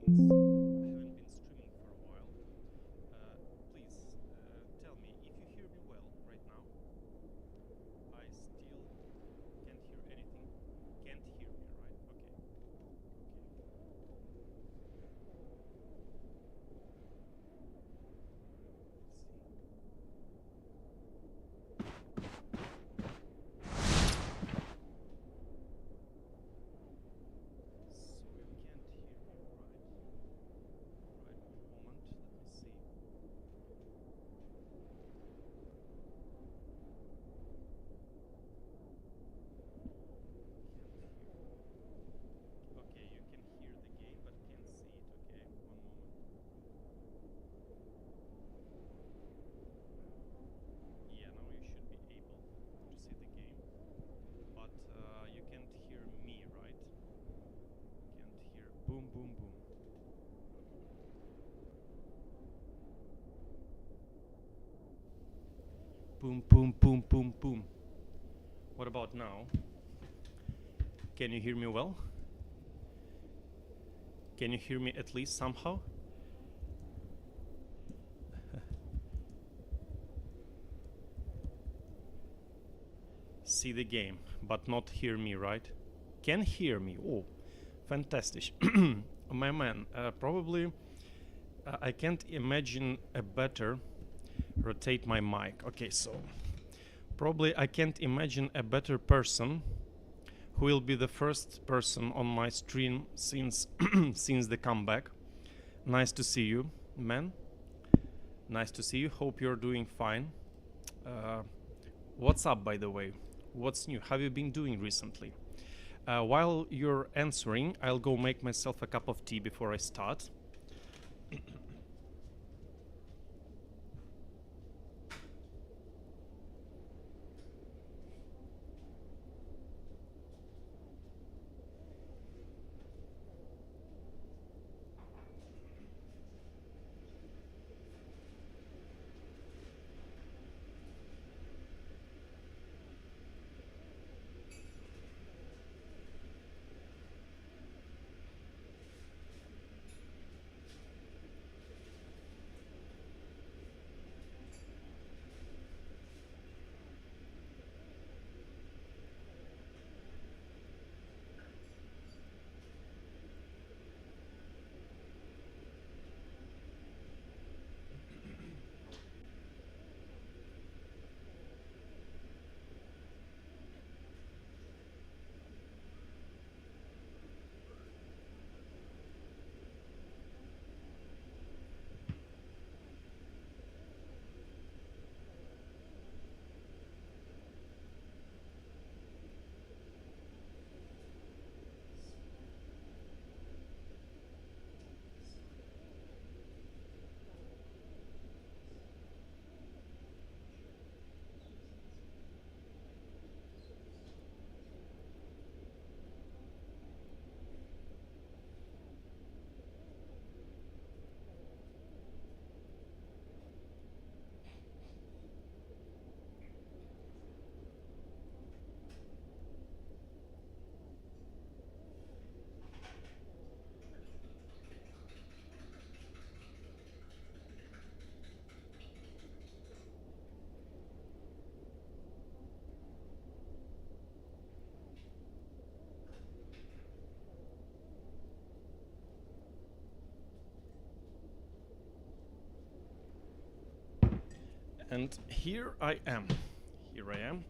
since I haven't been streaming for a while. Please tell me if you hear me well right now. I still can't hear anything. Can't hear me, right? Okay. So you can't hear me, right? Right, one moment. Let me see. Okay, you can hear the game but can't see it. Okay, one moment. Yeah, now you should be able to see the game, but you can't hear me, right? Can't hear. Boom, boom, boom. Boom, boom, boom, boom, boom. What about now? Can you hear me well? Can you hear me at least somehow? See the game, but not hear me, right? Can hear me. Oh, fantastic. My man, probably I can't imagine a better rotate my mic. Okay, so probably I can't imagine a better person who will be the first person on my stream since since the comeback. Nice to see you, man. Nice to see you. Hope you're doing fine. What's up, by the way? What's new? Have you been doing recently? While you're answering, I'll go make myself a cup of tea before I start. And here I am. Here I am.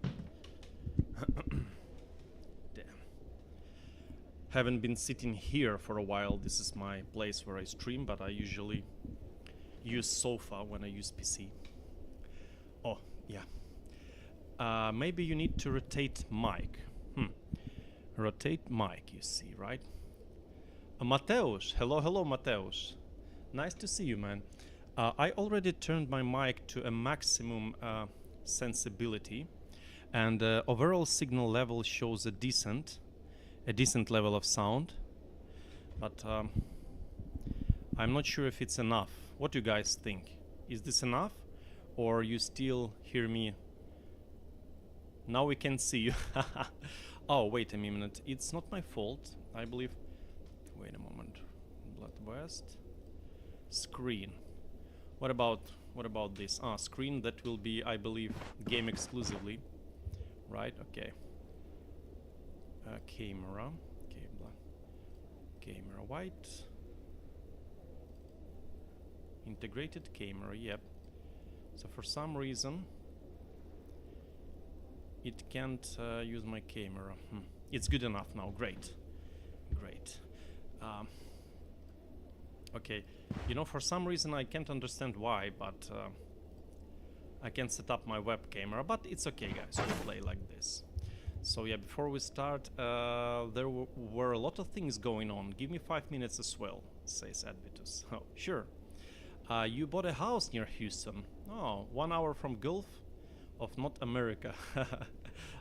Damn. Haven't been sitting here for a while. This is my place where I stream, but I usually use sofa when I use PC. Oh, yeah. Maybe you need to rotate mic. Rotate mic, you see, right? Mateusz. Hello, hello, Mateusz. Nice to see you, man. I already turned my mic to a maximum sensibility, and overall signal level shows a decent level of sound, but I'm not sure if it's enough. What do you guys think? Is this enough, or you still hear me? Now we can see you. Oh, wait a minute. It's not my fault, I believe. Wait a moment. Blood West. Screen. What about this? Ah, screen, that will be, I believe, game exclusively. Right, okay. Camera. Okay, camera white. Integrated camera, yep. So for some reason it can't use my camera. It's good enough now, great. Great. Okay, you know, for some reason I can't understand why, but I can set up my web camera, but it's okay, guys, we'll play like this. So yeah, before we start, there were a lot of things going on. Give me 5 minutes as well, says Advitus. Oh, sure. You bought a house near Houston. Oh, 1 hour from Gulf of North America.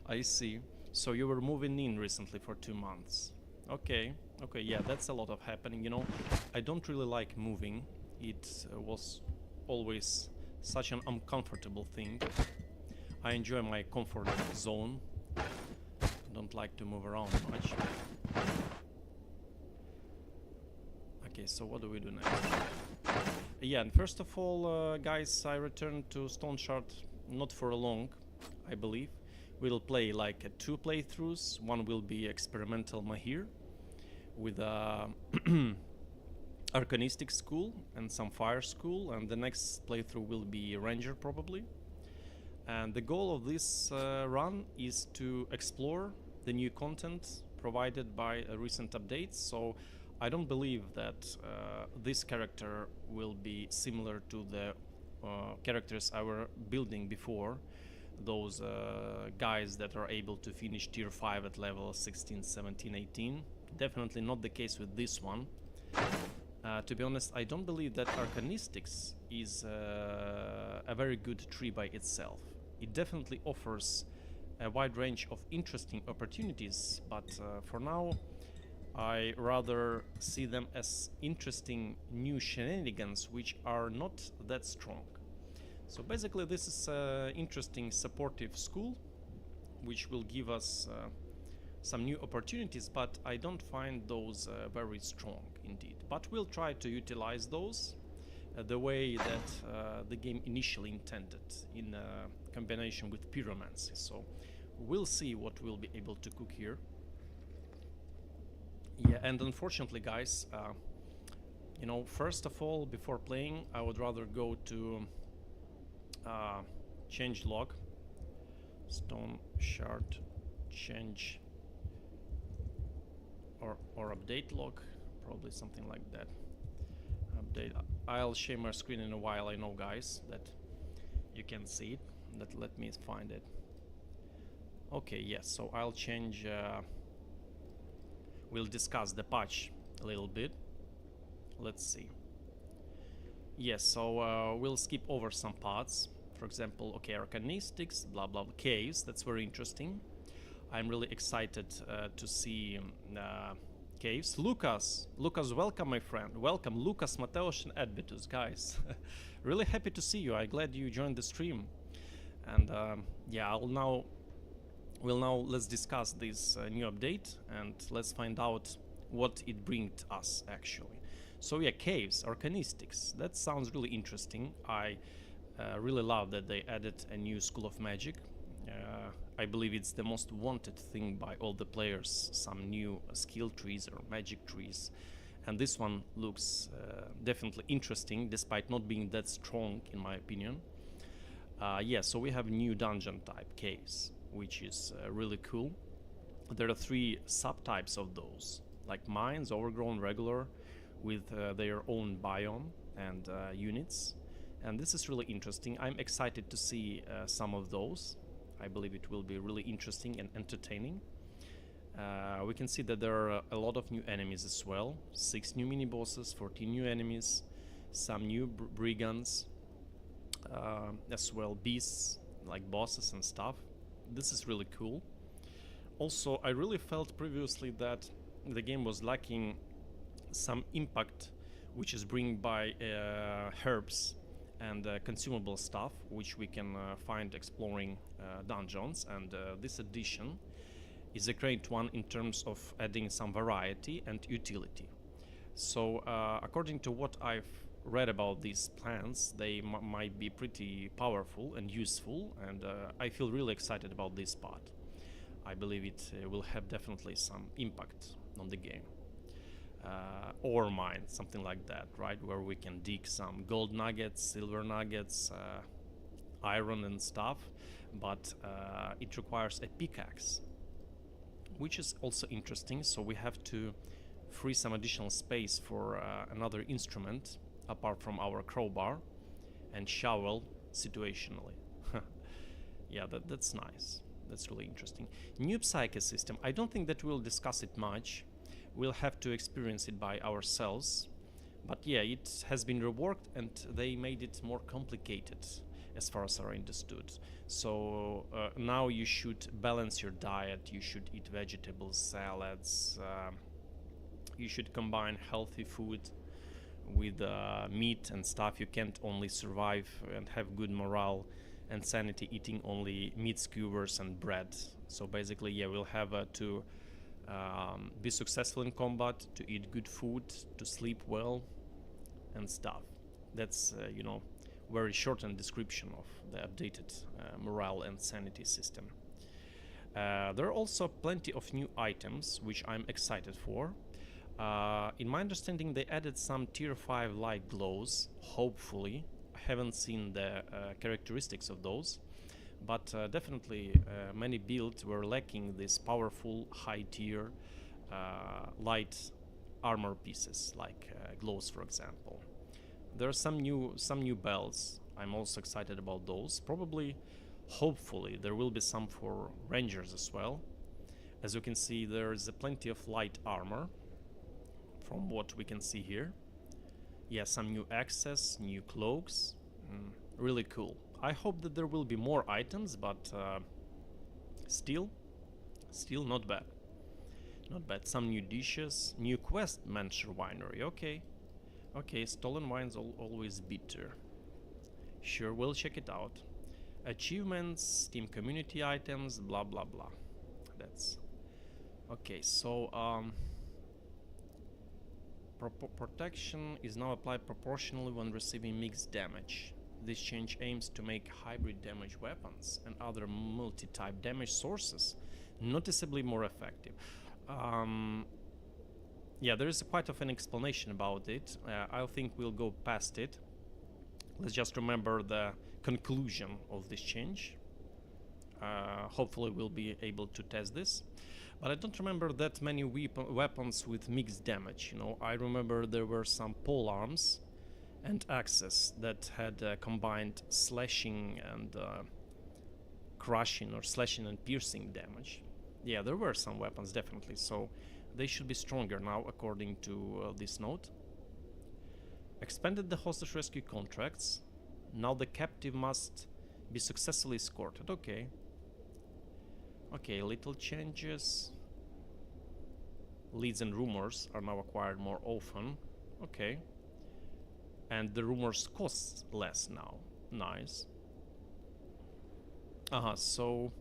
I see. So you were moving in recently for 2 months. Okay, okay, yeah, that's a lot of happening. You know, I don't really like moving. It was always such an uncomfortable thing. I enjoy my comfort zone. Don't like to move around much. Okay, so what do we do next? Yeah, and first of all, guys, I returned to Stoneshard not for a long, I believe. We'll play like 2 playthroughs. One will be experimental Mahir with Arcanistics school and some fire school, and the next playthrough will be Ranger probably. And the goal of this run is to explore the new content provided by recent updates. So I don't believe that this character will be similar to the characters I were building before. Those guys that are able to finish tier 5 at level 16, 17, 18. Definitely not the case with this one. To be honest, I don't believe that Arcanistics is a very good tree by itself. It definitely offers a wide range of interesting opportunities, but for now I rather see them as interesting new shenanigans which are not that strong. So basically this is an interesting supportive school which will give us some new opportunities, but I don't find those very strong indeed. But we'll try to utilize those the way that the game initially intended, in combination with pyromancy. So we'll see what we'll be able to cook here. Yeah, and unfortunately, guys, you know, first of all, before playing, I would rather go to change log, Stoneshard change or update log, probably something like that. Update. I'll share my screen in a while. I know, guys, that you can see it. Let me find it. Okay, yes. So I'll change. We'll discuss the patch a little bit. Let's see. Yes, so we'll skip over some parts. For example, okay, Arcanistics, blah blah, caves. That's very interesting. I'm really excited to see caves. Lucas, welcome, my friend. Welcome, Lucas, Mateos, and Advitus, guys. Really happy to see you. I'm glad you joined the stream. And yeah, let's discuss this new update and let's find out what it brings us actually. So yeah, caves, Arcanistics. That sounds really interesting. I really love that they added a new school of magic. I believe it's the most wanted thing by all the players, some new skill trees or magic trees. And this one looks definitely interesting, despite not being that strong, in my opinion. Yeah, so we have new dungeon type caves, which is really cool. There are 3 subtypes of those, like mines, overgrown, regular, with their own biome and units. And this is really interesting. I'm excited to see some of those. I believe it will be really interesting and entertaining. We can see that there are a lot of new enemies as well. 6 new mini-bosses, 14 new enemies, some new brigands, as well beasts, like bosses and stuff. This is really cool. Also, I really felt previously that the game was lacking some impact, which is bring by herbs and consumable stuff, which we can find exploring dungeons. And this edition is a great one in terms of adding some variety and utility. So according to what I've read about these plants, they might be pretty powerful and useful, and I feel really excited about this part. I believe it will have definitely some impact on the game. Ore mine, something like that, right? Where we can dig some gold nuggets, silver nuggets, iron and stuff, but it requires a pickaxe, which is also interesting. So we have to free some additional space for another instrument apart from our crowbar and shovel situationally. Yeah, that's nice. That's really interesting. New psyche system. I don't think that we'll discuss it much. We'll have to experience it by ourselves. But yeah, it has been reworked and they made it more complicated as far as I understood. So now you should balance your diet. You should eat vegetables, salads. You should combine healthy food with meat and stuff. You can't only survive and have good morale and sanity eating only meat skewers and bread. So basically, yeah, we'll have to be successful in combat, to eat good food, to sleep well and stuff. That's you know, very shortened description of the updated morale and sanity system. There are also plenty of new items which I'm excited for. In my understanding, they added some tier 5 light glows, hopefully. I haven't seen the characteristics of those, but definitely many builds were lacking these powerful high tier light armor pieces, like glows, for example. There are some new bells. I'm also excited about those. Probably, hopefully, there will be some for rangers as well. As you can see, there is plenty of light armor from what we can see here. Yeah, some new axes, new cloaks. Really cool. I hope that there will be more items, but still not bad. Not bad. Some new dishes, new quest, Mancher Winery. Okay, stolen wines always bitter. Sure, we'll check it out. Achievements, Steam community items, blah blah blah. That's okay. So protection is now applied proportionally when receiving mixed damage. This change aims to make hybrid damage weapons and other multi-type damage sources noticeably more effective. Yeah, there is quite of an explanation about it. I think we'll go past it. Let's just remember the conclusion of this change. Hopefully we'll be able to test this. But I don't remember that many weapons with mixed damage. You know, I remember there were some pole arms and axes that had combined slashing and crushing, or slashing and piercing damage. Yeah, there were some weapons, definitely. So they should be stronger now, according to this note. Expanded the hostage rescue contracts. Now the captive must be successfully escorted. Okay. Okay, little changes. Leads and rumors are now acquired more often. Okay. And the rumors cost less now. Nice. So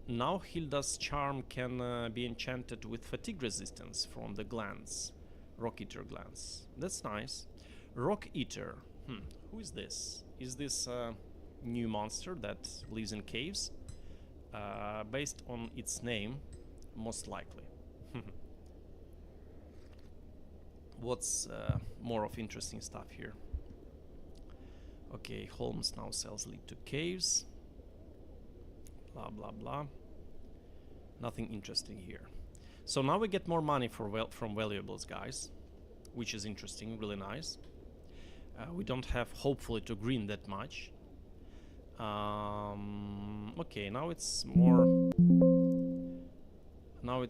now Hilda's charm can be enchanted with fatigue resistance from the glands. Rock Eater glands. That's nice. Rock Eater. Who is this? Is this a new monster that lives in caves? Based on its name, most likely. What's more of interesting stuff here? Okay, Holmes now sells lead to caves. Blah blah blah. Nothing interesting here. So now we get more money from valuables, guys, which is interesting, really nice. We don't have, hopefully, to green that much. Okay, now it's more. Now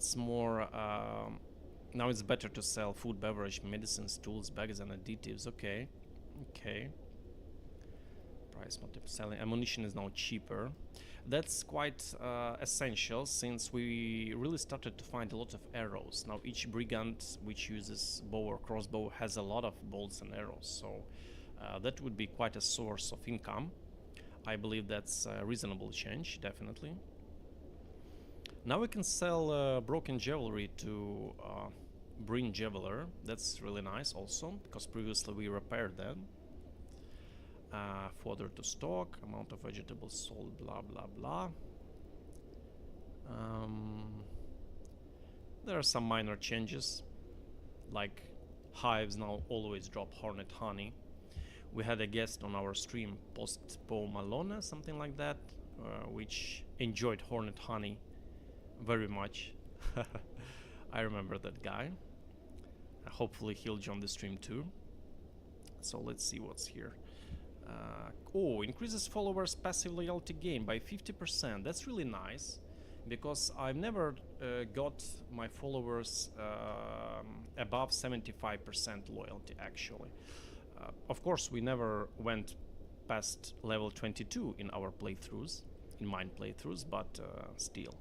it's better to sell food, beverage, medicines, tools, bags, and additives. Okay. Price multiple selling. Ammunition is now cheaper. That's quite essential, since we really started to find a lot of arrows. Now each brigand which uses bow or crossbow has a lot of bolts and arrows, so that would be quite a source of income. I believe that's a reasonable change, definitely. Now we can sell broken jewelry to Bryn Javeler. That's really nice also, because previously we repaired that. Fodder to stock, amount of vegetables sold, blah blah blah. There are some minor changes, like hives now always drop hornet honey. We had a guest on our stream, Post Po Malone, something like that, which enjoyed hornet honey very much. I remember that guy. Hopefully he'll join the stream too. So let's see what's here. Oh, increases followers passive loyalty gain by 50%. That's really nice, because I've never got my followers above 75% loyalty actually. Of course, we never went past level 22 in our playthroughs, in mine playthroughs, but still,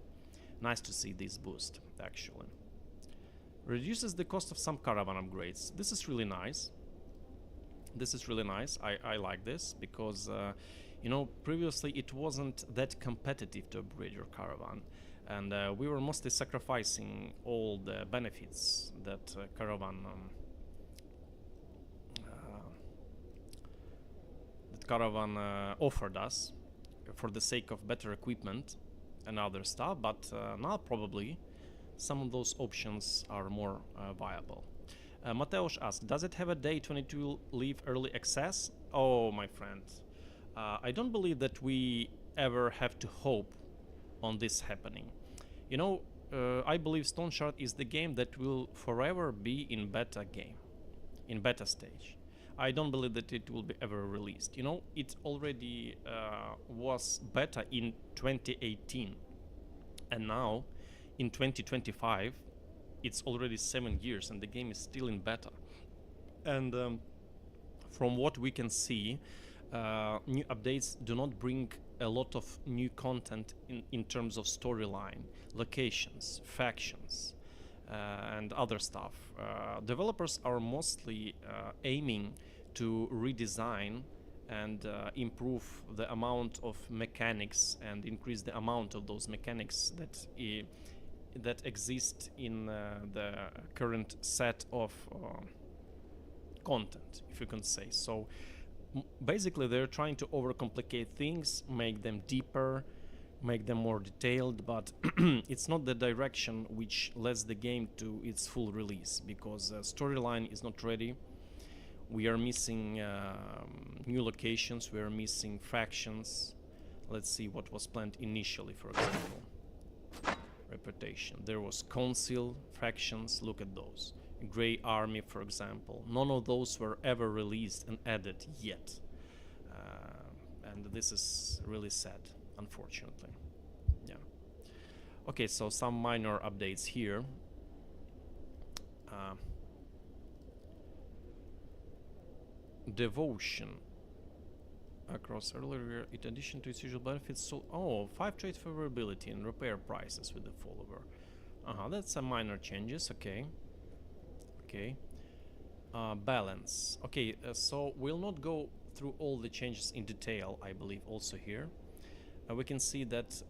nice to see this boost actually. Reduces the cost of some caravan upgrades. This is really nice. This is really nice. I like this because, you know, previously it wasn't that competitive to upgrade your caravan, and we were mostly sacrificing all the benefits that caravan offered us for the sake of better equipment and other stuff. But now probably some of those options are more viable. Mateusz asks, does it have a day 22 leave early access? Oh, my friend, I don't believe that we ever have to hope on this happening. You know, I believe Stoneshard is the game that will forever be in beta stage. I don't believe that it will be ever released. You know, it already was beta in 2018, and now in 2025 it's already 7 years and the game is still in beta. And from what we can see, new updates do not bring a lot of new content in terms of storyline, locations, factions, and other stuff. Developers are mostly aiming to redesign and improve the amount of mechanics and increase the amount of those mechanics that exist in the current set of content, if you can say so. Basically, they're trying to overcomplicate things, make them deeper, make them more detailed, but it's not the direction which lets the game to its full release, because storyline is not ready. We are missing new locations, we are missing factions. Let's see what was planned initially, for example. Reputation. There was council factions, look at those. Grey Army, for example. None of those were ever released and added yet. And this is really sad, unfortunately. Yeah. Okay, so some minor updates here. Devotion. Across earlier, in addition to its usual benefits, so 5 trade favorability and repair prices with the follower. That's some minor changes. Okay. Balance. Okay, so we'll not go through all the changes in detail. I believe also here we can see that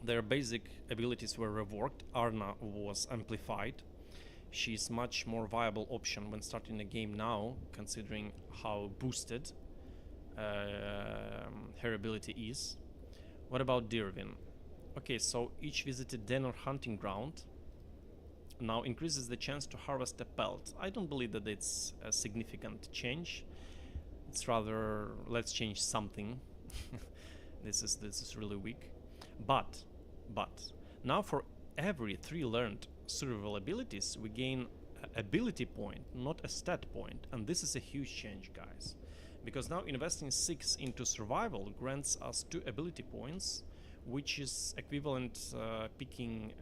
their basic abilities were reworked. Arna was amplified. She's much more viable option when starting the game now, considering how boosted her ability is. What about Dirvin? Okay, so each visited den or hunting ground now increases the chance to harvest a pelt. I don't believe that it's a significant change. It's rather, let's change something. This is really weak. But now for every 3 learned survival abilities, we gain an ability point, not a stat point, and this is a huge change, guys, because now investing 6 into survival grants us 2 ability points, which is equivalent picking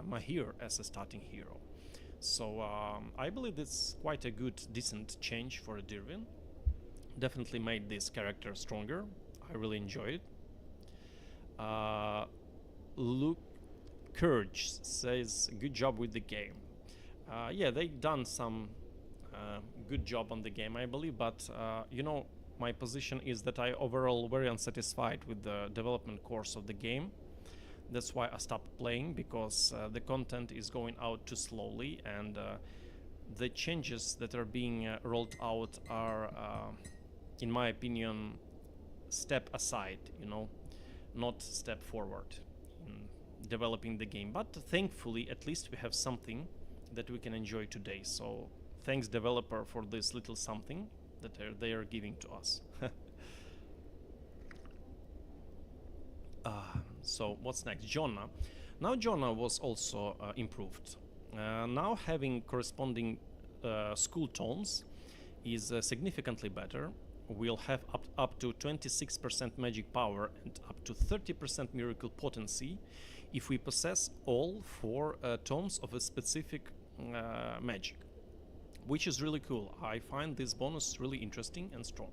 Mahir as a starting hero. So I believe it's quite a good, decent change for a Dirvin. Definitely made this character stronger. I really enjoyed it. Luke Courage says, good job with the game. Yeah, they've done some good job on the game, I believe, but you know, my position is that I overall very unsatisfied with the development course of the game. That's why I stopped playing, because the content is going out too slowly, and the changes that are being rolled out are, in my opinion, step aside, you know, not step forward in developing the game. But thankfully, at least we have something that we can enjoy today. So thanks, developer, for this little something that they are giving to us. So what's next? Jonna. Now Jonna was also improved. Now having corresponding school tomes is significantly better. We'll have up to 26% magic power and up to 30% miracle potency if we possess all 4 tomes of a specific magic, which is really cool. I find this bonus really interesting and strong.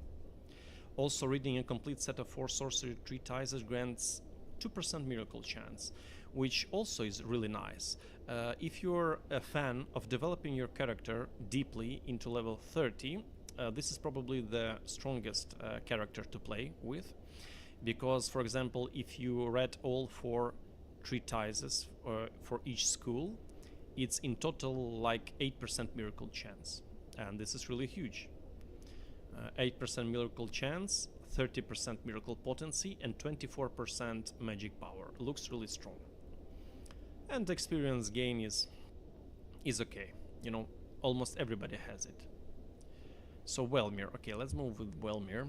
Also, reading a complete set of 4 sorcery treatises grants 2% miracle chance, which also is really nice. If you're a fan of developing your character deeply into level 30, this is probably the strongest character to play with, because, for example, if you read all 4 treatises for each school, it's in total like 8% miracle chance, and this is really huge. 8% miracle chance, 30% miracle potency, and 24% magic power. Looks really strong. And experience gain is okay. You know, almost everybody has it. So Welmir. Okay, let's move with Welmir.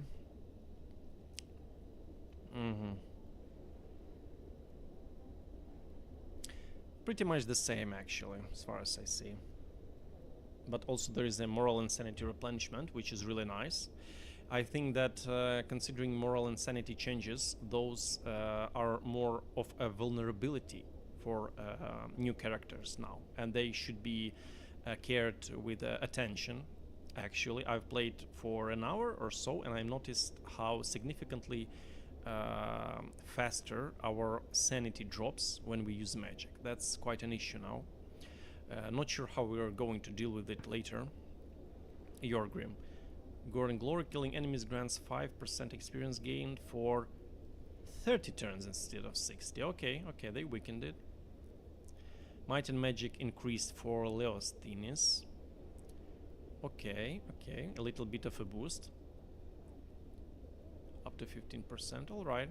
Pretty much the same, actually, as far as I see. But also there is a moral insanity replenishment, which is really nice. I think that considering moral insanity changes, those are more of a vulnerability for new characters now, and they should be cared with attention. Actually, I've played for an hour or so, and I noticed how significantly faster our sanity drops when we use magic. That's quite an issue now. Not sure how we are going to deal with it later. Yorgrim. Gore and Glory, killing enemies grants 5% experience gain for 30 turns instead of 60. Okay, they weakened it. Might and Magic increased for Leosthenes. Okay, a little bit of a boost. Up to 15%, alright.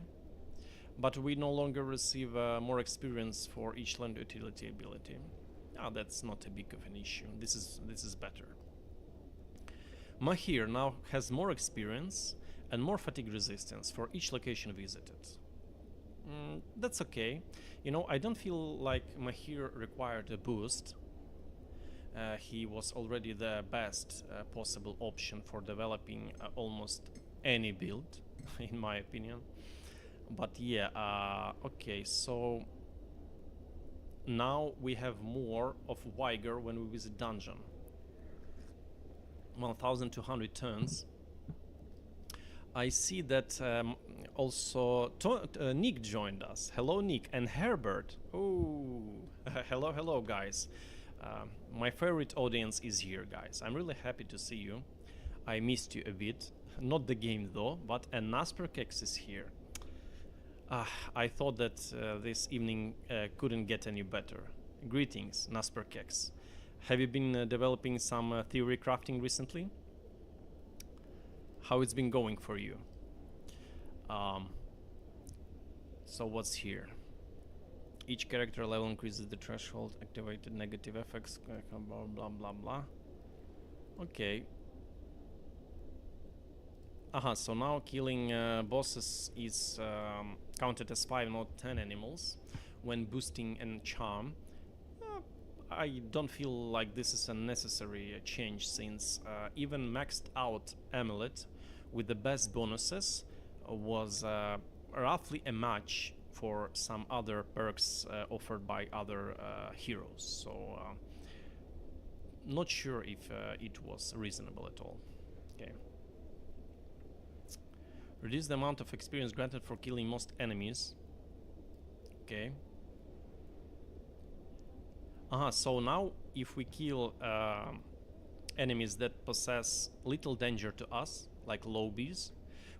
But we no longer receive more experience for each land utility ability. That's not a big of an issue. This is better. Mahir now has more experience and more fatigue resistance for each location visited. That's okay. You know, I don't feel like Mahir required a boost. He was already the best possible option for developing almost any build, in my opinion. But yeah, okay, so now we have more of Weiger when we visit dungeon. 1200 turns. I see that also Nick joined us. Hello, Nick. And Herbert. Oh, hello, guys. My favorite audience is here, guys. I'm really happy to see you. I missed you a bit. Not the game, though, but Nasperkex is here. I thought that this evening couldn't get any better. Greetings, Nasperkex. Have you been developing some theory crafting recently? How it's been going for you? So what's here? Each character level increases the threshold, activated negative effects, blah blah blah blah. Okay. So now killing bosses is counted as 5, not 10 animals when boosting and charm. I don't feel like this is a necessary change, since even maxed out amulet with the best bonuses was roughly a match for some other perks offered by other heroes, so not sure if it was reasonable at all. Okay. Reduce the amount of experience granted for killing most enemies. Okay. So now if we kill enemies that possess little danger to us, like lowbies,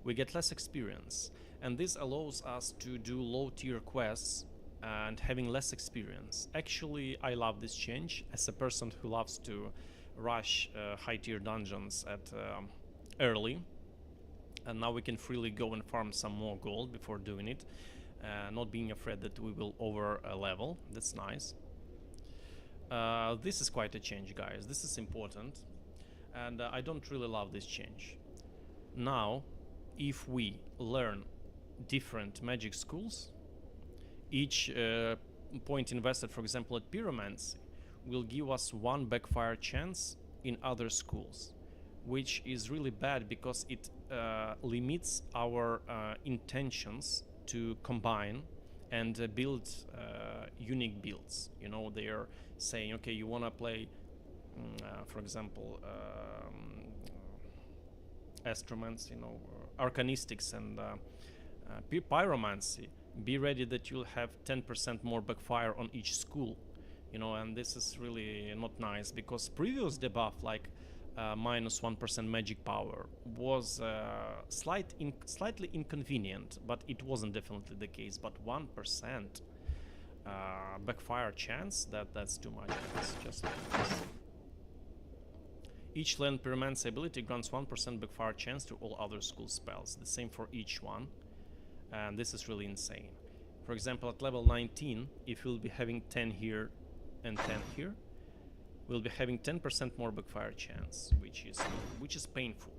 we get less experience, and this allows us to do low tier quests and having less experience. Actually, I love this change as a person who loves to rush high tier dungeons at early, and now we can freely go and farm some more gold before doing it, not being afraid that we will over level. That's nice. This is quite a change, guys. This is important, and I don't really love this change. Now, if we learn different magic schools, each point invested, for example, at pyromancy, will give us one backfire chance in other schools, which is really bad because it limits our intentions to combine and build unique builds. You know, they are saying, okay, you want to play, for example, instruments, you know, Arcanistics and pyromancy. Be ready that you'll have 10% more backfire on each school, you know, and this is really not nice because previous debuff, like minus 1% magic power, was slightly inconvenient, but it wasn't definitely the case. But 1% backfire chance, that's too much. It's just each land pyromancy ability grants 1% backfire chance to all other school spells. The same for each one. And this is really insane. For example, at level 19, if we'll be having 10 here and 10 here, we'll be having 10% more backfire chance, which is painful.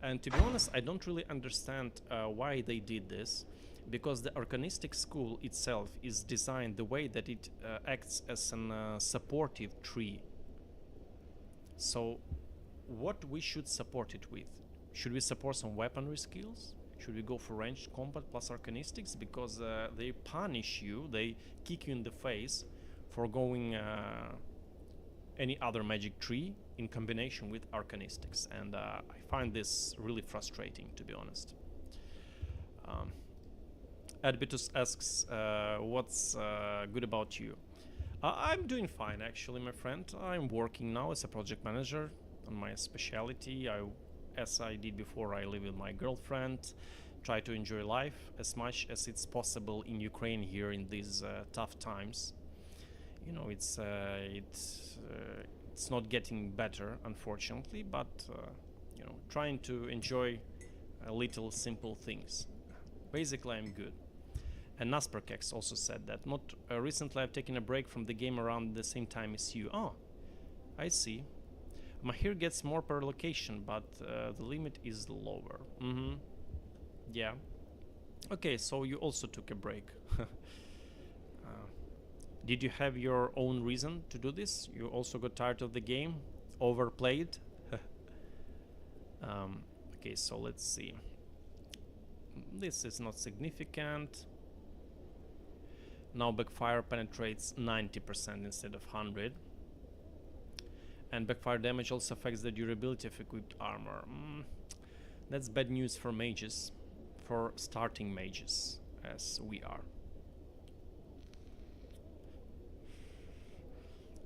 And to be honest, I don't really understand why they did this, because the Arcanistic school itself is designed the way that it acts as a supportive tree. So what we should support it with? Should we support some weaponry skills? Should we go for ranged combat plus Arcanistics? Because they punish you, they kick you in the face for going any other magic tree in combination with Arcanistics. And I find this really frustrating, to be honest. Adbitus asks, what's good about you? I'm doing fine, actually, my friend. I'm working now as a project manager on my specialty. As I did before, I live with my girlfriend, try to enjoy life as much as it's possible in Ukraine here in these tough times. You know, it's not getting better, unfortunately, but you know, trying to enjoy little simple things. Basically, I'm good. And Nasperkex also said that not recently I've taken a break from the game around the same time as you. Oh, I see. Mahir gets more per location, but the limit is lower. Yeah. Okay, so you also took a break. Did you have your own reason to do this? You also got tired of the game? Overplayed? Okay, so let's see. This is not significant. Now backfire penetrates 90% instead of 100. And backfire damage also affects the durability of equipped armor. That's bad news for mages, for starting mages, as we are.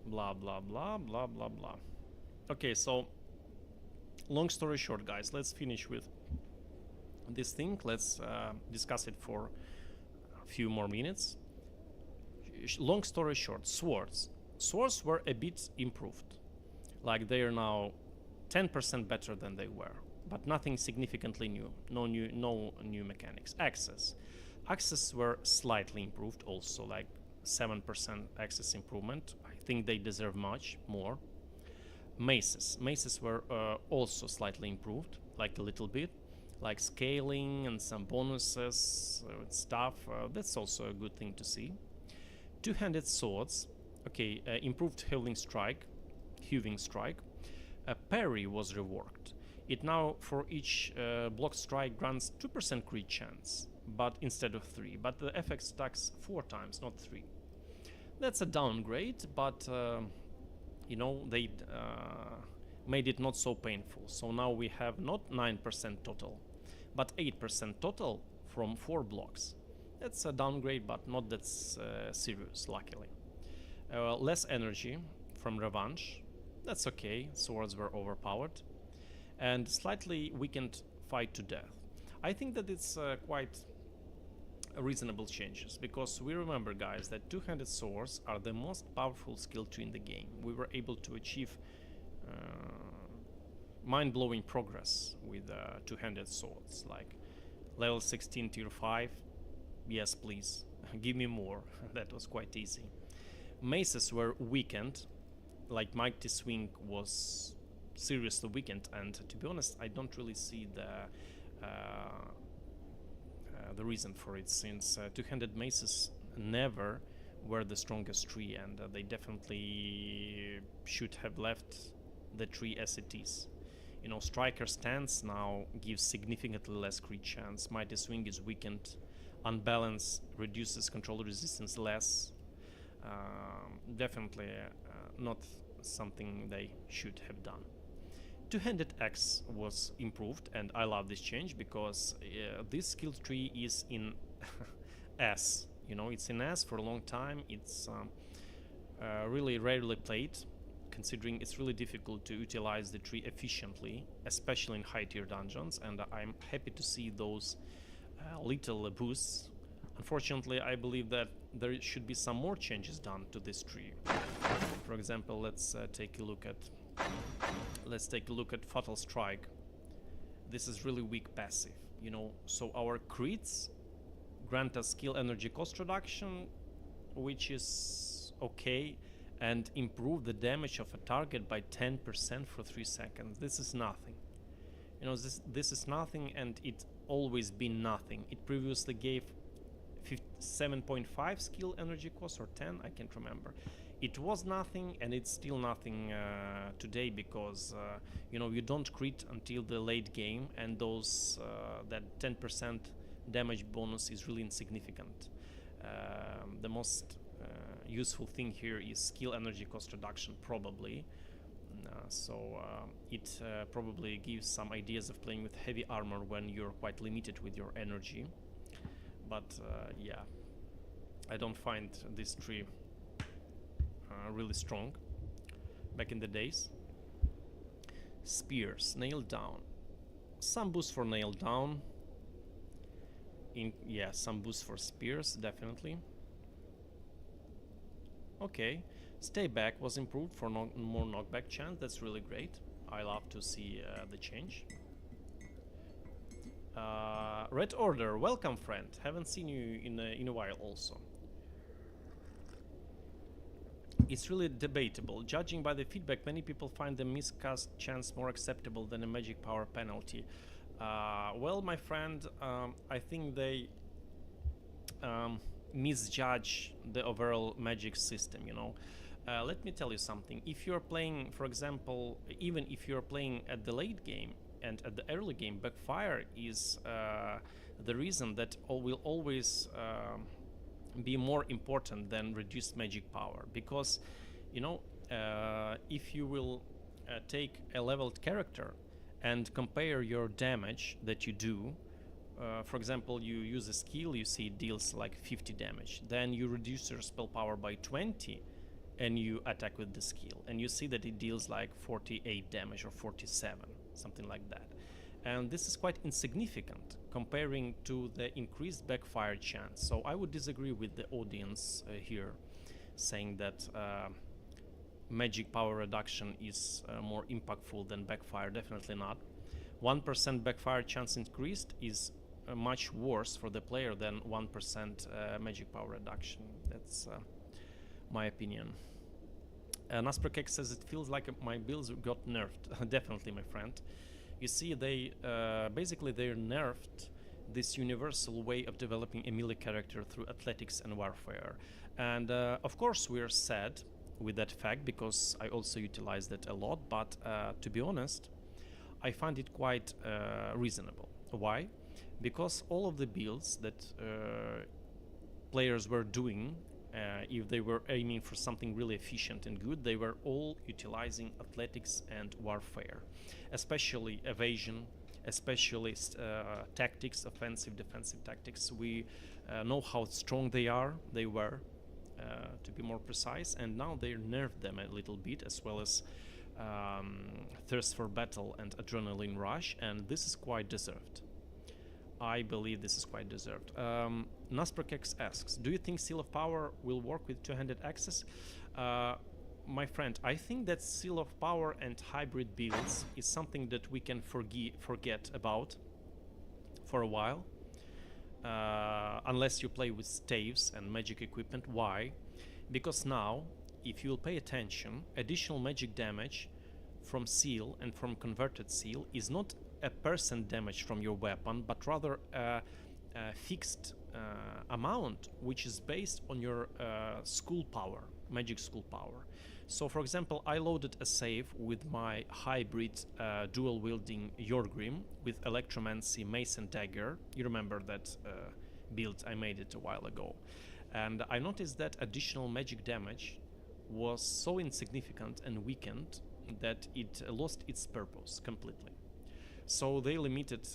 Blah, blah, blah, blah, blah, blah. Okay, so, long story short, guys, let's finish with this thing. Let's discuss it for a few more minutes. Long story short, swords. Swords were a bit improved. Like, they are now 10% better than they were, but nothing significantly new. No new mechanics. Axes were slightly improved, also like 7% axis improvement. I think they deserve much more. Maces were also slightly improved, like a little bit, like scaling and some bonuses stuff. That's also a good thing to see. Two-handed swords, okay, improved hewing strike. A parry was reworked. It now for each block strike grants 2% crit chance, but instead of 3. But the effect stacks 4 times, not 3. That's a downgrade, but you know, they made it not so painful. So now we have not 9% total, but 8% total from 4 blocks. That's a downgrade, but not that serious, luckily. Less energy from Revenge. That's okay, swords were overpowered. And slightly weakened fight to death. I think that it's quite reasonable changes, because we remember, guys, that two-handed swords are the most powerful skill tree in the game. We were able to achieve mind-blowing progress with two-handed swords, like level 16 tier 5. Yes, please, give me more. That was quite easy. Maces were weakened, like Mighty Swing was seriously weakened, and to be honest, I don't really see the reason for it, since two-handed maces never were the strongest tree, and they definitely should have left the tree as it is. You know, Striker stance now gives significantly less crit chance. Mighty Swing is weakened. Unbalance reduces control resistance less. Definitely not something they should have done. Two-handed axe was improved, and I love this change because this skill tree is in S. You know, it's in S for a long time. It's really rarely played, considering it's really difficult to utilize the tree efficiently, especially in high-tier dungeons, and I'm happy to see those little boosts. Unfortunately, I believe that there should be some more changes done to this tree. For example, let's take a look at Fatal Strike. This is really weak passive, you know, so our crits grant us skill energy cost reduction, which is okay, and improve the damage of a target by 10% for 3 seconds. This is nothing. You know, this is nothing, and it always been nothing. It previously gave 7.5 skill energy cost, or 10, I can't remember. It was nothing, and it's still nothing today, because you know, you don't crit until the late game, and those that 10% damage bonus is really insignificant. The most useful thing here is skill energy cost reduction, probably. It probably gives some ideas of playing with heavy armor when you're quite limited with your energy. But yeah, I don't find this tree really strong back in the days. Spears, nail down. Some boost for nail down. Yeah, some boost for spears, definitely. Okay, stay back was improved for more knockback chance. That's really great. I love to see the change. Red Order, welcome, friend. Haven't seen you in a while also. It's really debatable. Judging by the feedback, many people find the miscast chance more acceptable than a magic power penalty. Well, my friend, I think they misjudge the overall magic system, you know. Let me tell you something. If you're playing, for example, even if you're playing at the late game and at the early game, backfire is the reason that will always be more important than reduced magic power, because, you know, if you will take a leveled character and compare your damage that you do, for example, you use a skill, you see it deals like 50 damage, then you reduce your spell power by 20 and you attack with the skill, and you see that it deals like 48 damage or 47, something like that. And this is quite insignificant comparing to the increased backfire chance. So I would disagree with the audience here, saying that magic power reduction is more impactful than backfire. Definitely not. 1% backfire chance increased is much worse for the player than 1% magic power reduction. That's my opinion. Nasperkek says it feels like my builds got nerfed. Definitely, my friend. You see, they basically they're nerfed this universal way of developing a melee character through athletics and warfare. And of course we're sad with that fact, because I also utilize that a lot, but to be honest, I find it quite reasonable. Why? Because all of the builds that players were doing, if they were aiming for something really efficient and good, they were all utilizing athletics and warfare, especially evasion, especially tactics, offensive, defensive tactics. We know how strong they were, to be more precise, and now they nerfed them a little bit, as well as thirst for battle and adrenaline rush, and this is quite deserved. I believe this is quite deserved. Nasperkex asks, do you think Seal of Power will work with two-handed axes? My friend, I think that Seal of Power and hybrid builds is something that we can forget about for a while. Unless you play with staves and magic equipment. Why? Because now, if you'll pay attention, additional magic damage from seal and from converted seal is not a percent damage from your weapon, but rather a fixed amount which is based on your school power, magic school power. So for example, I loaded a save with my hybrid dual wielding Yorgrim with Electromancy, Mace and Dagger. You remember that build, I made it a while ago. And I noticed that additional magic damage was so insignificant and weakened that it lost its purpose completely. So they limited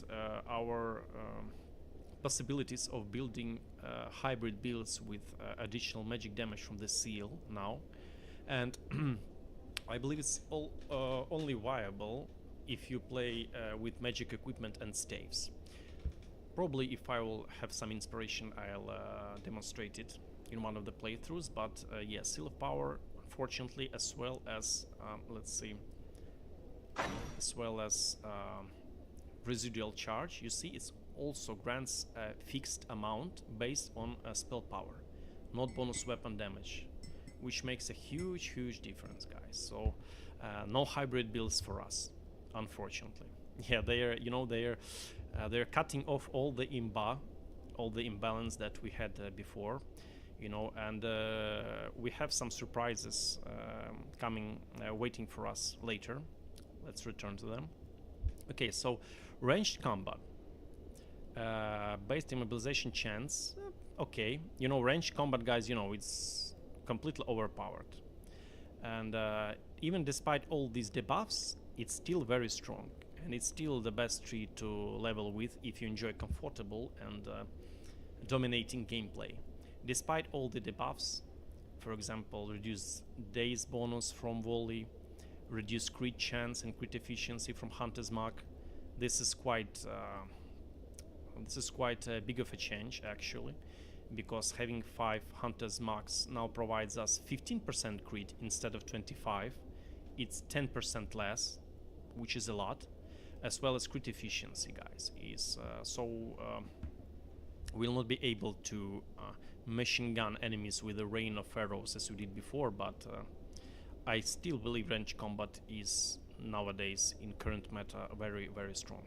our possibilities of building hybrid builds with additional magic damage from the seal now. And I believe it's only viable if you play with magic equipment and staves. Probably if I will have some inspiration, I'll demonstrate it in one of the playthroughs. But yeah, Seal of Power, unfortunately, as well as let's see, as well as residual charge. You see, it also grants a fixed amount based on spell power, not bonus weapon damage, which makes a huge difference, guys. So no hybrid builds for us, unfortunately. Yeah, they're cutting off all the imbalance that we had before, you know, and we have some surprises coming, waiting for us later. Let's return to them. Okay, so ranged combat, based immobilization chance. Okay, you know, ranged combat, guys, you know, it's completely overpowered, and even despite all these debuffs, it's still very strong, and it's still the best tree to level with if you enjoy comfortable and dominating gameplay. Despite all the debuffs, for example, reduced daze bonus from volley, reduced crit chance and crit efficiency from Hunter's Mark, this is quite big of a change, actually, because having 5 Hunter's Marks now provides us 15% crit instead of 25. It's 10% less, which is a lot, as well as crit efficiency, guys, is we'll not be able to machine gun enemies with a rain of arrows as we did before, but I still believe ranged combat is nowadays in current meta very strong.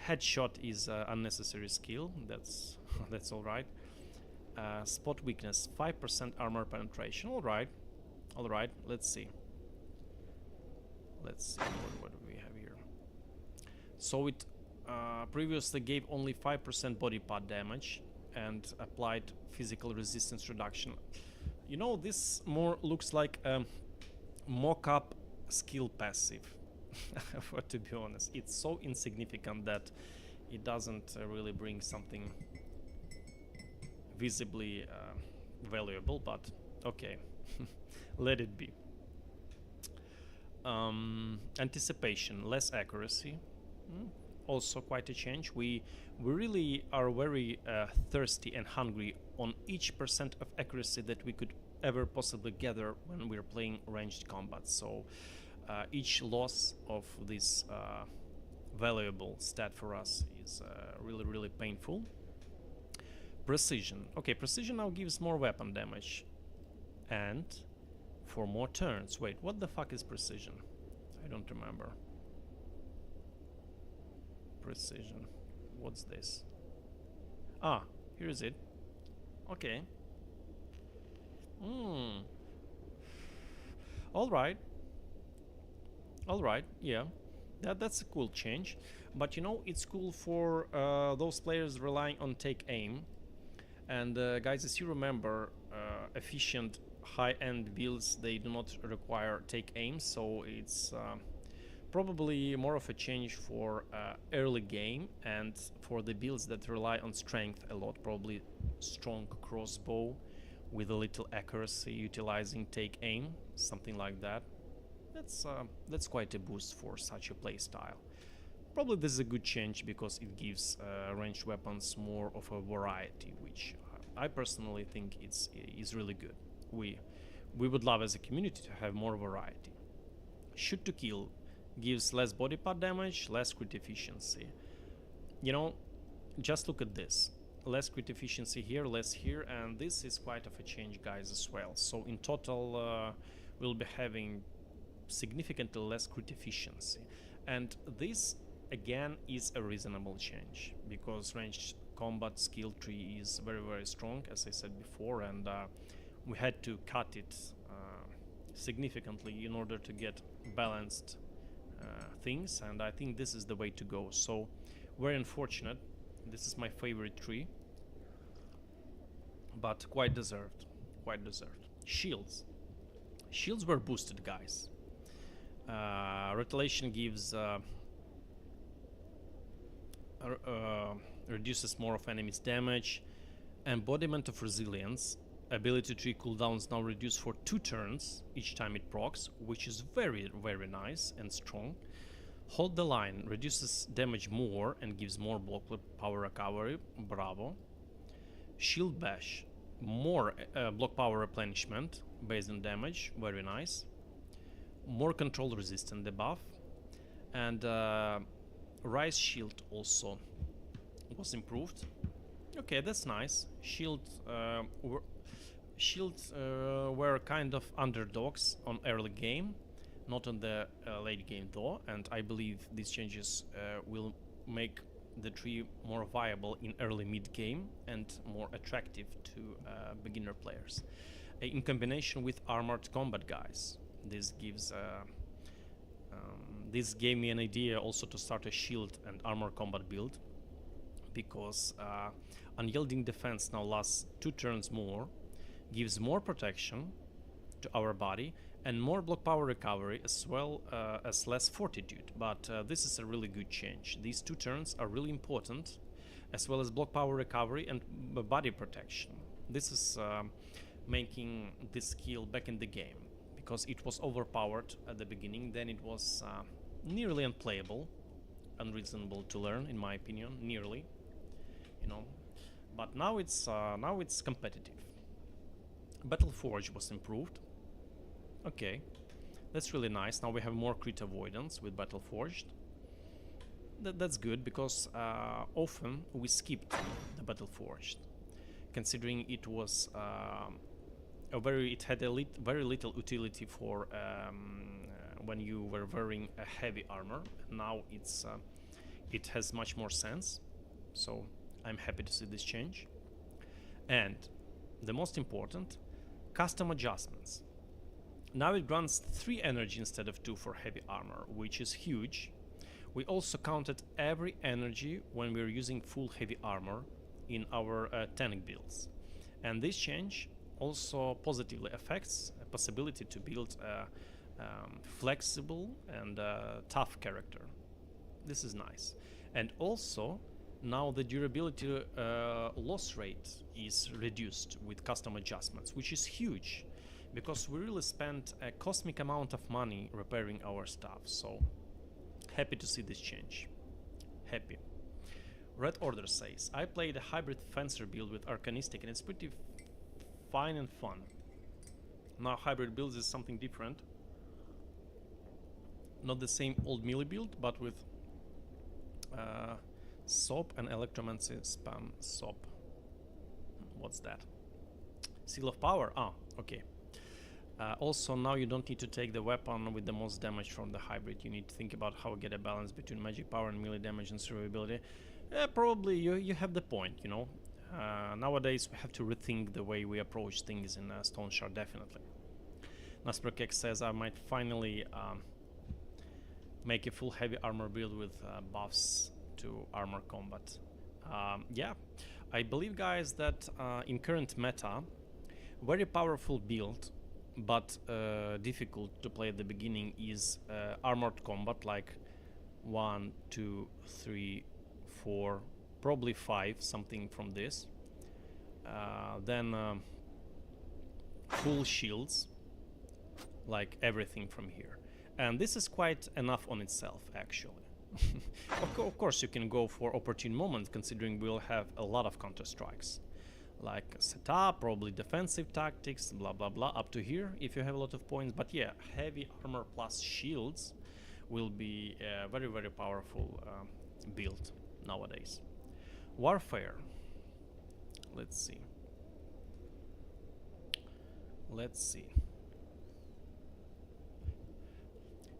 Headshot is unnecessary skill, that's all right. Spot weakness, 5% armor penetration. All right, let's see what do we have here. So it previously gave only 5% body part damage and applied physical resistance reduction. You know, this more looks like a mock-up skill passive. To be honest, it's so insignificant that it doesn't really bring something visibly valuable, but okay. Let it be. Anticipation, less accuracy, also quite a change. We really are very thirsty and hungry on each percent of accuracy that we could ever possibly gather when we're playing ranged combat. So each loss of this valuable stat for us is really painful. Precision. Okay, precision now gives more weapon damage and for more turns. Wait, what the fuck is precision? I don't remember. Precision. What's this? Ah, here is it. Okay. All right, yeah. That's a cool change. But you know, it's cool for those players relying on take aim. And guys, as you remember, efficient high-end builds, they do not require take aim, so it's probably more of a change for early game, and for the builds that rely on strength a lot, probably strong crossbow with a little accuracy utilizing take aim, something like that. That's quite a boost for such a play style. Probably this is a good change because it gives ranged weapons more of a variety, which I personally think is really good. We would love as a community to have more variety. Shoot to kill gives less body part damage, less crit efficiency. You know, just look at this. Less crit efficiency here, less here, and this is quite of a change, guys, as well. So in total, we'll be having significantly less crit efficiency. And this, again, is a reasonable change, because ranged combat skill tree is very, very strong, as I said before, and we had to cut it significantly in order to get balanced things, and I think this is the way to go. So, very unfortunate. This is my favorite tree, but quite deserved. Quite deserved. Shields. Shields were boosted, guys. Retaliation gives reduces more of enemies' damage. Embodiment of Resilience. Ability tree cooldowns now reduced for 2 turns each time it procs, which is very, very nice and strong. Hold the line, reduces damage more and gives more block power recovery. Bravo. Shield bash, more block power replenishment based on damage. Very nice. More control resistant debuff. And Rise shield also was improved. Okay, that's nice. Shields were kind of underdogs on early game, not on the late game though, and I believe these changes will make the tree more viable in early mid game and more attractive to beginner players. In combination with armored combat, guys, this gives this gave me an idea also to start a shield and armor combat build, because unyielding defense now lasts 2 turns more, gives more protection to our body and more block power recovery, as well as less fortitude. But this is a really good change. These 2 turns are really important, as well as block power recovery and body protection. This is making this skill back in the game, because it was overpowered at the beginning. Then it was nearly unplayable, unreasonable to learn, in my opinion, nearly, you know. But now it's competitive. Battle Forge was improved. Okay, that's really nice. Now we have more crit avoidance with Battle Forged. That's good, because often we skipped the Battle Forged, considering it was it had very little utility for when you were wearing a heavy armor. Now it has much more sense. So I'm happy to see this change. And the most important, custom adjustments. Now it grants 3 energy instead of 2 for heavy armor, which is huge. We also counted every energy when we were using full heavy armor in our tank builds. And this change also positively affects a possibility to build a flexible and tough character. This is nice. And also, now the durability loss rate is reduced with custom adjustments, which is huge, because we really spent a cosmic amount of money repairing our stuff. So happy to see this change. Happy. Red Order says, I played a hybrid fencer build with Arcanistic and it's pretty fine and fun. Now hybrid builds is something different. Not the same old melee build, but with SOP and Electromancy spam SOP. What's that? Seal of Power? Ah, okay. Also, now you don't need to take the weapon with the most damage from the hybrid. You need to think about how to get a balance between magic power and melee damage and survivability. Probably you have the point, you know. Nowadays we have to rethink the way we approach things in Stoneshard, definitely. Nasperkek says I might finally make a full heavy armor build with buffs to armor combat. Yeah, I believe, guys, that in current meta, very powerful build but difficult to play at the beginning is armored combat, like 1, 2, 3, 4, probably 5, something from this. Then full shields, like everything from here. And this is quite enough on itself, actually. Of course, you can go for opportune moment, considering we'll have a lot of counter strikes, like setup, probably defensive tactics, blah blah blah, up to here if you have a lot of points. But yeah, heavy armor plus shields will be a very very powerful build nowadays. Warfare. Let's see. Let's see.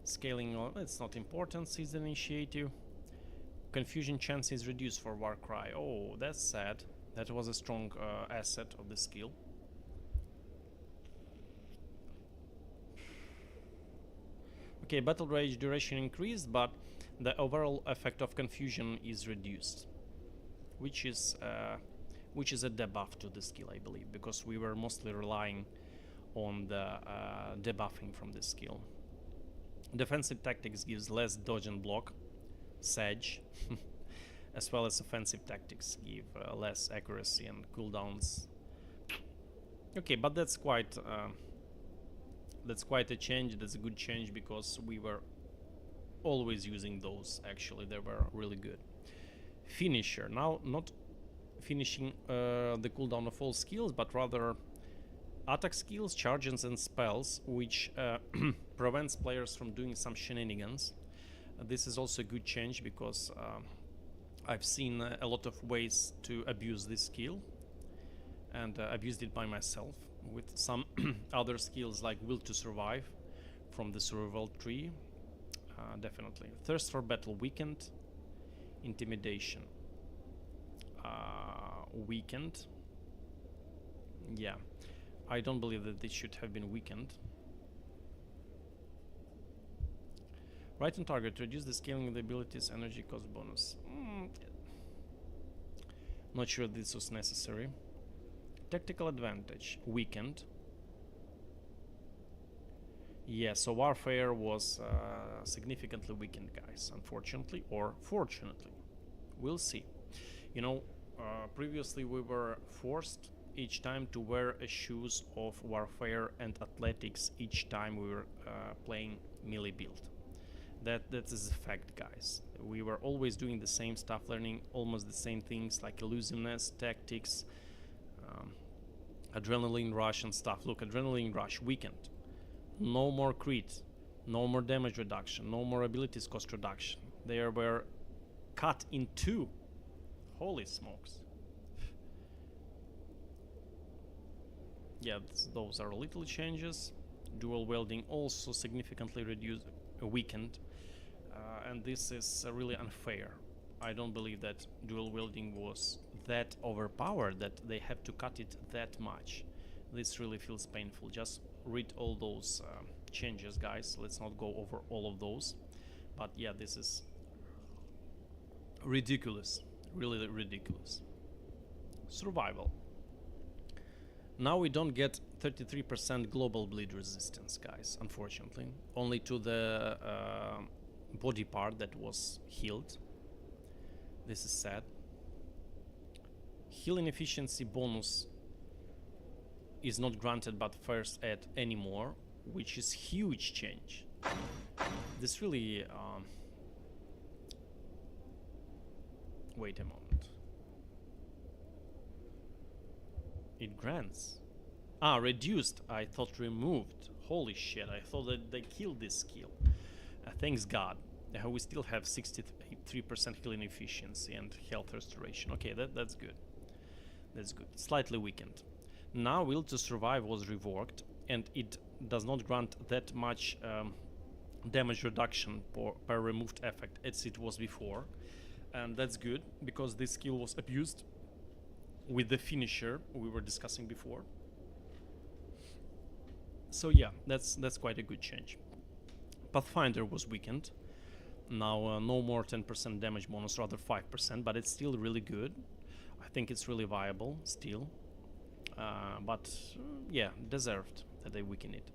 Scaling on, it's not important, season initiative. Confusion chance is reduced for Warcry. Oh, that's sad. That was a strong asset of the skill. Okay, battle rage duration increased, but the overall effect of confusion is reduced, which is a debuff to the skill, I believe, because we were mostly relying on the debuffing from the skill. Defensive tactics gives less dodge and block, sedge, as well as offensive tactics give less accuracy and cooldowns. Okay, but that's quite a change. That's a good change because we were always using those. Actually, they were really good. Finisher, now not finishing the cooldown of all skills, but rather attack skills, charges and spells, which prevents players from doing some shenanigans. This is also a good change because I've seen a lot of ways to abuse this skill, and abused it by myself with some other skills like Will to Survive from the survival tree. Definitely. Thirst for Battle weakened. Intimidation weakened. Yeah, I don't believe that this should have been weakened. Right on target, reduce the scaling of the abilities, energy cost bonus. Not sure this was necessary. Tactical advantage, weakened. Yeah, so Warfare was significantly weakened, guys, unfortunately, or fortunately. We'll see. You know, previously we were forced each time to wear a shoes of Warfare and Athletics each time we were playing melee build. That is a fact, guys. We were always doing the same stuff, learning almost the same things like elusiveness, tactics, adrenaline rush and stuff. Look, adrenaline rush weakened. No more crit, no more damage reduction, no more abilities cost reduction. They were cut in two. Holy smokes. Yeah, those are little changes. Dual wielding also significantly reduced, weakened. And this is really unfair. I don't believe that dual wielding was that overpowered that they have to cut it that much. This really feels painful. Just read all those changes, guys. Let's not go over all of those. But yeah, this is ridiculous. Really ridiculous. Survival. Now we don't get 33% global bleed resistance, guys, unfortunately. Only to the body part that was healed. This is sad. Healing efficiency bonus is not granted but first aid anymore, which is huge change. This really... wait a moment. It grants. Reduced. I thought removed. Holy shit, I thought that they killed this skill. Thanks God. We still have 63% healing efficiency and health restoration. Okay, that's good. That's good. Slightly weakened. Now Will to Survive was reworked, and it does not grant that much damage reduction per removed effect as it was before. And that's good, because this skill was abused with the finisher we were discussing before. So yeah, that's quite a good change. Pathfinder was weakened. Now no more 10% damage bonus, rather 5%, but it's still really good. I think it's really viable still. But yeah, deserved that they weaken it.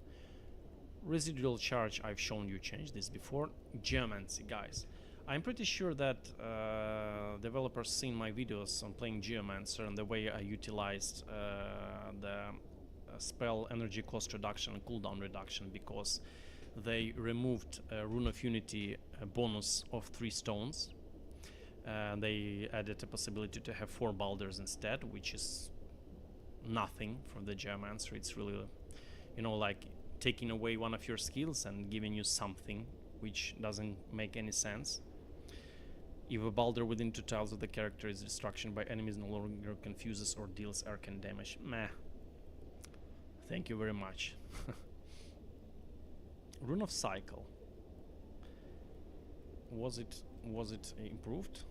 Residual charge, I've shown you change this before. Geomancy, guys. I'm pretty sure that developers seen my videos on playing Geomancer and the way I utilized the spell energy cost reduction and cooldown reduction, because they removed Rune of Unity bonus of 3 stones. They added a possibility to have 4 boulders instead, which is nothing for the Geomancer. It's really, you know, like taking away one of your skills and giving you something which doesn't make any sense. If a boulder within 2 tiles of the character is destruction by enemies, no longer confuses or deals arcane damage. Meh. Thank you very much. Rune of Cycle. Was it improved?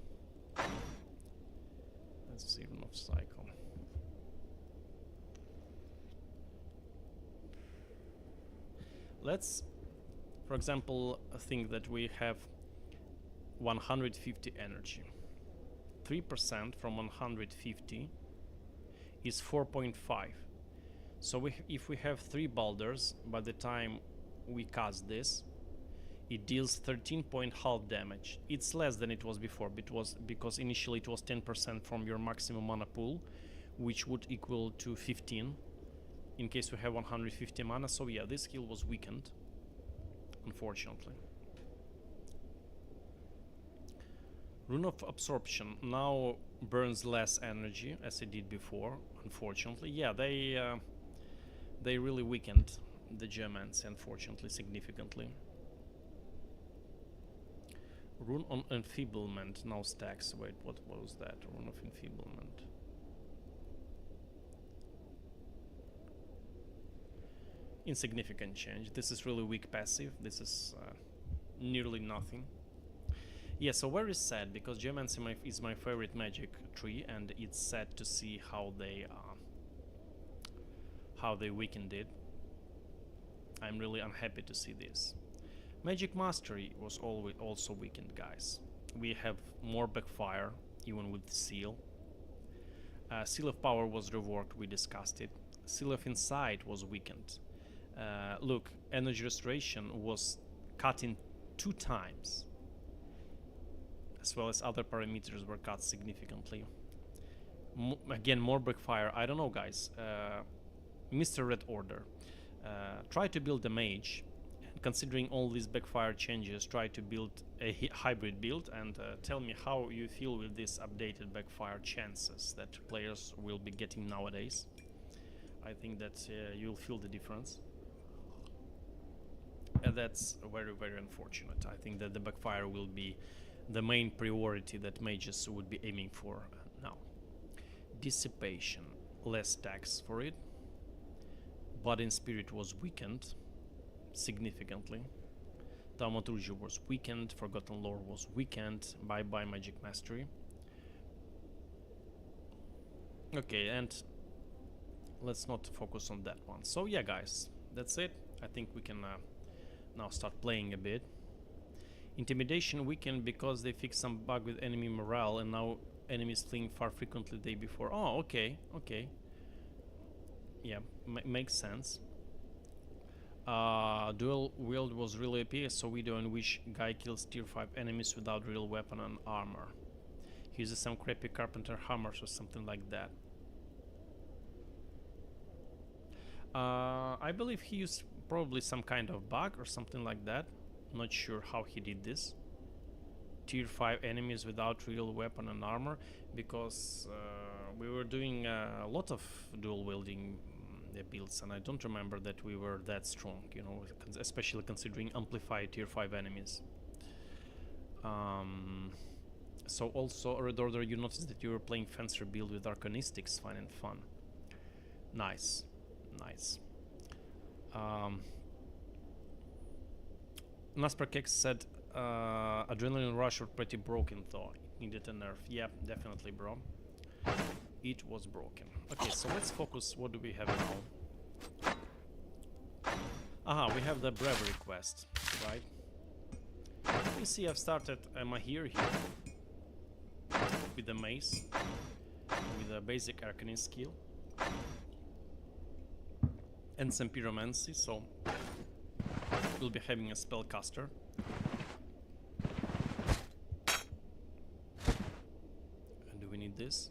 Let's see, Rune of Cycle. Let's, for example, think that we have 150 energy. 3% from 150 is 4.5. So if we have 3 boulders, by the time we cast this, it deals 13.5 damage. It's less than it was before, because initially it was 10% from your maximum mana pool, which would equal to 15 in case we have 150 mana. So yeah, this skill was weakened, unfortunately. Rune of Absorption now burns less energy as it did before, unfortunately. Yeah, they really weakened the Geomancy, unfortunately, significantly. Rune on Enfeeblement now stacks. Wait, what was that? Rune of Enfeeblement. Insignificant change. This is really weak passive. This is nearly nothing. Yeah, so very sad, because Geomancy is my favorite magic tree, and it's sad to see how they weakened it. I'm really unhappy to see this. Magic Mastery was also weakened, guys. We have more backfire, even with Seal. Seal of Power was reworked, we discussed it. Seal of Insight was weakened. Look, Energy Restoration was cut in 2 times, as well as other parameters were cut significantly. Again, more backfire. I don't know, guys. Mr. Red Order, try to build a mage. Considering all these backfire changes, try to build a hybrid build, and tell me how you feel with these updated backfire chances that players will be getting nowadays. I think that you'll feel the difference. And that's very, very unfortunate. I think that the backfire will be the main priority that mages would be aiming for now. Dissipation, less tax for it. Blood in Spirit was weakened significantly. Thaumaturgy was weakened. Forgotten Lore was weakened. Bye-bye Magic Mastery. Okay, and let's not focus on that one. So yeah, guys, that's it. I think we can now start playing a bit. Intimidation weakened because they fixed some bug with enemy morale, and now enemies fleeing far frequently the day before. Oh, okay, okay. Yeah, makes sense. Dual wield was really OP, so video in which guy kills tier 5 enemies without real weapon and armor. He uses some crappy carpenter hammers or something like that. I believe he used probably some kind of bug or something like that. Not sure how he did this. Tier 5 enemies without real weapon and armor, because we were doing a lot of dual wielding builds, and I don't remember that we were that strong, you know, especially considering amplified tier 5 enemies. So also, Red Order, you noticed that you were playing Fencer build with Arcanistics, fine and fun. Nice, nice. Nasperkex said Adrenaline Rush was pretty broken though, it needed a nerf. Yeah, definitely, bro. It was broken. Okay, so let's focus. What do we have now? Aha, we have the Bravery quest, right? You see, I've started Mahir here with the mace, with a basic Arcanist skill, and some Pyromancy, so we'll be having a spellcaster. And do we need this?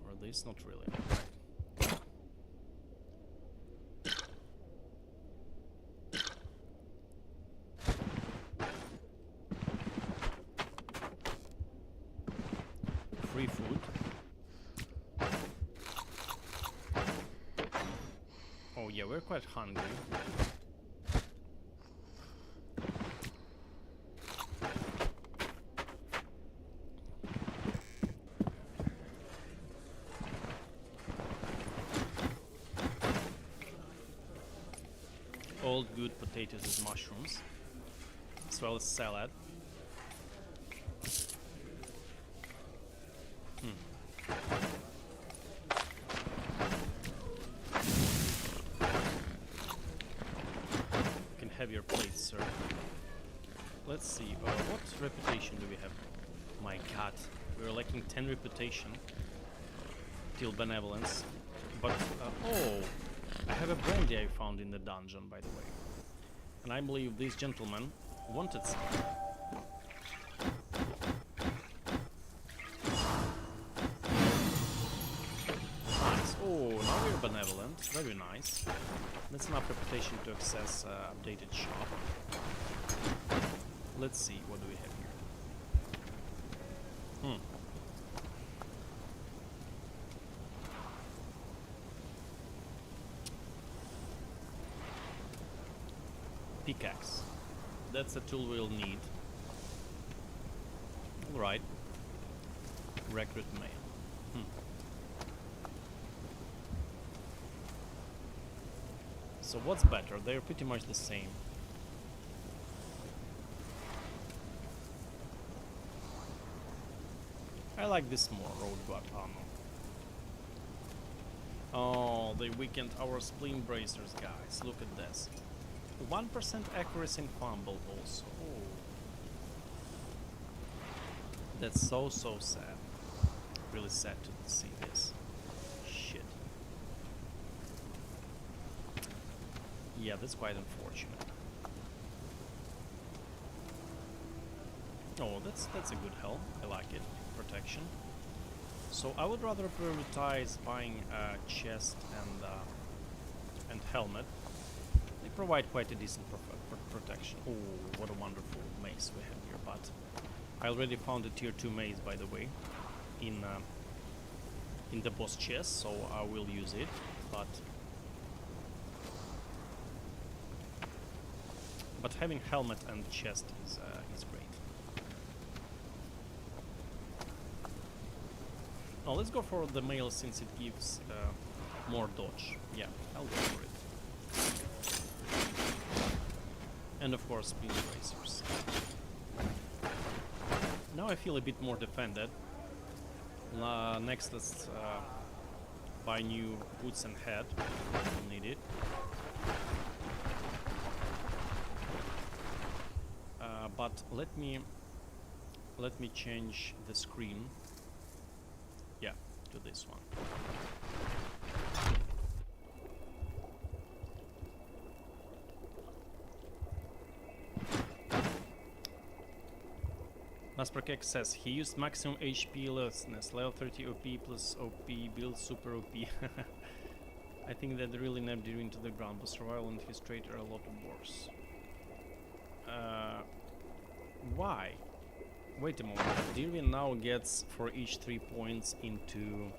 Or this? Not really. Right. we're quite hungry. All good potatoes and mushrooms, as well as salad. You can have your plate, sir. Let's see, what reputation do we have? My god, we're lacking 10 reputation till benevolence. But, oh, I have a brandy I found in the dungeon, by the way. And I believe this gentleman wanted some. Nice. Oh, now we're benevolent. Very nice. That's enough reputation to access updated shop. Let's see, what do we have here? Pickaxe. That's a tool we'll need. Alright. Recruit male. So what's better? They're pretty much the same. I like this more, road guard armor. Oh, they weakened our spleen bracers, guys. Look at this. 1% accuracy in fumble also. Oh. That's so sad. Really sad to see this. Shit. Yeah, that's quite unfortunate. Oh, that's a good helm. I like it. Protection. So I would rather prioritize buying a chest and helmet. They provide quite a decent protection. Oh, what a wonderful mace we have here! But I already found a tier 2 mace, by the way, in the boss chest, so I will use it. But having helmet and chest is great. Now let's go for the mail since it gives more dodge. Yeah, I'll go for it. And of course, spleen bracers. Now I feel a bit more defended. Next, let's buy new boots and head. We'll need it. But let me change the screen. Yeah, to this one. Nasperkek says he used maximum HP lessness, level 30 OP plus OP, build super OP. I think that really nabbed you into the ground, but survival and his trait are a lot worse. Why? Wait a moment. Dirwin now gets for each 3 points into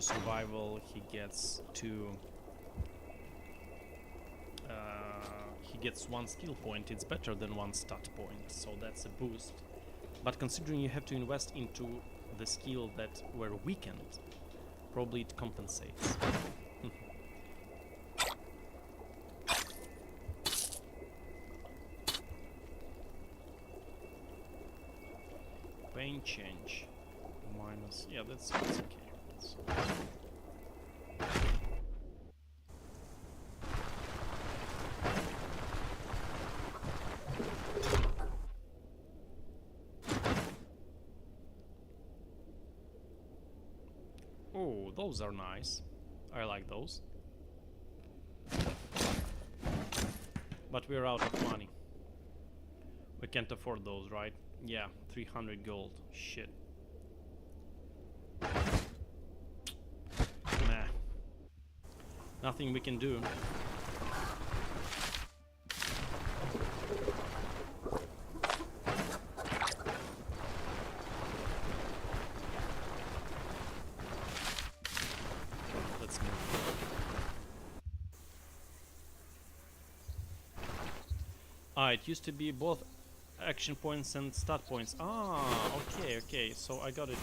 survival. He gets he gets 1 skill point. It's better than 1 stat point, so that's a boost. But considering you have to invest into the skill that were weakened, probably it compensates. Pain change minus, yeah, that's okay. Oh, those are nice. I like those. But we're out of money. We can't afford those, right? Yeah, 300 gold. Shit. Nah. Nothing we can do. Let's move. Ah, it used to be both action points and stat points. Ah, okay, so I got it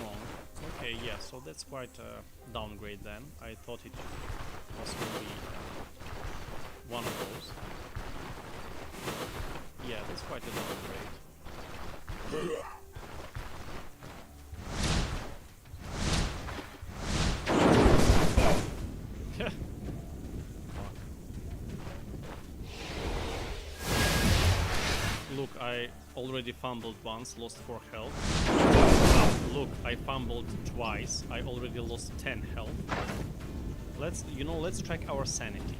wrong. Okay, yeah, so that's quite a downgrade then. I thought it was only one of those. Yeah, that's quite a downgrade. Look, I already fumbled once, lost 4 health. Look, I fumbled twice, I already lost 10 health. Let's track our sanity.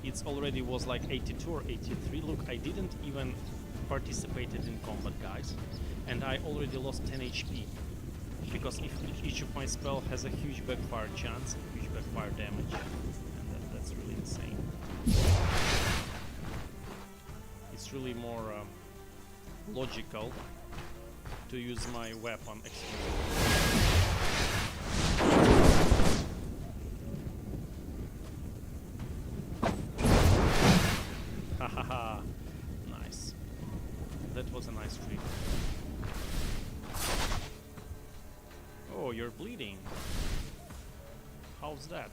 It's already was like 82 or 83. Look, I didn't even participated in combat, guys. And I already lost 10 HP. Because if each of my spell has a huge backfire chance, huge backfire damage. And that's really insane. It's really more logical to use my weapon exclusively. Hahaha, nice. That was a nice trick. Oh, you're bleeding. How's that?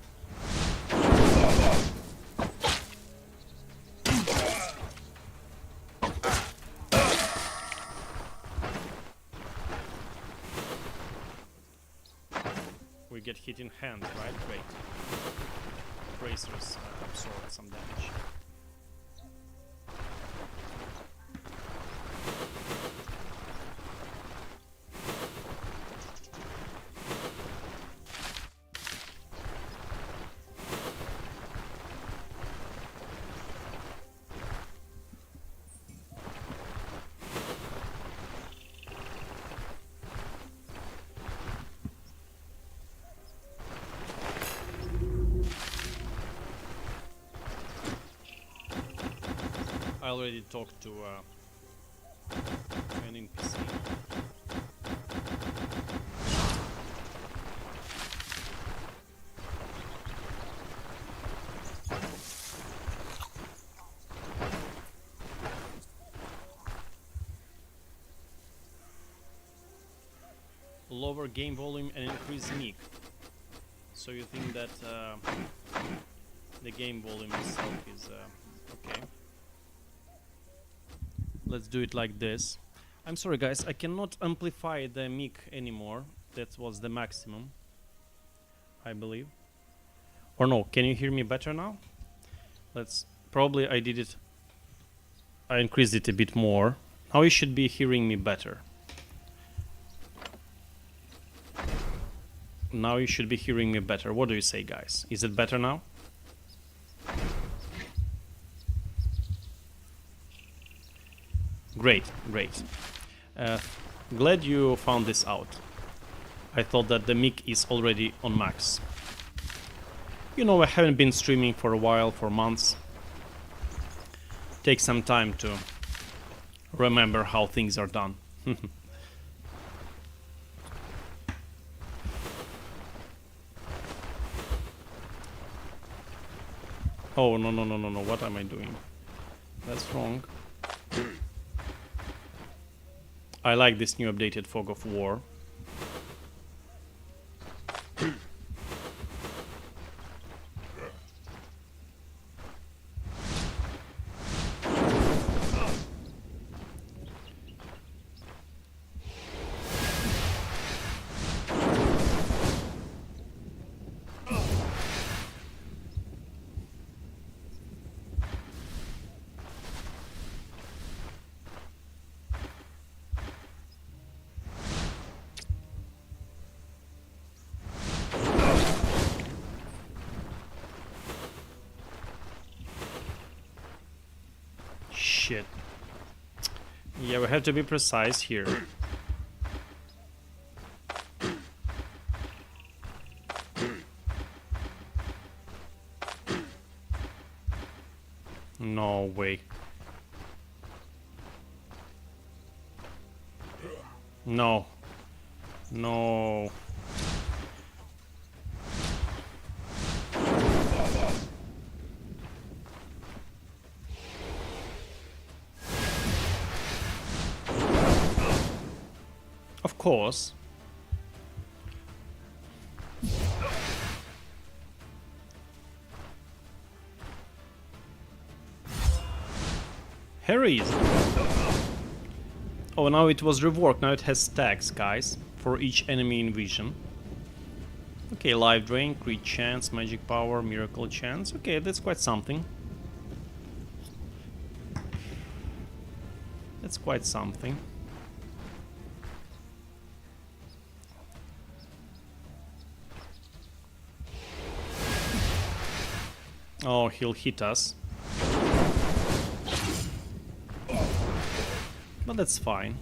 We get hit in hand, right? Great. Bracers absorb some damage. I already talked to an NPC. Lower game volume and increase mic. So you think that the game volume itself is okay. Let's do it like this. I'm sorry guys, I cannot amplify the mic anymore. That was the maximum, I believe. Or no, can you hear me better now? Probably I increased it a bit more. Now you should be hearing me better. Now you should be hearing me better. What do you say, guys? Is it better now? Great. Glad you found this out. I thought that the mic is already on max. You know, I haven't been streaming for a while, for months. Take some time to remember how things are done. Oh, no, what am I doing? That's wrong. I like this new updated Fog of War. Shit. Yeah, we have to be precise here. No way. No. No. course. Heroism. Oh, now it was reworked. Now it has stacks, guys, for each enemy in vision. Okay, life drain, crit chance, magic power, miracle chance. Okay, that's quite something. That's quite something. Oh, he'll hit us. But that's fine.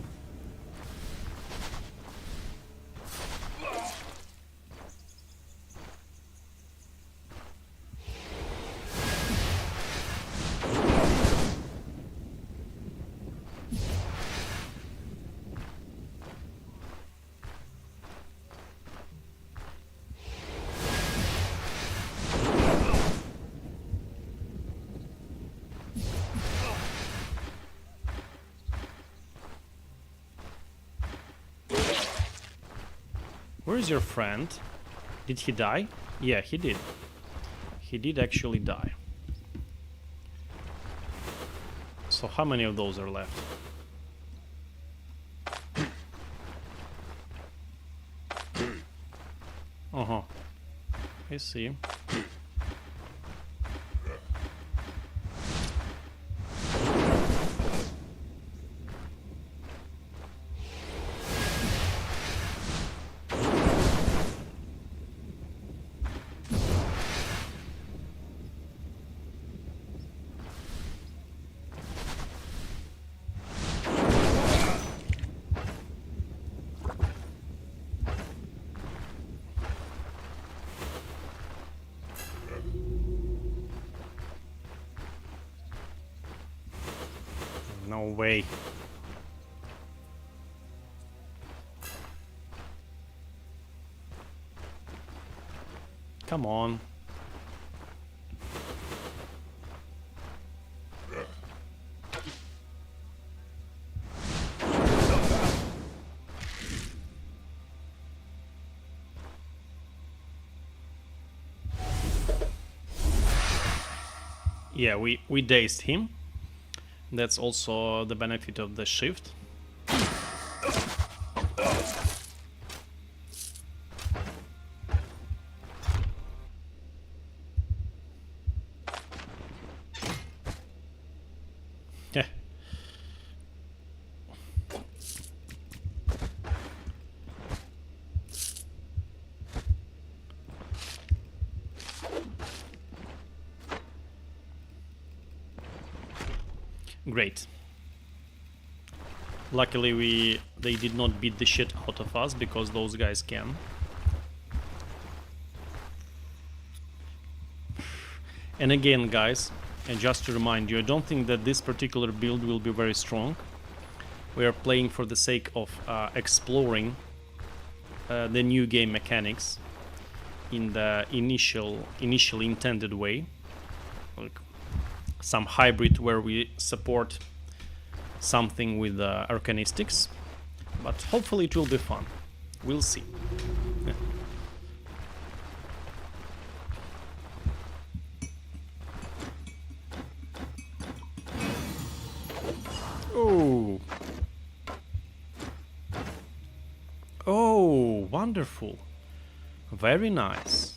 Where is your friend? Did he die? Yeah, he did. He did actually die. So how many of those are left? Uh-huh. I see. No way. Come on. Yeah, we dazed him. That's also the benefit of the shift. Yeah. Great. Luckily they did not beat the shit out of us, because those guys can. And again, guys, and just to remind you, I don't think that this particular build will be very strong. We are playing for the sake of exploring the new game mechanics in the initially intended way. Like some hybrid where we support something with Arcanistics, but hopefully it will be fun. We'll see. Oh. Oh, wonderful. Very nice.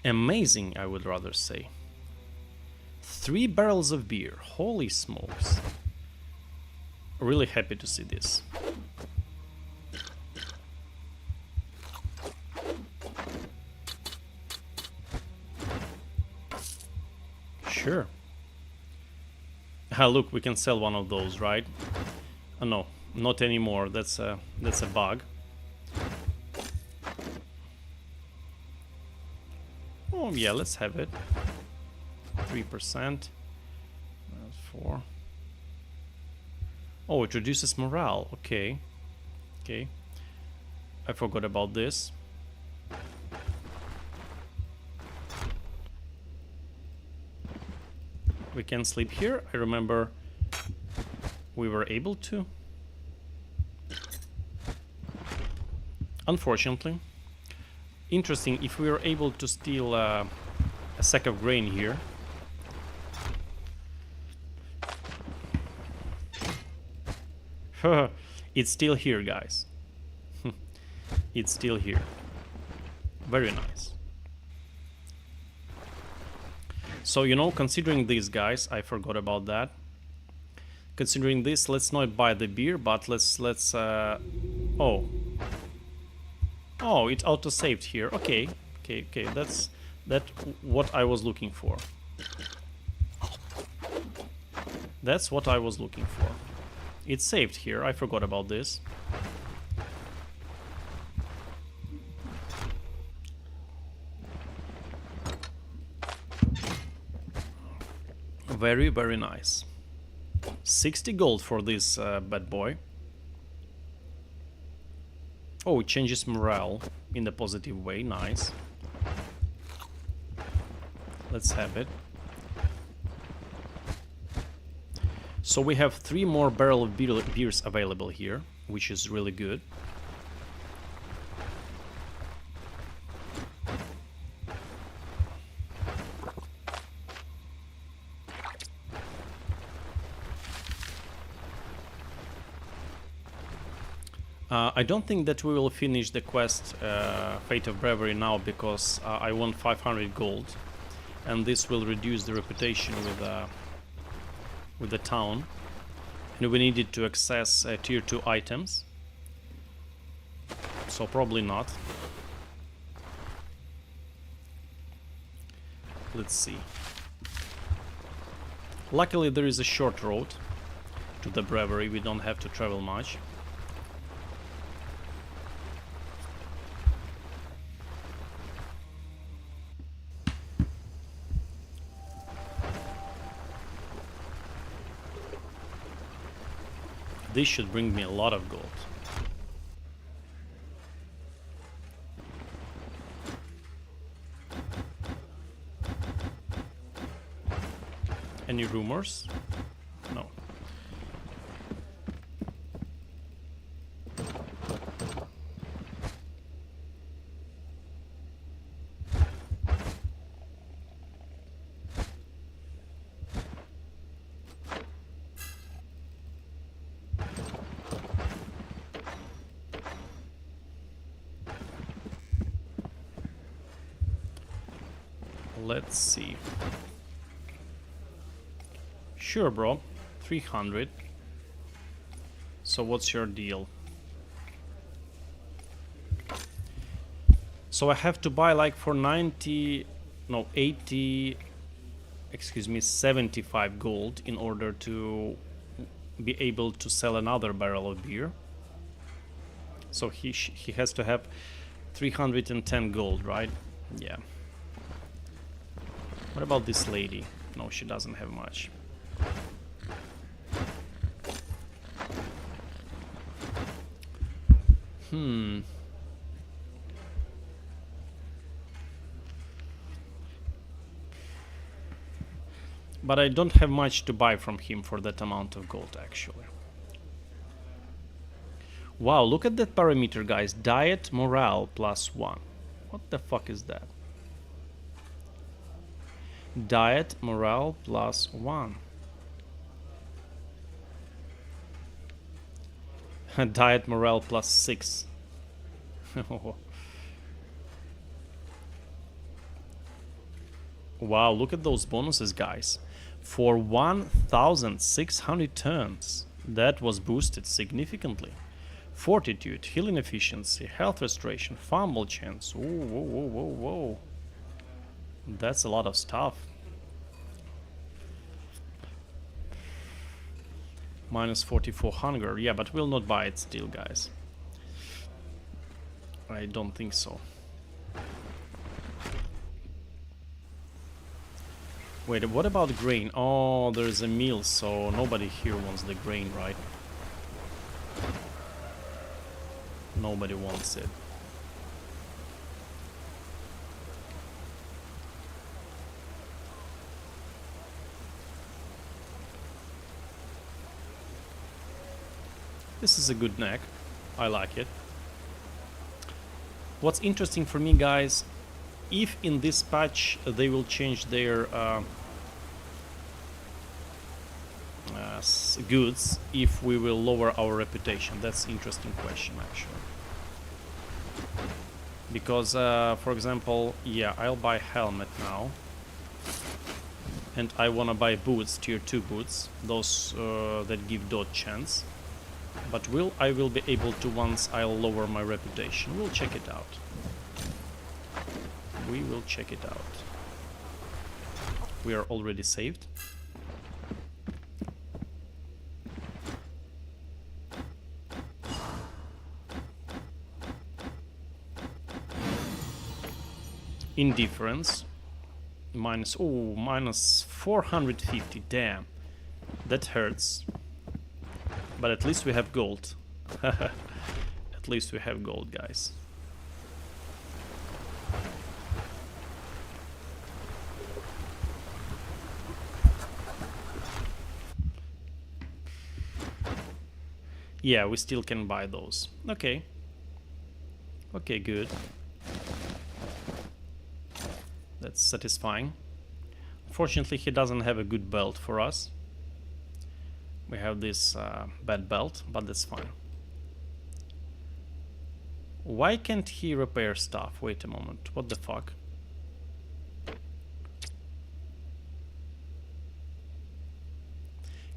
Amazing, I would rather say. 3 barrels of beer. Holy smokes. Really happy to see this. Sure. Ah, look, we can sell one of those, right? Oh, no, not anymore. That's a bug. Oh yeah, let's have it. 3%. That's 4. Oh, it reduces morale. Okay. Okay. I forgot about this. We can sleep here. I remember we were able to. Unfortunately. Interesting, if we were able to steal a sack of grain here. It's still here, guys. It's still here. Very nice. So, you know, considering these guys, I forgot about that. Considering this, let's not buy the beer, but let's oh, it auto-saved here. Okay, that's what I was looking for. That's what I was looking for. It's saved here. I forgot about this. Very, very nice. 60 gold for this bad boy. Oh, it changes morale in the positive way. Nice. Let's have it. So we have 3 more barrel of beers available here, which is really good. I don't think that we will finish the quest Fate of Bravery now, because I want 500 gold, and this will reduce the reputation with the town, and we needed to access tier 2 items, so probably not. Let's see. Luckily there is a short road to the Bravery, we don't have to travel much. This should bring me a lot of gold. Any rumors? No. Let's see. Sure, bro. 300. So what's your deal? So I have to buy like for 90, no, 80, excuse me, 75 gold in order to be able to sell another barrel of beer. So he has to have 310 gold, right? Yeah. What about this lady? No, she doesn't have much. But I don't have much to buy from him for that amount of gold, actually. Wow, look at that parameter, guys. Diet morale +1. What the fuck is that? Diet morale +1. Diet morale +6. Wow, look at those bonuses, guys. For 1,600 turns, that was boosted significantly. Fortitude, healing efficiency, health restoration, fumble chance. Whoa, whoa, whoa, whoa, whoa. That's a lot of stuff. -44 hunger. Yeah, but we'll not buy it still, guys. I don't think so. Wait, what about grain? Oh, there's a meal, so nobody here wants the grain, right? Nobody wants it. This is a good neck. I like it. What's interesting for me, guys, if in this patch they will change their goods, if we will lower our reputation. That's interesting question, actually. Because, for example, yeah, I'll buy helmet now. And I wanna buy boots, tier 2 boots, those that give dodge chance. But I will be able to once I'll lower my reputation. We'll check it out. We will check it out. We are already saved. Indifference. Minus 450, damn. That hurts. But at least we have gold. At least we have gold, guys. Yeah, we still can buy those. Okay. Okay, good. That's satisfying. Unfortunately, he doesn't have a good belt for us. We have this bad belt, but that's fine. Why can't he repair stuff? Wait a moment. What the fuck?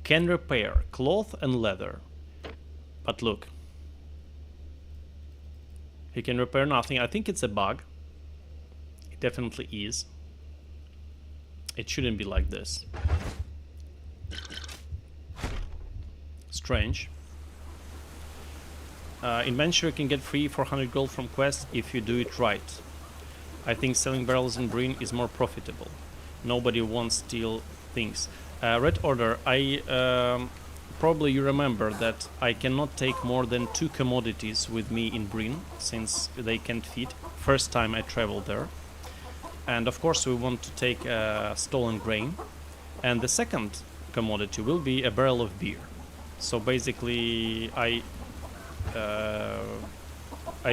Can repair cloth and leather. But look. He can repair nothing. I think it's a bug. It definitely is. It shouldn't be like this. Strange. Inventory can get free 400 gold from quests if you do it right. I think selling barrels in Breen is more profitable. Nobody wants steal things. Red Order, probably you remember that I cannot take more than 2 commodities with me in Breen, since they can't fit. First time I traveled there. And of course we want to take stolen grain. And the second commodity will be a barrel of beer. So basically I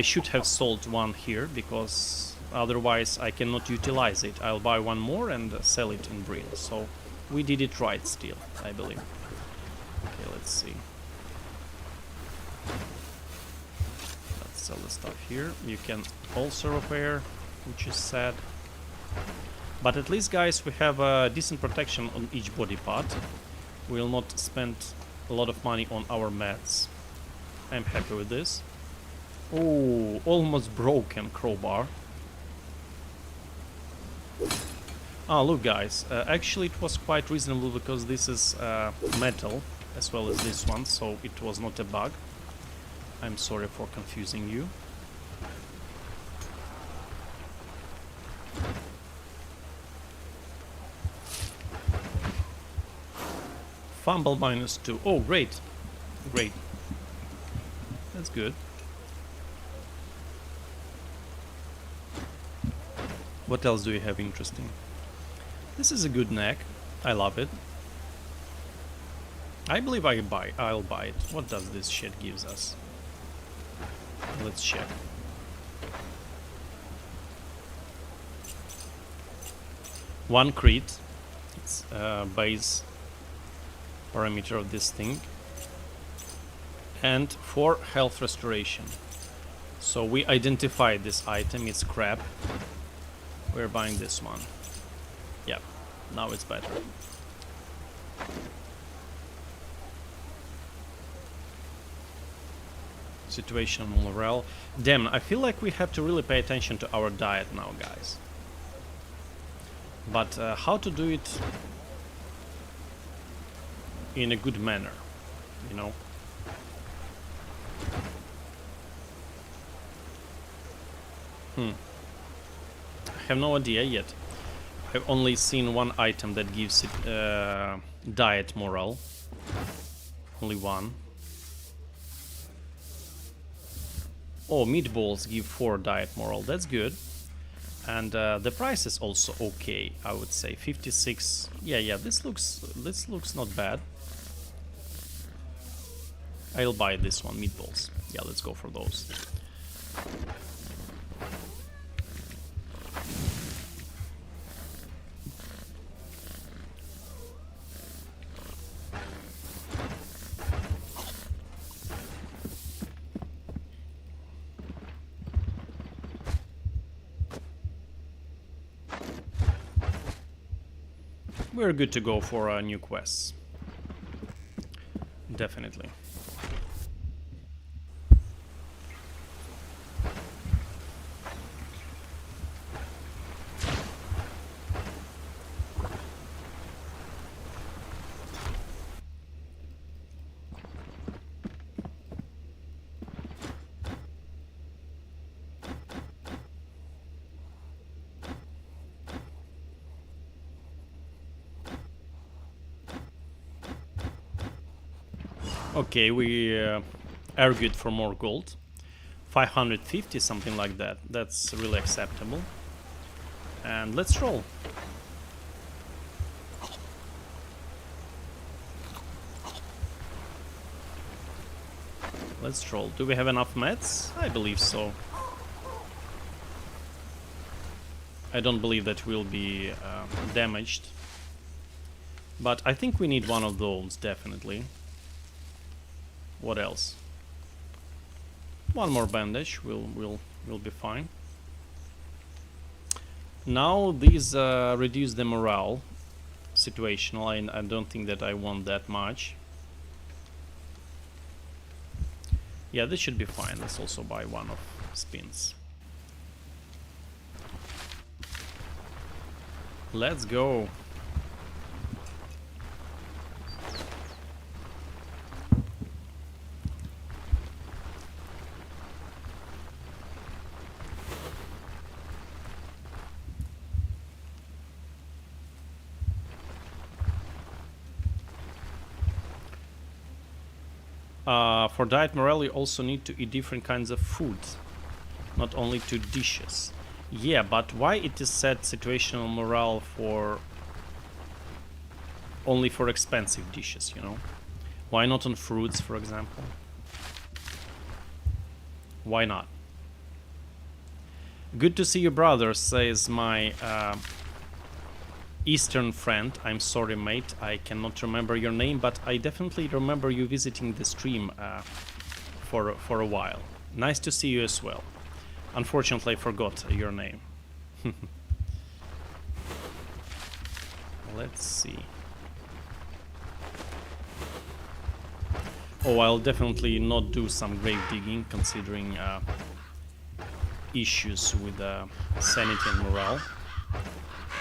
should have sold one here, because otherwise I cannot utilize it. I'll buy one more and sell it in Breen. So we did it right still, I believe. Okay, let's see. Let's sell the stuff here. You can also repair, which is sad. But at least, guys, we have a decent protection on each body part. We will not spend a lot of money on our mats. I'm happy with this. Oh, almost broken crowbar. Ah, look, guys. Actually, it was quite reasonable, because this is metal as well as this one, so it was not a bug. I'm sorry for confusing you. Fumble -2. Oh, great. Great. That's good. What else do you have interesting? This is a good neck. I love it. I believe I'll buy it. What does this shit gives us? Let's check. One crit. It's base parameter of this thing. And 4 health restoration. So we identified this item. It's crap. We're buying this one. Yeah, now it's better. Situational morale. Damn, I feel like we have to really pay attention to our diet now, guys. But how to do it in a good manner, you know? I have no idea yet. I've only seen one item that gives it diet morale. Only one. Oh, meatballs give 4 diet morale. That's good. And the price is also okay, I would say. 56. Yeah. This looks not bad. I'll buy this one, meatballs. Yeah, let's go for those. we're good to go for new quests. Definitely. Okay, we are good for more gold. 550, something like that. That's really acceptable. And let's roll. Let's roll. Do we have enough meds? I believe so. I don't believe that we'll be damaged. But I think we need one of those, definitely. What else? One more bandage, we'll be fine. Now these reduce the morale. Situational, I don't think that I want that much. Yeah, this should be fine. Let's also buy one of spins. Let's go. For diet morale, you also need to eat different kinds of food, not only 2 dishes. Yeah, but why it is set situational morale for only for expensive dishes, you know? Why not on fruits, for example? Why not? Good to see you, brother, says my Eastern friend. I'm sorry, mate, I cannot remember your name, but I definitely remember you visiting the stream for a while. Nice to see you as well. Unfortunately, I forgot your name. Let's see. Oh, I'll definitely not do some grave digging, considering issues with sanity and morale.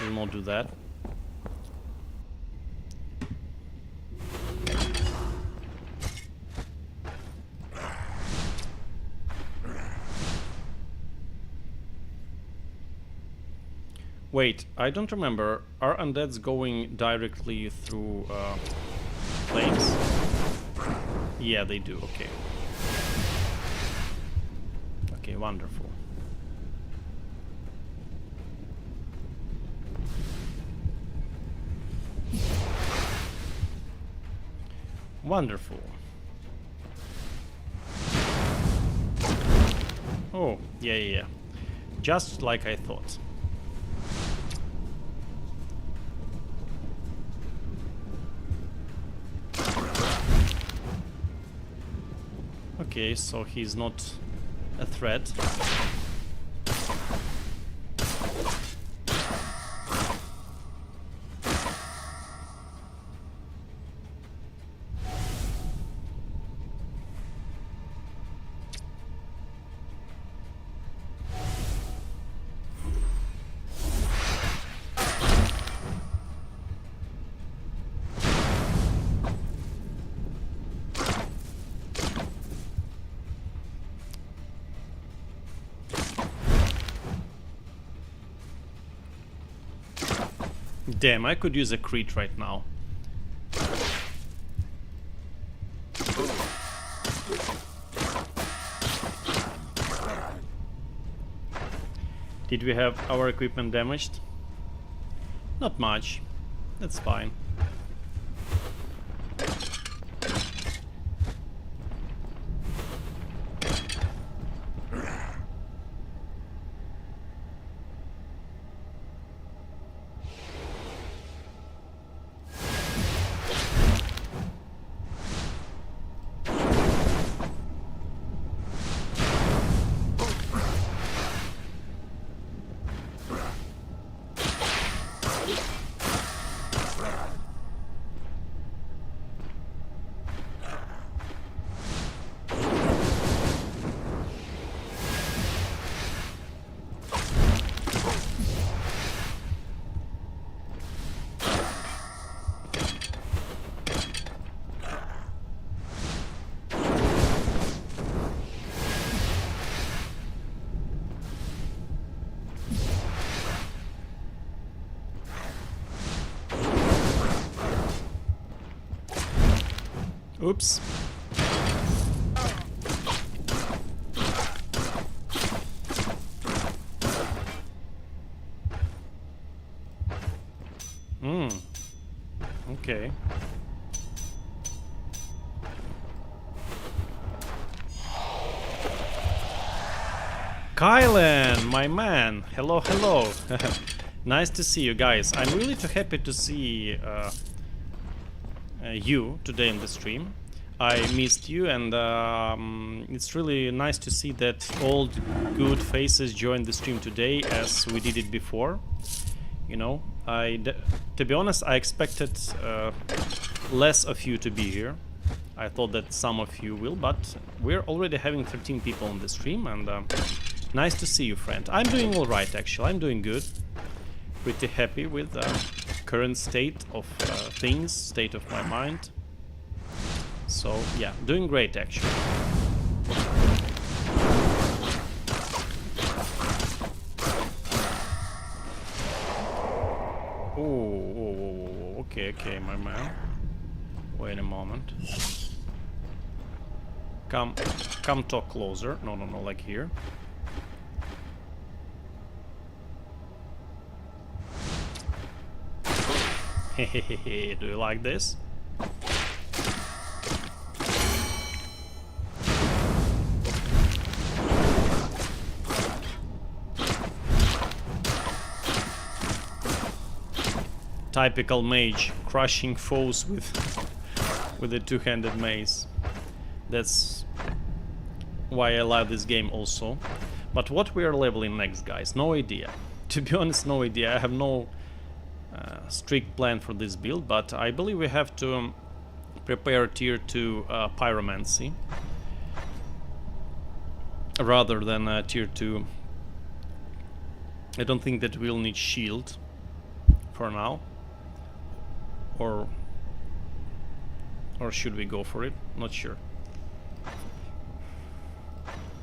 Will not do that. Wait, I don't remember. Are undeads going directly through flames? Yeah, they do. Okay. Okay, wonderful. Wonderful. Oh, yeah. Just like I thought. Okay, so he's not a threat. Damn, I could use a crit right now. Did we have our equipment damaged? Not much. That's fine. Oops. Okay. Kylan, my man. Hello, hello. Nice to see you guys. I'm really too happy to see you today in the stream. I missed you, and it's really nice to see that old good faces joined the stream today as we did it before. You know, to be honest, I expected less of you to be here. I thought that some of you will, but we're already having 13 people on the stream, and nice to see you, friend. I'm doing all right, actually. I'm doing good. Pretty happy with the current state of things, state of my mind. So, yeah, doing great, actually. Oh, okay, my man. Wait a moment. Come talk closer. No, like here. Hehehe, do you like this? Typical mage, crushing foes with a two-handed mace. That's why I love this game also. But what we are leveling next, guys? No idea. To be honest, no idea. I have no strict plan for this build, but I believe we have to prepare tier 2 pyromancy rather than tier 2. I don't think that we'll need shield for now. Or should we go for it? Not sure.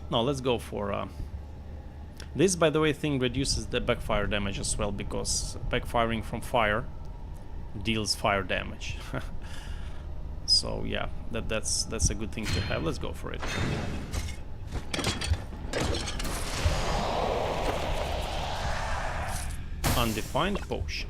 No, let's go for this, by the way, thing reduces the backfire damage as well, because backfiring from fire deals fire damage. So yeah, that's a good thing to have. Let's go for it. Undefined potion.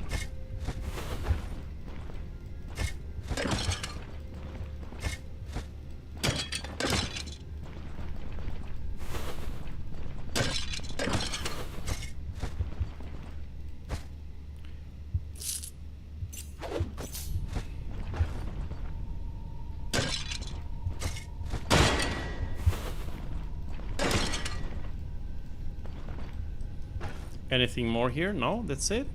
Anything more here? No, that's it.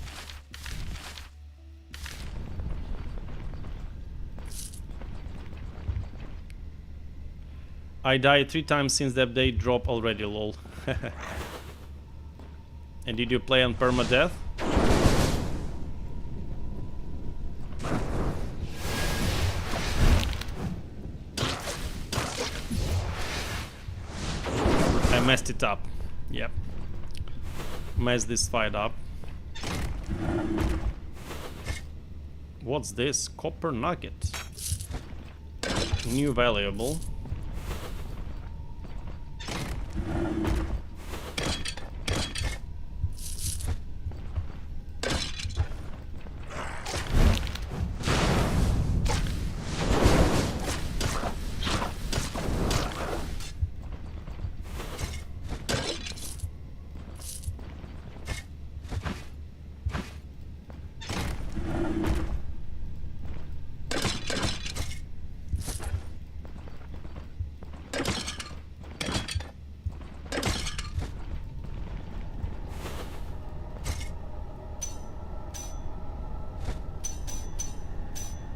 I died 3 times since the update drop already, lol. And did you play on permadeath? I messed it up. Yep. Messed this fight up. What's this? Copper nugget. New valuable.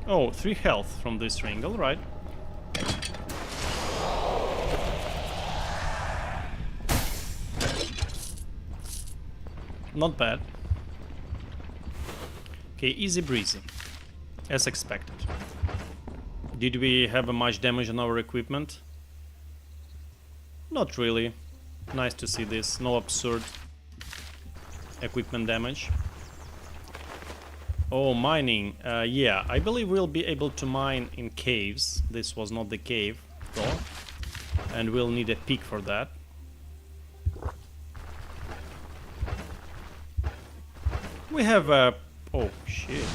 Oh, 3 health from this ring, alright. Not bad. Okay, easy breezy. As expected. Did we have much damage on our equipment? Not really. Nice to see this. No absurd equipment damage. Oh, mining. Yeah, I believe we'll be able to mine in caves. This was not the cave, though. And we'll need a pick for that. We have a... Oh, shit.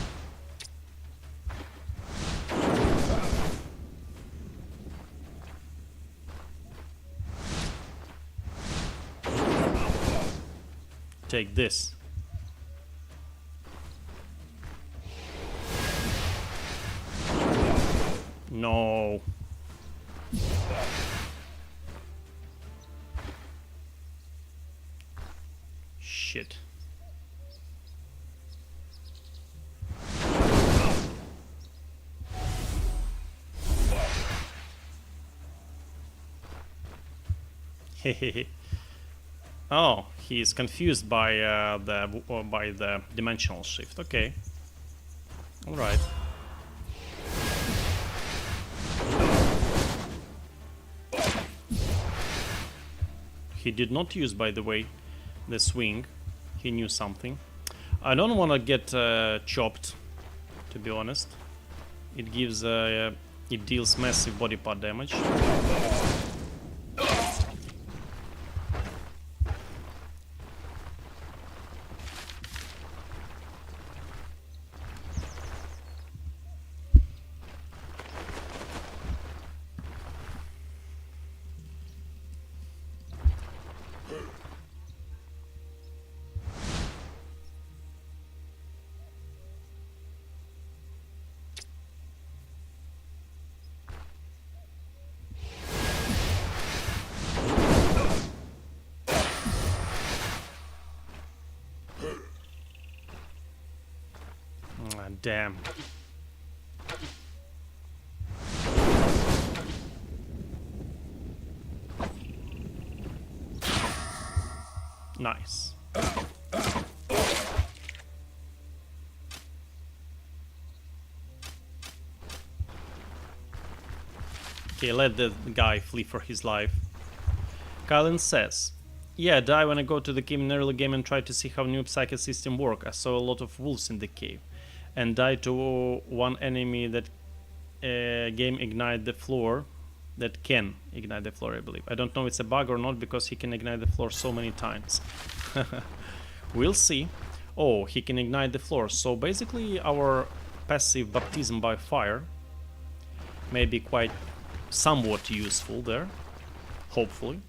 Take this. No. Shit. Hehehe. Oh, he is confused by the dimensional shift. Okay. All right. He did not use, by the way, the swing. He knew something. I don't want to get chopped, to be honest. It gives it deals massive body part damage. Damn. Nice. Okay, let the guy flee for his life. Kylan says, yeah, die when I go to the cave in early game and try to see how new psychic system work. I saw a lot of wolves in the cave. And died to one enemy that game ignite the floor. That can ignite the floor, I believe. I don't know if it's a bug or not because he can ignite the floor so many times. We'll see. Oh, he can ignite the floor. So basically our passive baptism by fire may be quite somewhat useful there. Hopefully.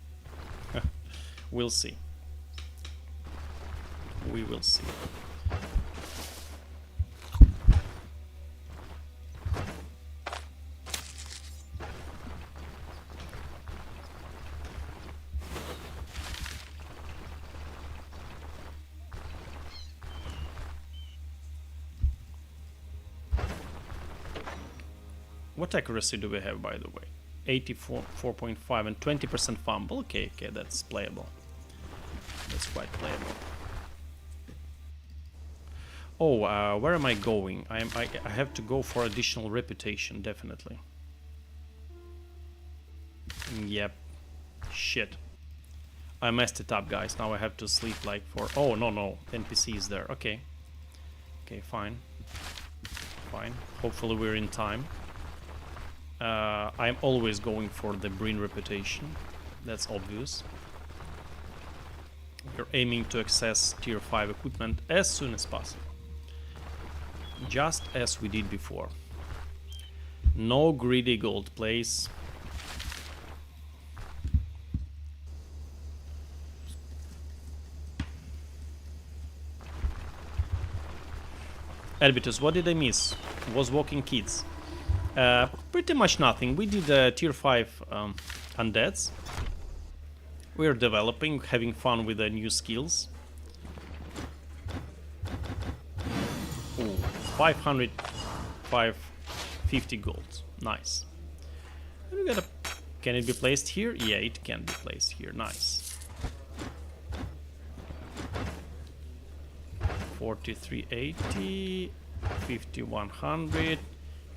We'll see. We will see. What accuracy do we have, by the way? 84.5 and 20% fumble. Okay, that's playable. That's quite playable. Oh, where am I going? I have to go for additional reputation, definitely. Yep. Shit. I messed it up, guys. Now I have to sleep like for... Oh, no. NPC is there. Okay. Okay, fine. Fine. Hopefully we're in time. I'm always going for the Breen reputation. That's obvious. We're aiming to access tier 5 equipment as soon as possible. Just as we did before. No greedy gold plays. Elbitus, what did I miss? Was walking kids. Pretty much nothing. We did tier 5 undeads. We're developing, having fun with the new skills. Ooh, 500, 550 gold. Nice. We got a... Can it be placed here? Yeah, it can be placed here. Nice. 4380, 5100.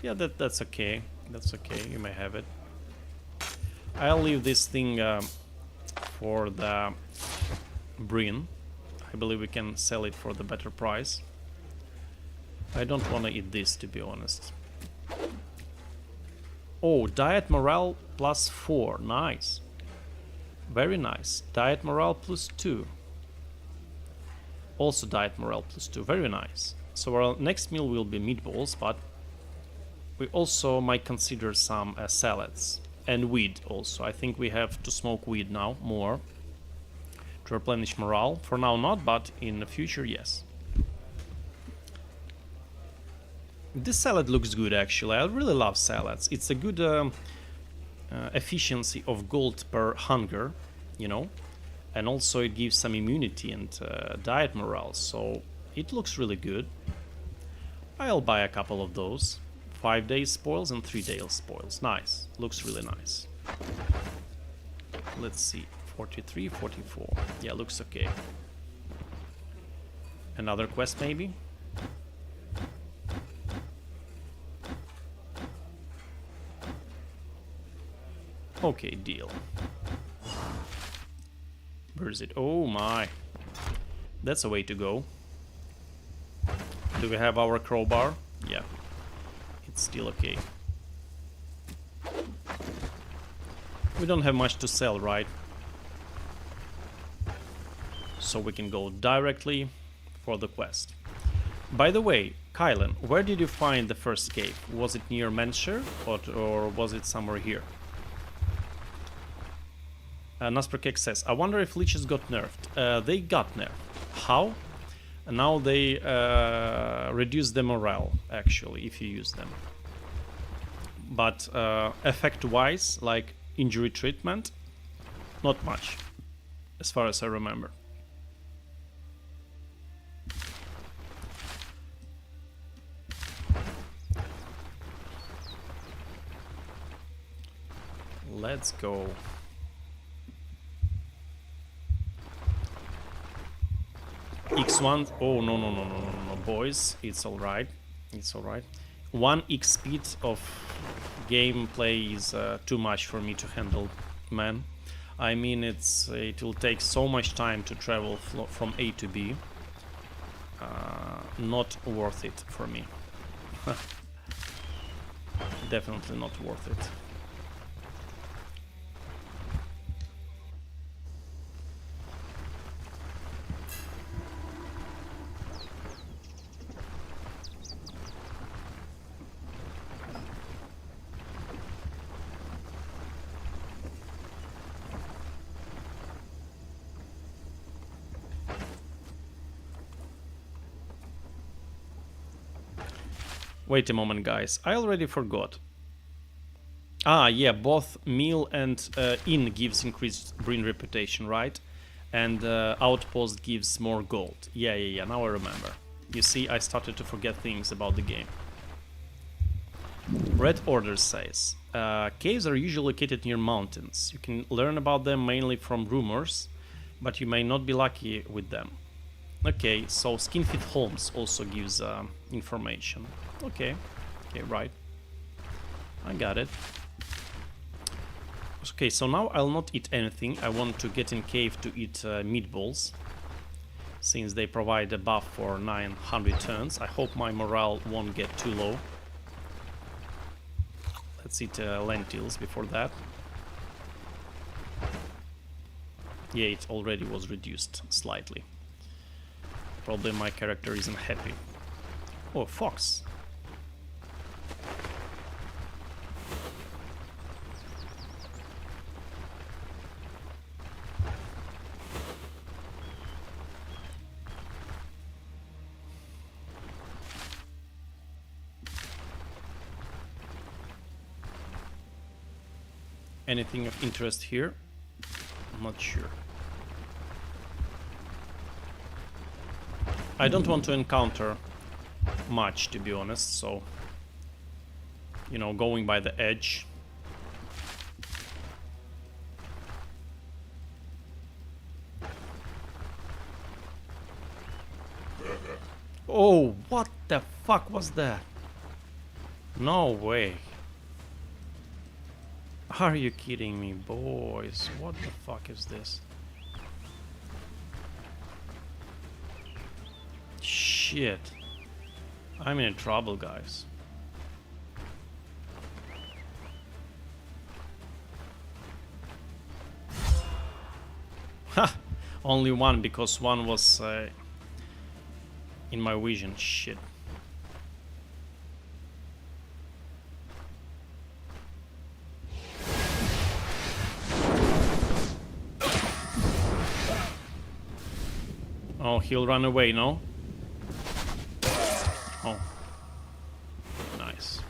Yeah, that's okay. That's okay. You may have it. I'll leave this thing for the Breen. I believe we can sell it for the better price. I don't want to eat this, to be honest. Oh, diet morale plus 4. Nice. Very nice. Diet morale plus 2. Also diet morale plus 2. Very nice. So our next meal will be meatballs, but we also might consider some salads. And weed also. I think we have to smoke weed now more to replenish morale. For now not, but in the future, yes. This salad looks good actually. I really love salads. It's a good efficiency of gold per hunger, you know, and also it gives some immunity and diet morale, so it looks really good. I'll buy a couple of those. 5 days spoils and 3 days spoils. Nice. Looks really nice. Let's see. 43, 44. Yeah, looks okay. Another quest maybe? Okay, deal. Where is it? Oh my. That's a way to go. Do we have our crowbar? Yeah. It's still okay. We don't have much to sell, right? So we can go directly for the quest. By the way, Kylan, where did you find the first cave? Was it near Menshire or was it somewhere here? Nasperkek says, I wonder if leeches got nerfed. They got nerfed. How? Now they reduce the morale, actually, if you use them. But effect-wise, like injury treatment, not much, as far as I remember. Let's go. X1. Oh no, boys, it's all right. It's all right. 1x speed of gameplay is too much for me to handle, man. I mean, it will take so much time to travel from A to B. Not worth it for me. Definitely not worth it. Wait a moment, guys. I already forgot. Ah, yeah, both meal and inn gives increased green reputation, right? And outpost gives more gold. Yeah, now I remember. You see, I started to forget things about the game. Red Order says, caves are usually located near mountains. You can learn about them mainly from rumors, but you may not be lucky with them. Okay, so Skinfit Holmes also gives information. Okay, right. I got it. Okay, so now I'll not eat anything. I want to get in cave to eat meatballs, since they provide a buff for 900 turns. I hope my morale won't get too low. Let's eat lentils before that. Yeah, it already was reduced slightly. Probably my character isn't happy. Oh, fox. Anything of interest here? I'm not sure. I don't want to encounter much, to be honest, so, you know, going by the edge. Oh, what the fuck was that? No way. Are you kidding me, boys? What the fuck is this? Shit. I'm in trouble, guys. Ha! Only one, because one was in my vision. Shit. Oh, he'll run away, no? Oh. Nice.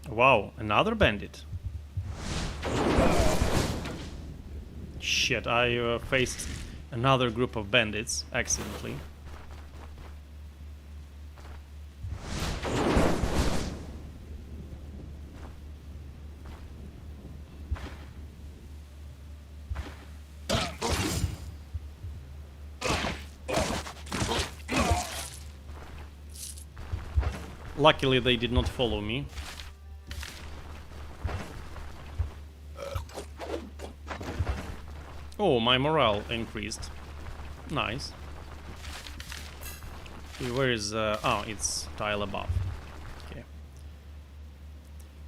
Wow, another bandit. Shit, I faced another group of bandits accidentally. Luckily, they did not follow me. Oh, my morale increased. Nice. Okay, where is... oh, it's tile above. Okay.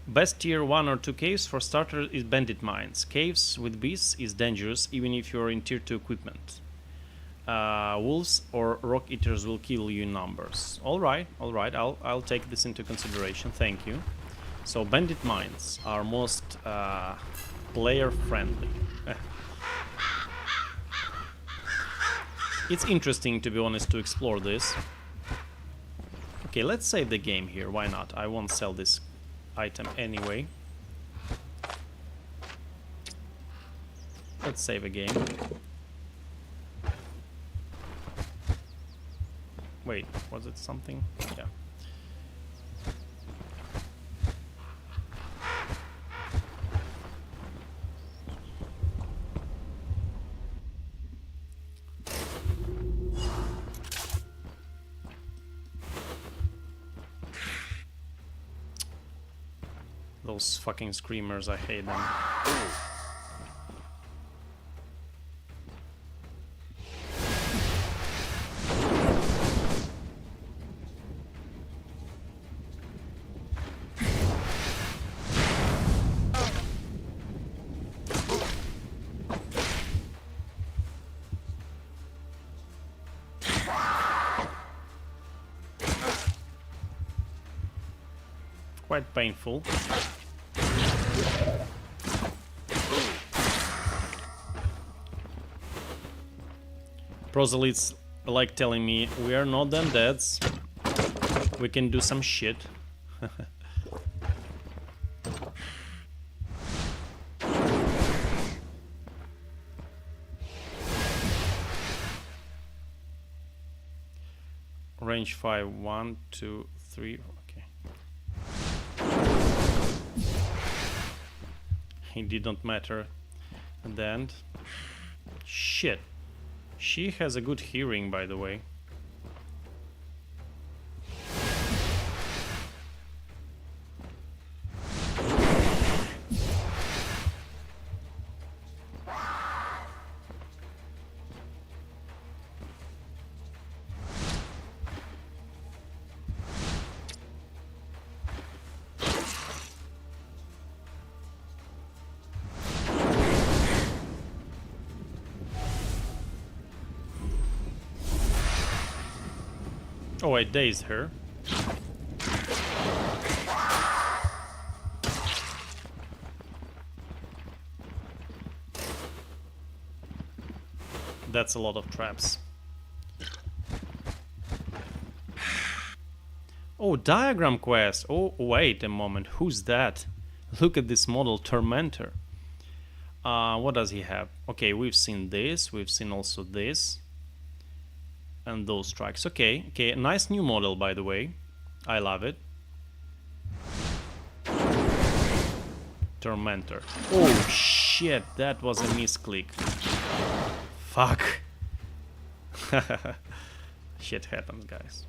Best tier 1 or 2 caves for starters is bandit mines. Caves with beasts is dangerous even if you're in tier 2 equipment. Wolves or rock eaters will kill you in numbers. Alright, I'll take this into consideration, thank you. So bandit mines are most player friendly. It's interesting, to be honest, to explore this. Okay, let's save the game here, why not? I won't sell this item anyway. Let's save a game. Wait, was it something? Yeah. Those fucking screamers, I hate them. Quite painful. Proselytes like telling me, we are not undeads, we can do some shit. Range 5, 1, 2, 3, okay. It did not matter at the end. Shit. She has a good hearing, by the way. Oh, I dazed her. That's a lot of traps. Oh, diagram quest. Oh, wait a moment. Who's that? Look at this model, Tormentor. What does he have? Okay, we've seen this. We've seen also this. And those strikes. Okay, okay. Nice new model, by the way. I love it. Tormentor. Oh, shit. That was a misclick. Fuck. Shit happens, guys.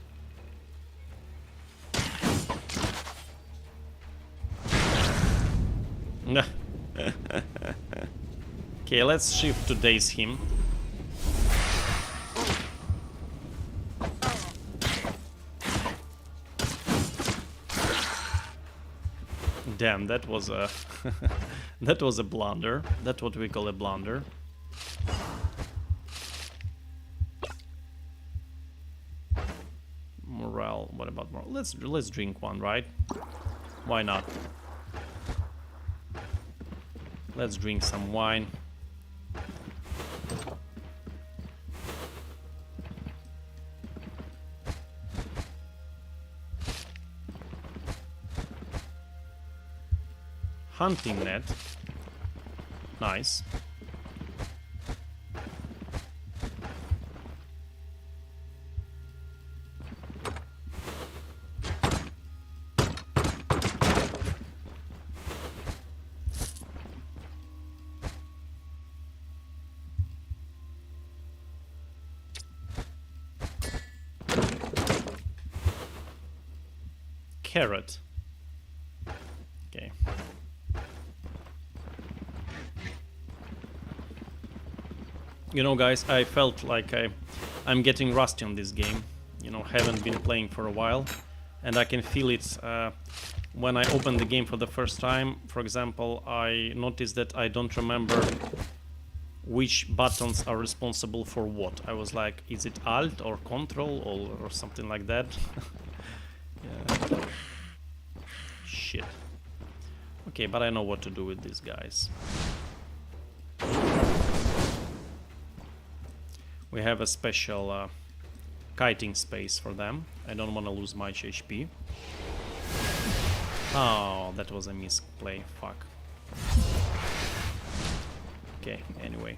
Okay, let's shift to daze him. Damn, that was a that was a blunder. That's what we call a blunder. Morale. What about morale? Let's drink one, right? Why not? Let's drink some wine. Hunting net. Nice. Carrot. Okay. You know, guys, I felt like I'm getting rusty on this game. You know, haven't been playing for a while, and I can feel it when I open the game for the first time. For example, I noticed that I don't remember which buttons are responsible for what. I was like, is it Alt or Control or something like that? Yeah. Shit. Okay, but I know what to do with these guys. We have a special kiting space for them. I don't want to lose much HP. Oh, that was a misplay. Fuck. Okay, anyway.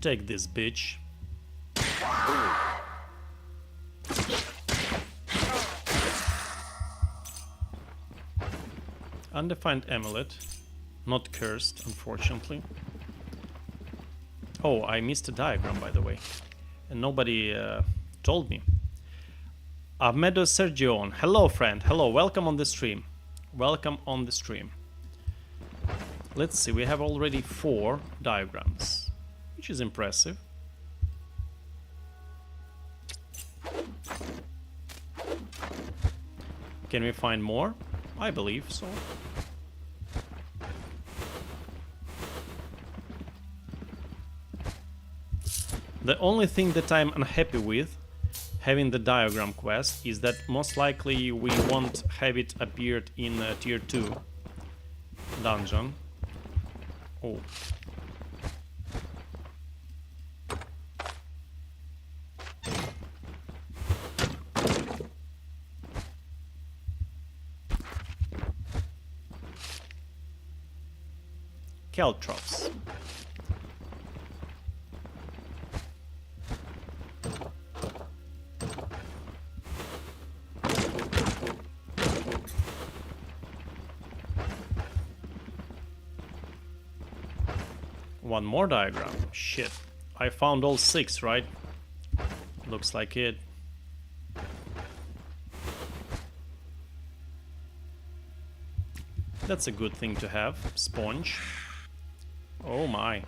Take this, bitch. Undefined amulet. Not cursed, unfortunately. Oh, I missed a diagram, by the way. And nobody told me. Ahmedo Sergion. Hello, friend. Hello, welcome on the stream. Welcome on the stream. Let's see, we have already 4 diagrams, which is impressive. Can we find more? I believe so. The only thing that I'm unhappy with having the diagram quest is that most likely we won't have it appeared in tier 2 dungeon. Oh. Caltrops. One more diagram. Shit. I found all 6, right? Looks like it. That's a good thing to have. Sponge. Oh my.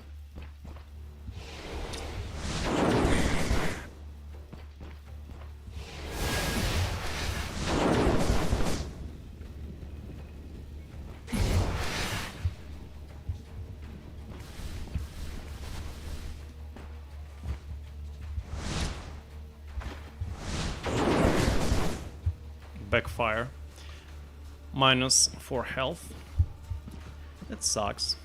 backfire. Minus 4 health. That sucks.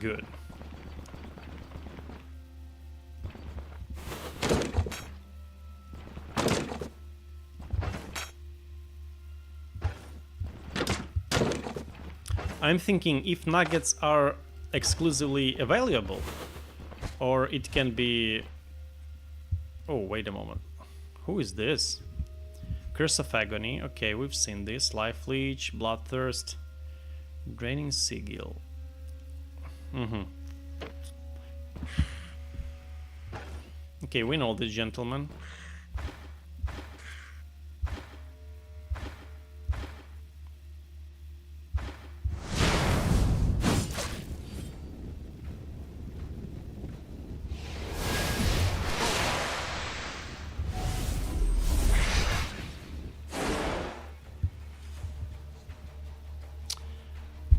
Good. I'm thinking if nuggets are exclusively available, or it can be... Oh, wait a moment. Who is this? Curse of Agony. Okay, we've seen this. Life Leech, Bloodthirst, Draining Sigil. Okay, we know this gentleman.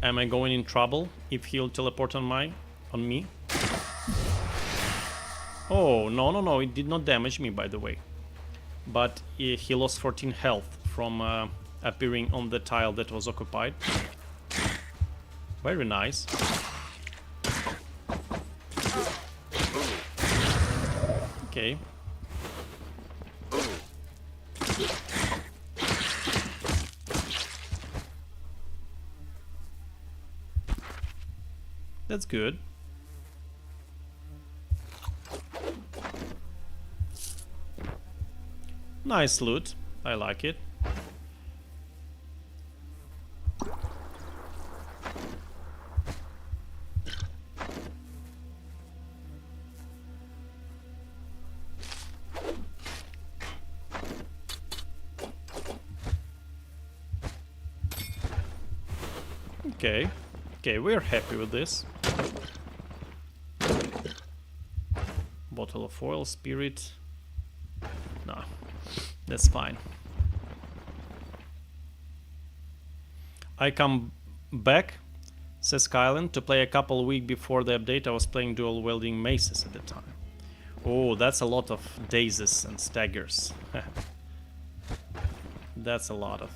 Am I going in trouble if he'll teleport on me? Oh, no, it did not damage me, by the way. But he lost 14 health from appearing on the tile that was occupied. Very nice. Okay. That's good. Nice loot. I like it. Okay. Okay, we're happy with this. Bottle of oil, spirit. No, that's fine. I come back, says Kylan, to play a couple weeks before the update. I was playing dual wielding maces at the time. Oh, that's a lot of dazes and staggers. That's a lot of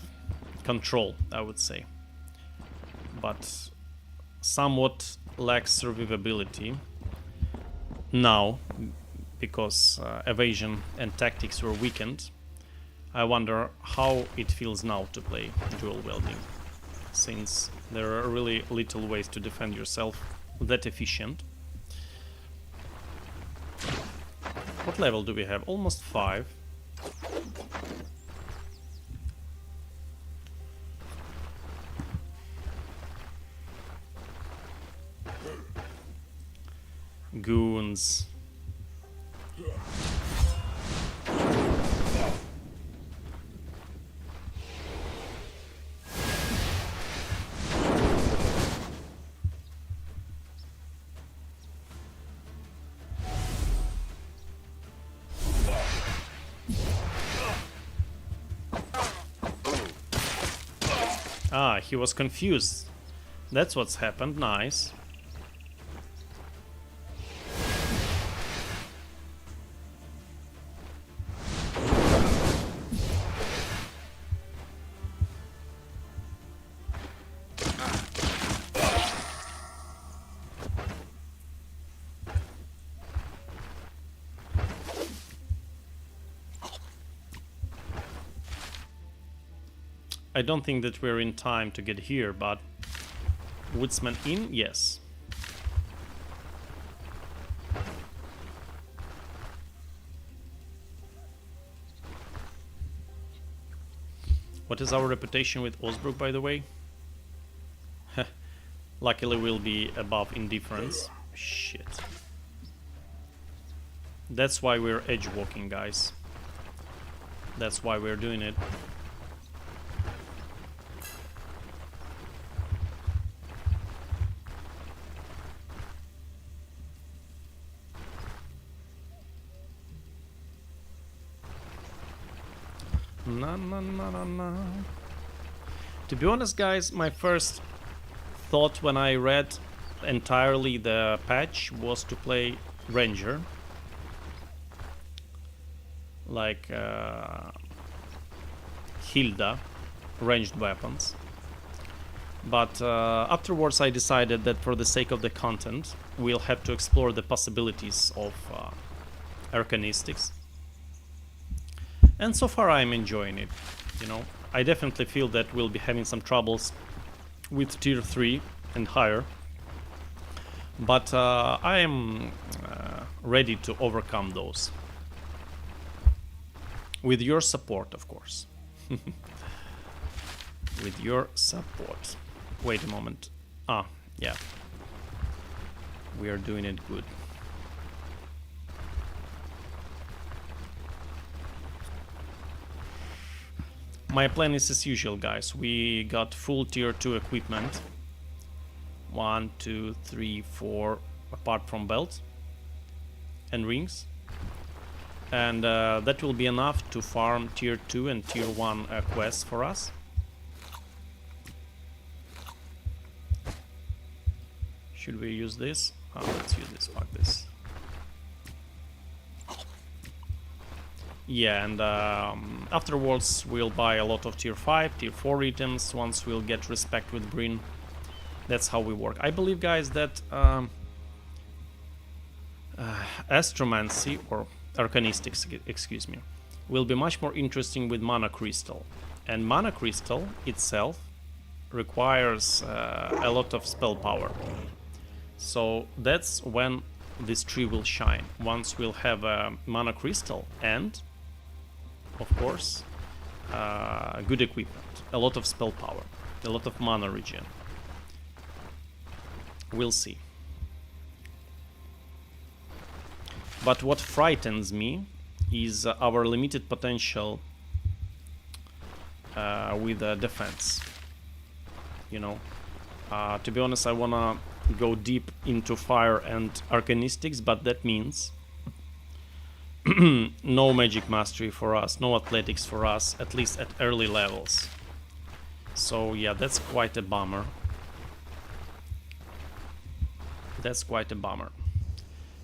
control, I would say. But somewhat lacks survivability now, because evasion and tactics were weakened. I wonder how it feels now to play dual wielding, since there are really little ways to defend yourself that efficient. What level do we have? Almost 5. Goons. Ah, he was confused. That's what's happened. Nice. I don't think that we're in time to get here, but Woodsman in? Yes. What is our reputation with Osbrook, by the way? Luckily we'll be above indifference. Shit. That's why we're edge walking, guys. That's why we're doing it. Na na na na na. To be honest, guys, my first thought when I read entirely the patch was to play Ranger. Like Hilda, ranged weapons. But afterwards I decided that for the sake of the content, we'll have to explore the possibilities of Arcanistics. And so far I'm enjoying it, you know. I definitely feel that we'll be having some troubles with tier 3 and higher. But I am ready to overcome those. With your support, of course. With your support. Wait a moment. Ah, yeah. We are doing it good. My plan is as usual, guys. We got full tier 2 equipment. 1, 2, 3, 4, apart from belt and rings. And that will be enough to farm tier 2 and tier 1 quests for us. Should we use this? Oh, let's use this, fuck this. Yeah, and afterwards we'll buy a lot of tier 5, tier 4 items once we'll get respect with Bryn. That's how we work. I believe, guys, that Astromancy, or Arcanistics, excuse me, will be much more interesting with Mana Crystal. And Mana Crystal itself requires a lot of spell power. So that's when this tree will shine. Once we'll have a Mana Crystal and, of course, good equipment, a lot of spell power, a lot of mana regen. We'll see. But what frightens me is our limited potential with defense. You know, to be honest, I wanna go deep into fire and Arcanistics, but that means no magic mastery for us, no athletics for us, at least at early levels. So yeah, that's quite a bummer. That's quite a bummer.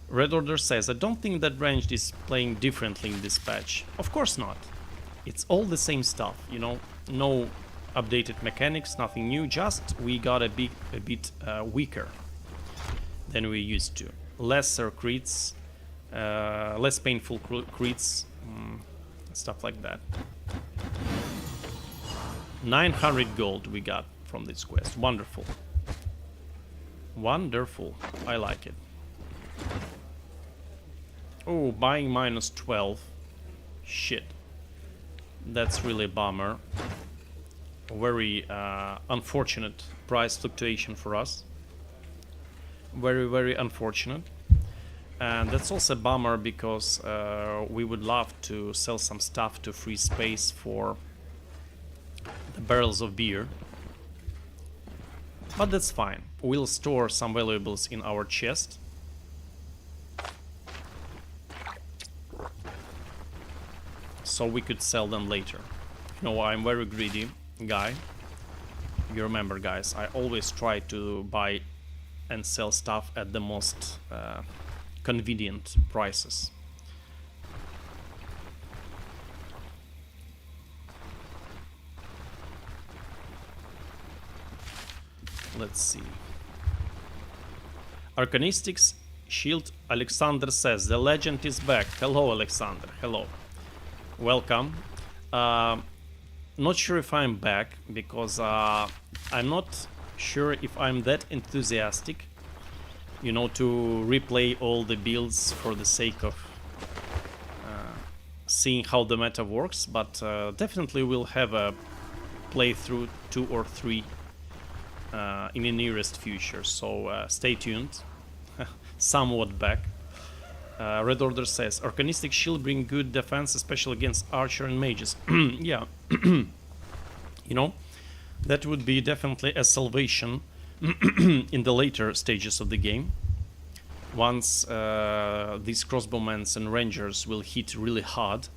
Red Order says, I don't think that ranged is playing differently in this patch. Of course not. It's all the same stuff, you know, no updated mechanics, nothing new, just we got a bit weaker than we used to. Lesser crits, less painful crits, stuff like that. 900 gold we got from this quest. Wonderful. Wonderful. I like it. Oh, buying minus 12. Shit. That's really a bummer. Very unfortunate price fluctuation for us. Very, very unfortunate. And that's also a bummer because we would love to sell some stuff to free space for the barrels of beer. But that's fine. We'll store some valuables in our chest. So we could sell them later. You know, I'm very greedy guy. You remember, guys, I always try to buy and sell stuff at the most convenient prices. Let's see. Arcanistics Shield Alexander says, the legend is back. Hello, Alexander. Hello. Welcome. Not sure if I'm back because I'm not sure if I'm that enthusiastic, you know, to replay all the builds for the sake of seeing how the meta works, but definitely we'll have a playthrough 2 or 3 in the nearest future, so stay tuned. Somewhat back. Red Order says, Arcanistic Shield bring good defense, especially against archer and mages. Yeah, you know, that would be definitely a salvation in the later stages of the game. Once these crossbowmen and rangers will hit really hard,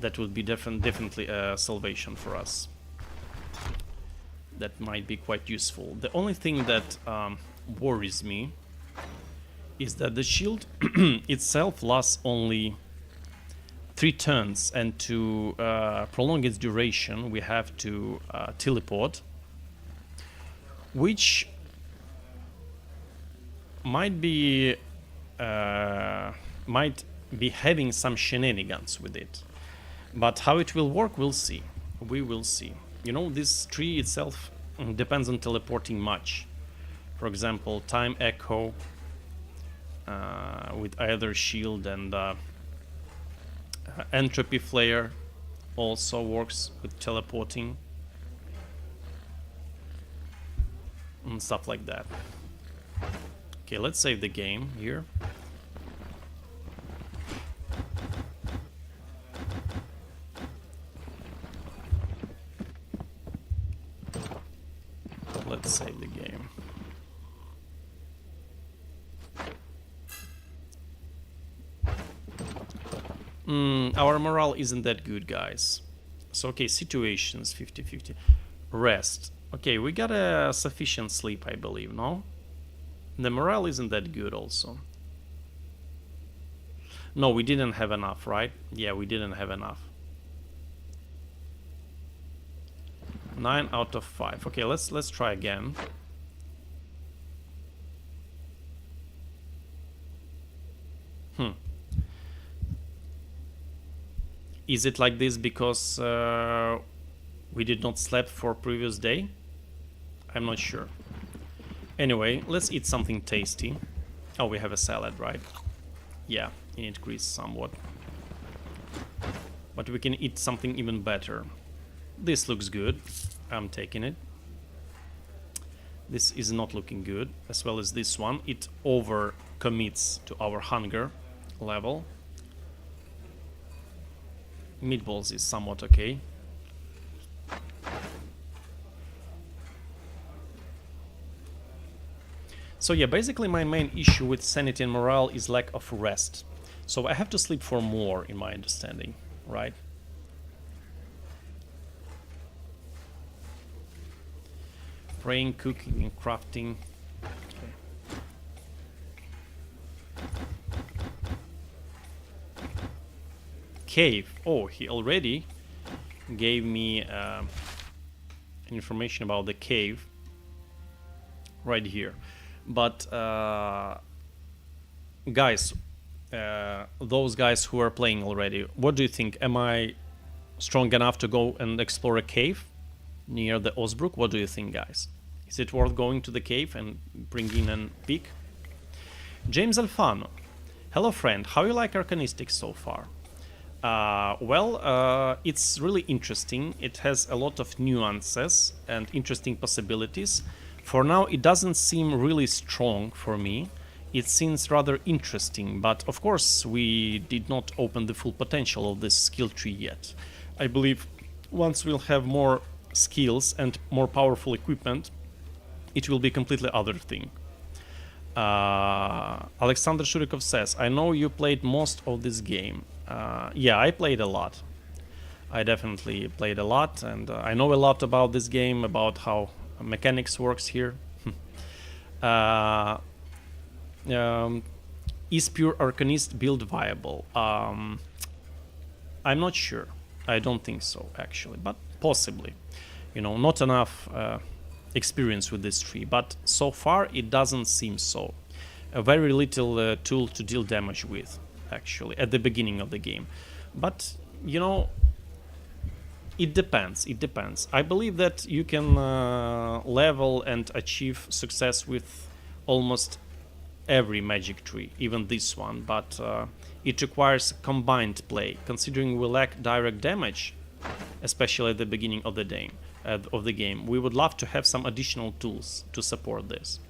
That would be definitely a salvation for us. That might be quite useful. The only thing that worries me is that the shield itself lasts only 3 turns, and to prolong its duration we have to teleport, which might be having some shenanigans with it. But how it will work, we'll see. We will see. You know, this tree itself depends on teleporting much. For example, time echo with either shield, and entropy flare also works with teleporting and stuff like that. Okay, let's save the game here. Let's save the game. Our morale isn't that good, guys. So, okay, situations 50-50. Rest. Okay, we got a sufficient sleep, I believe, no? The morale isn't that good also. No, we didn't have enough, right? Yeah, we didn't have enough. 9 out of 5. Okay, let's try again. Is it like this because we did not sleep for previous day? I'm not sure. Anyway, let's eat something tasty. Oh, we have a salad, right? Yeah, it increased somewhat. But we can eat something even better. This looks good. I'm taking it. This is not looking good, as well as this one. It over commits to our hunger level. Meatballs is somewhat okay. So yeah, basically my main issue with sanity and morale is lack of rest. So I have to sleep for more, in my understanding, right? Praying, cooking, and crafting. Okay. Cave. Oh, he already gave me information about the cave right here. But guys, those guys who are playing already, what do you think? Am I strong enough to go and explore a cave near the Osbrook? What do you think, guys? Is it worth going to the cave and bringing a peek? James Alfano. Hello, friend. How you like Arcanistics so far? Well, it's really interesting. It has a lot of nuances and interesting possibilities. For now, it doesn't seem really strong for me. It seems rather interesting, but of course, we did not open the full potential of this skill tree yet. I believe once we'll have more skills and more powerful equipment, it will be a completely other thing. Alexander Shurikov says, I know you played most of this game. Yeah, I played a lot. I definitely played a lot, and I know a lot about this game, about how mechanics works here. Is pure Arcanist build viable? I'm not sure. I don't think so, actually, but possibly. You know, not enough experience with this tree, but so far it doesn't seem so. A very little tool to deal damage with, actually, at the beginning of the game. But, you know, it depends. It depends. I believe that you can level and achieve success with almost every magic tree, even this one, but it requires combined play. Considering we lack direct damage, especially at the beginning of the game, we would love to have some additional tools to support this.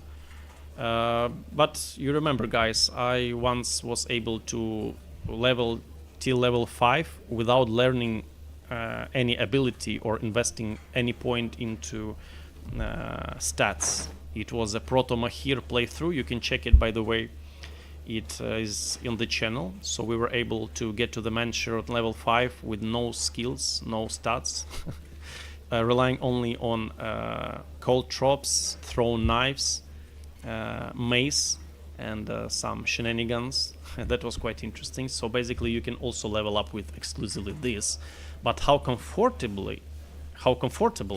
But you remember, guys, I once was able to level till level 5 without learning any ability or investing any point into stats. It was a Proto Mahir playthrough. You can check it, by the way, It is in the channel, so we were able to get to the Mancher at level 5 with no skills, no stats, relying only on cold drops, thrown knives, mace, and some shenanigans. That was quite interesting. So basically you can also level up with exclusively this, but how comfortable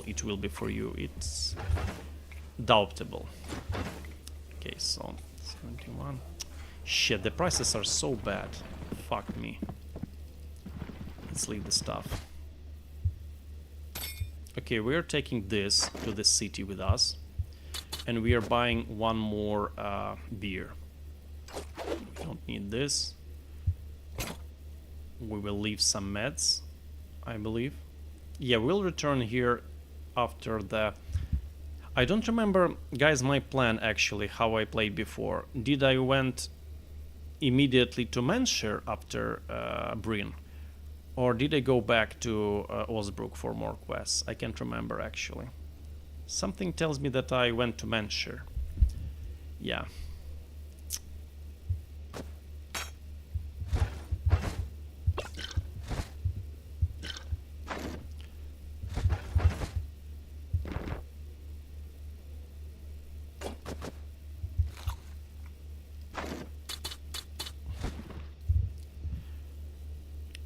it will be for you, it's doubtable. Okay, so 71. Shit, the prices are so bad. Fuck me. Let's leave the stuff. Okay, we're taking this to the city with us, and we are buying one more beer. We don't need this. We will leave some meds, I believe. Yeah, we'll return here after the... I don't remember, guys, my plan actually, how I played before. Did I went immediately to Mancher after Bryn? Or did I go back to Osbrook for more quests? I can't remember actually. Something tells me that I went to Mancher. Yeah.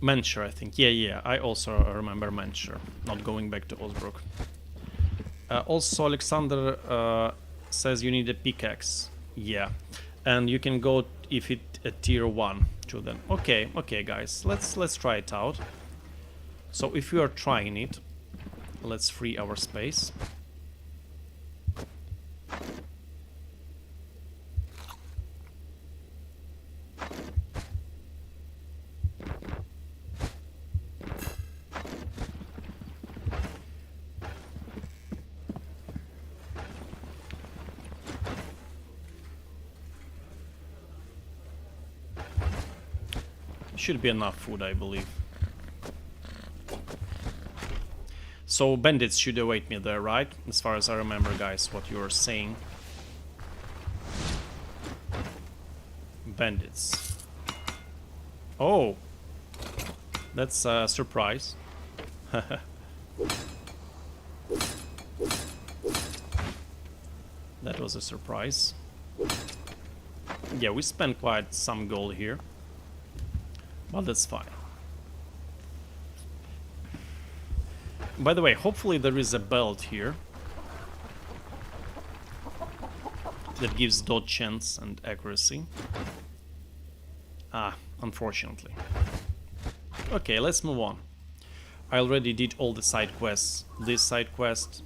Mancher, I think. Yeah, I also remember Mancher, not going back to Osbrook. Also, Alexander says you need a pickaxe. Yeah, and you can go if it at tier 1 to them. Okay, guys, let's try it out. So if you are trying it, let's free our space. Should be enough food, I believe. So bandits should await me there, right? As far as I remember, guys, what you were saying. Bandits. Oh! That's a surprise. That was a surprise. Yeah, we spent quite some gold here. But that's fine. By the way, hopefully there is a belt here that gives dodge chance and accuracy. Ah, unfortunately. Okay, let's move on. I already did all the side quests. This side quest,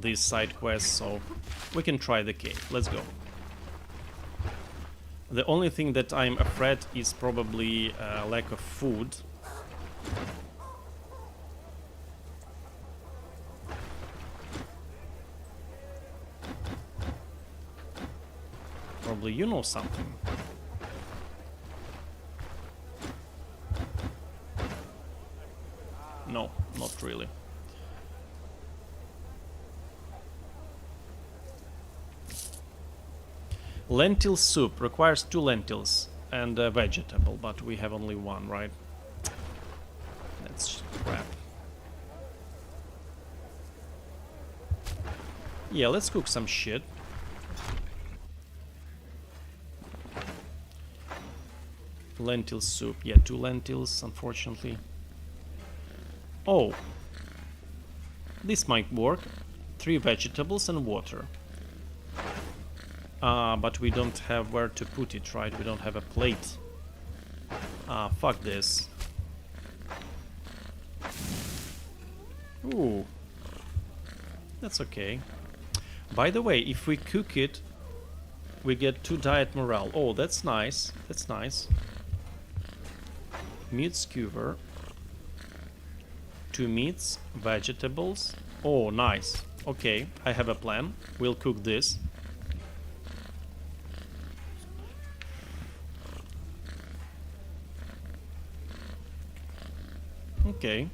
this side quest, so we can try the cave. Let's go. The only thing that I'm afraid is probably lack of food. Probably you know something. No, not really. Lentil soup requires 2 lentils and a vegetable, but we have only 1, right? That's crap. Yeah, let's cook some shit. Lentil soup. Yeah, 2 lentils, unfortunately. Oh. This might work. 3 vegetables and water. But we don't have where to put it, right? We don't have a plate. Fuck this. Ooh. That's okay. By the way, if we cook it, we get 2 diet morale. Oh, that's nice. That's nice. Meat skewer. 2 meats, vegetables. Oh, nice. Okay, I have a plan. We'll cook this. Okay.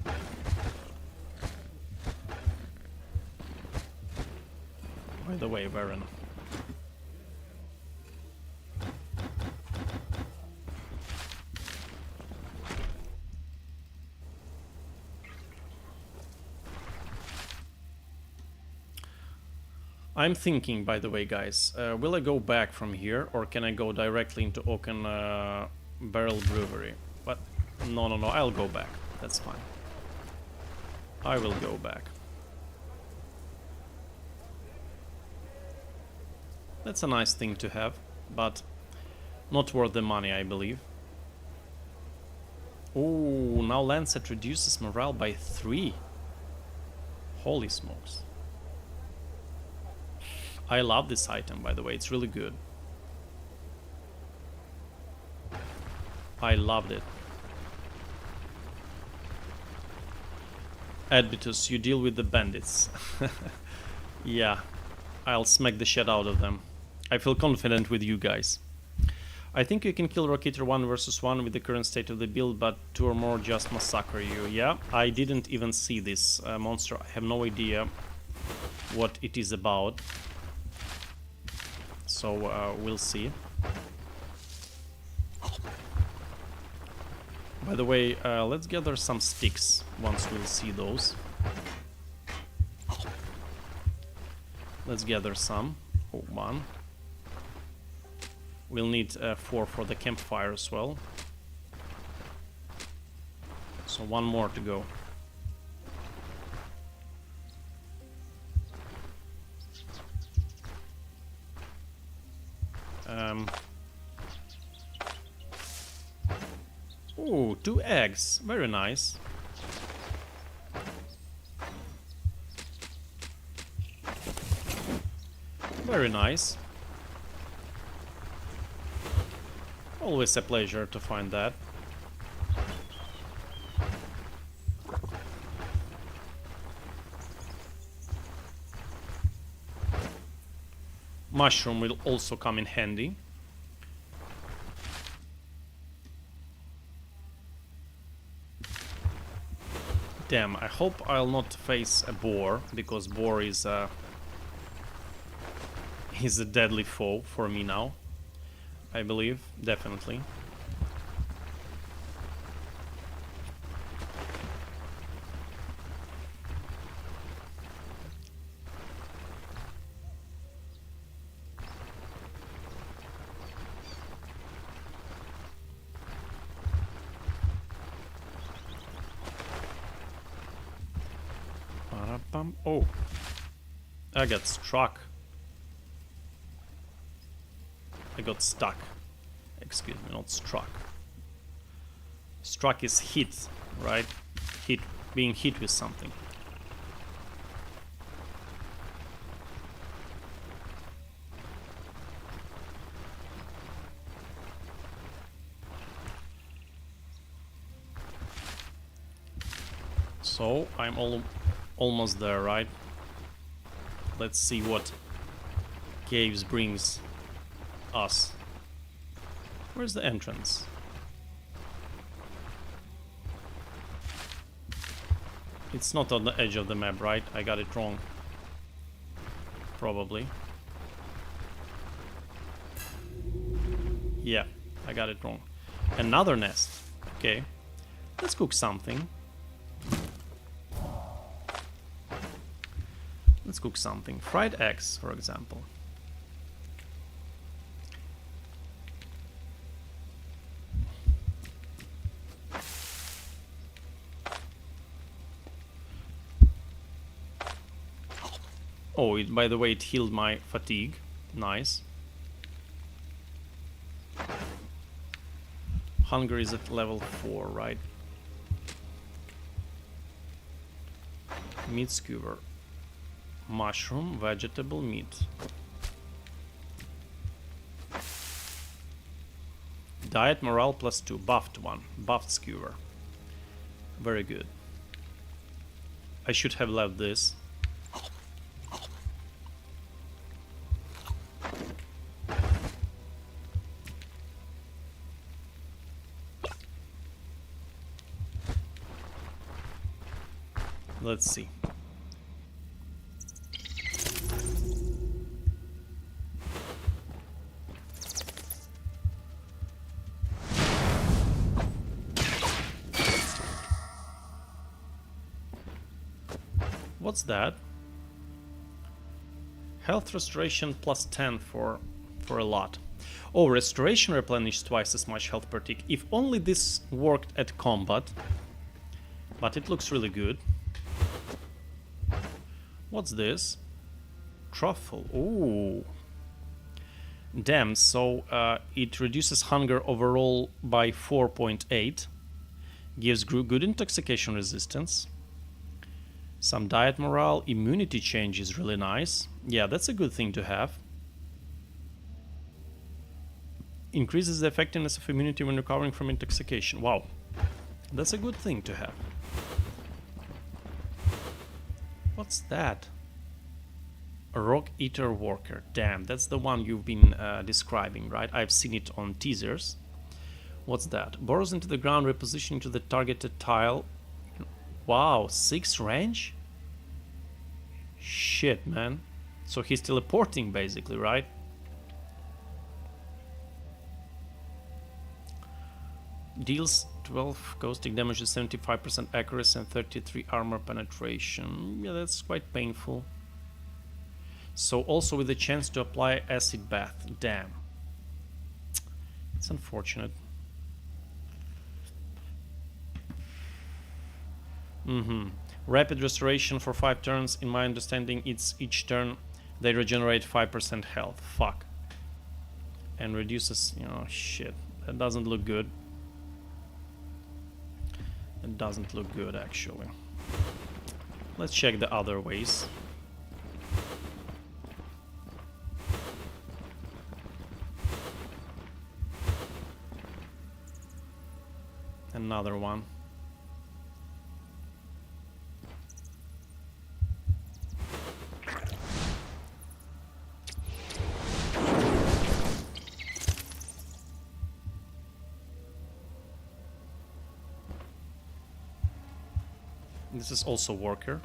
By the way, Baron. I'm thinking, by the way, guys, will I go back from here, or can I go directly into Oaken Barrel Brewery? But no, I'll go back. That's fine. I will go back. That's a nice thing to have, but not worth the money, I believe. Oh, now Lancet reduces morale by 3. Holy smokes. I love this item, by the way, it's really good. I loved it. Adbitus, you deal with the bandits. Yeah, I'll smack the shit out of them. I feel confident with you guys. I think you can kill Rocketeer 1 versus 1 with the current state of the build, but 2 or more just massacre you. Yeah, I didn't even see this monster. I have no idea what it is about. So we'll see. By the way, let's gather some sticks once we'll see those. Let's gather some. Oh, 1. We'll need 4 for the campfire as well. So 1 more to go. Ooh, 2 eggs. Very nice. Very nice. Always a pleasure to find that. Mushroom will also come in handy. Damn, I hope I'll not face a boar, because boar is a deadly foe for me now. I believe, definitely. Oh, I got struck. I got stuck. Excuse me, not struck. Struck is hit, right? Hit, being hit with something. So I'm almost there, right? Let's see what caves brings us. Where's the entrance? It's not on the edge of the map, right? I got it wrong. Probably. Yeah, I got it wrong. Another nest. Okay. Let's cook something. Let's cook something. Fried eggs, for example. Oh, by the way, it healed my fatigue. Nice. Hunger is at level 4, right? Meat skewer. Mushroom, vegetable, meat. Diet morale +2. Buffed one. Buffed skewer. Very good. I should have left this. Let's see. What's that? Health restoration plus 10 for a lot. Oh, restoration replenishes twice as much health per tick. If only this worked at combat. But it looks really good. What's this? Truffle. Ooh. Damn, so it reduces hunger overall by 4.8. Gives good intoxication resistance. Some diet morale. Immunity change is really nice. Yeah, that's a good thing to have. Increases the effectiveness of immunity when recovering from intoxication. Wow. That's a good thing to have. What's that? A rock eater worker. Damn, that's the one you've been describing, right? I've seen it on teasers. What's that? Burrows into the ground, repositioning to the targeted tile. Wow, 6 range? Shit, man. So he's teleporting, basically, right? Deals 12 caustic damage, 75% accuracy and 33 armor penetration. Yeah, that's quite painful. So also with the chance to apply acid bath. Damn. It's unfortunate. Rapid restoration for 5 turns. In my understanding, it's each turn they regenerate 5% health. Fuck. And reduces... Oh, shit. That doesn't look good. It doesn't look good, actually. Let's check the other ways. Another one. This is also worker.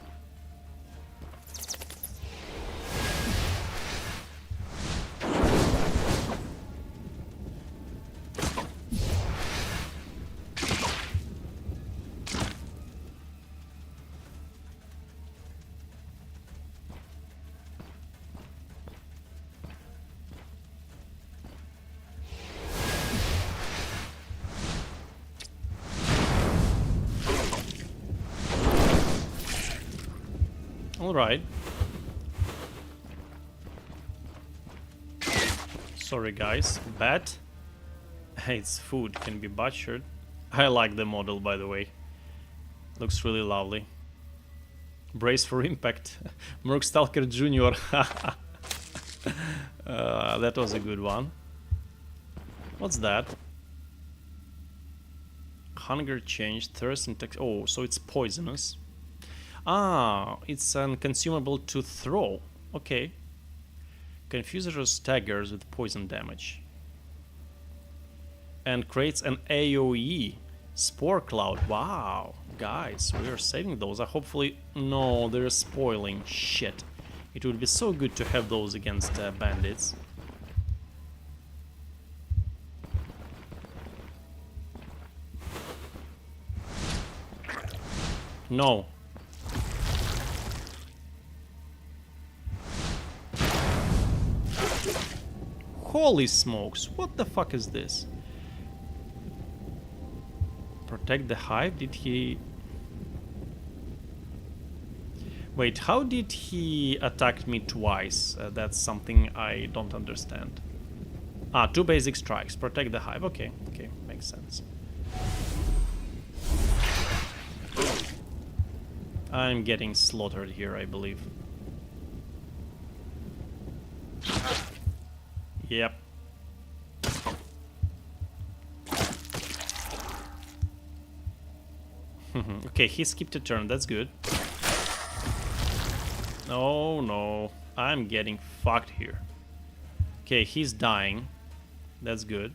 Alright. Sorry guys. Bat? It's food, can be butchered. I like the model, by the way. Looks really lovely. Brace for impact. Merkstalker Jr. That was a good one. What's that? Hunger change, thirst and text. Oh, so it's poisonous. Ah, it's unconsumable to throw. Okay. Confuses or staggers with poison damage. And creates an AoE. Spore cloud. Wow. Guys, we are saving those. Hopefully... No, they're spoiling. Shit. It would be so good to have those against bandits. No. Holy smokes, what the fuck is this? Protect the hive? Did he... Wait, how did he attack me twice? That's something I don't understand. Ah, 2 basic strikes. Protect the hive. Okay, okay, makes sense. I'm getting slaughtered here, I believe. Yep. Okay, he skipped a turn, that's good. Oh no, I'm getting fucked here. Okay, he's dying. That's good.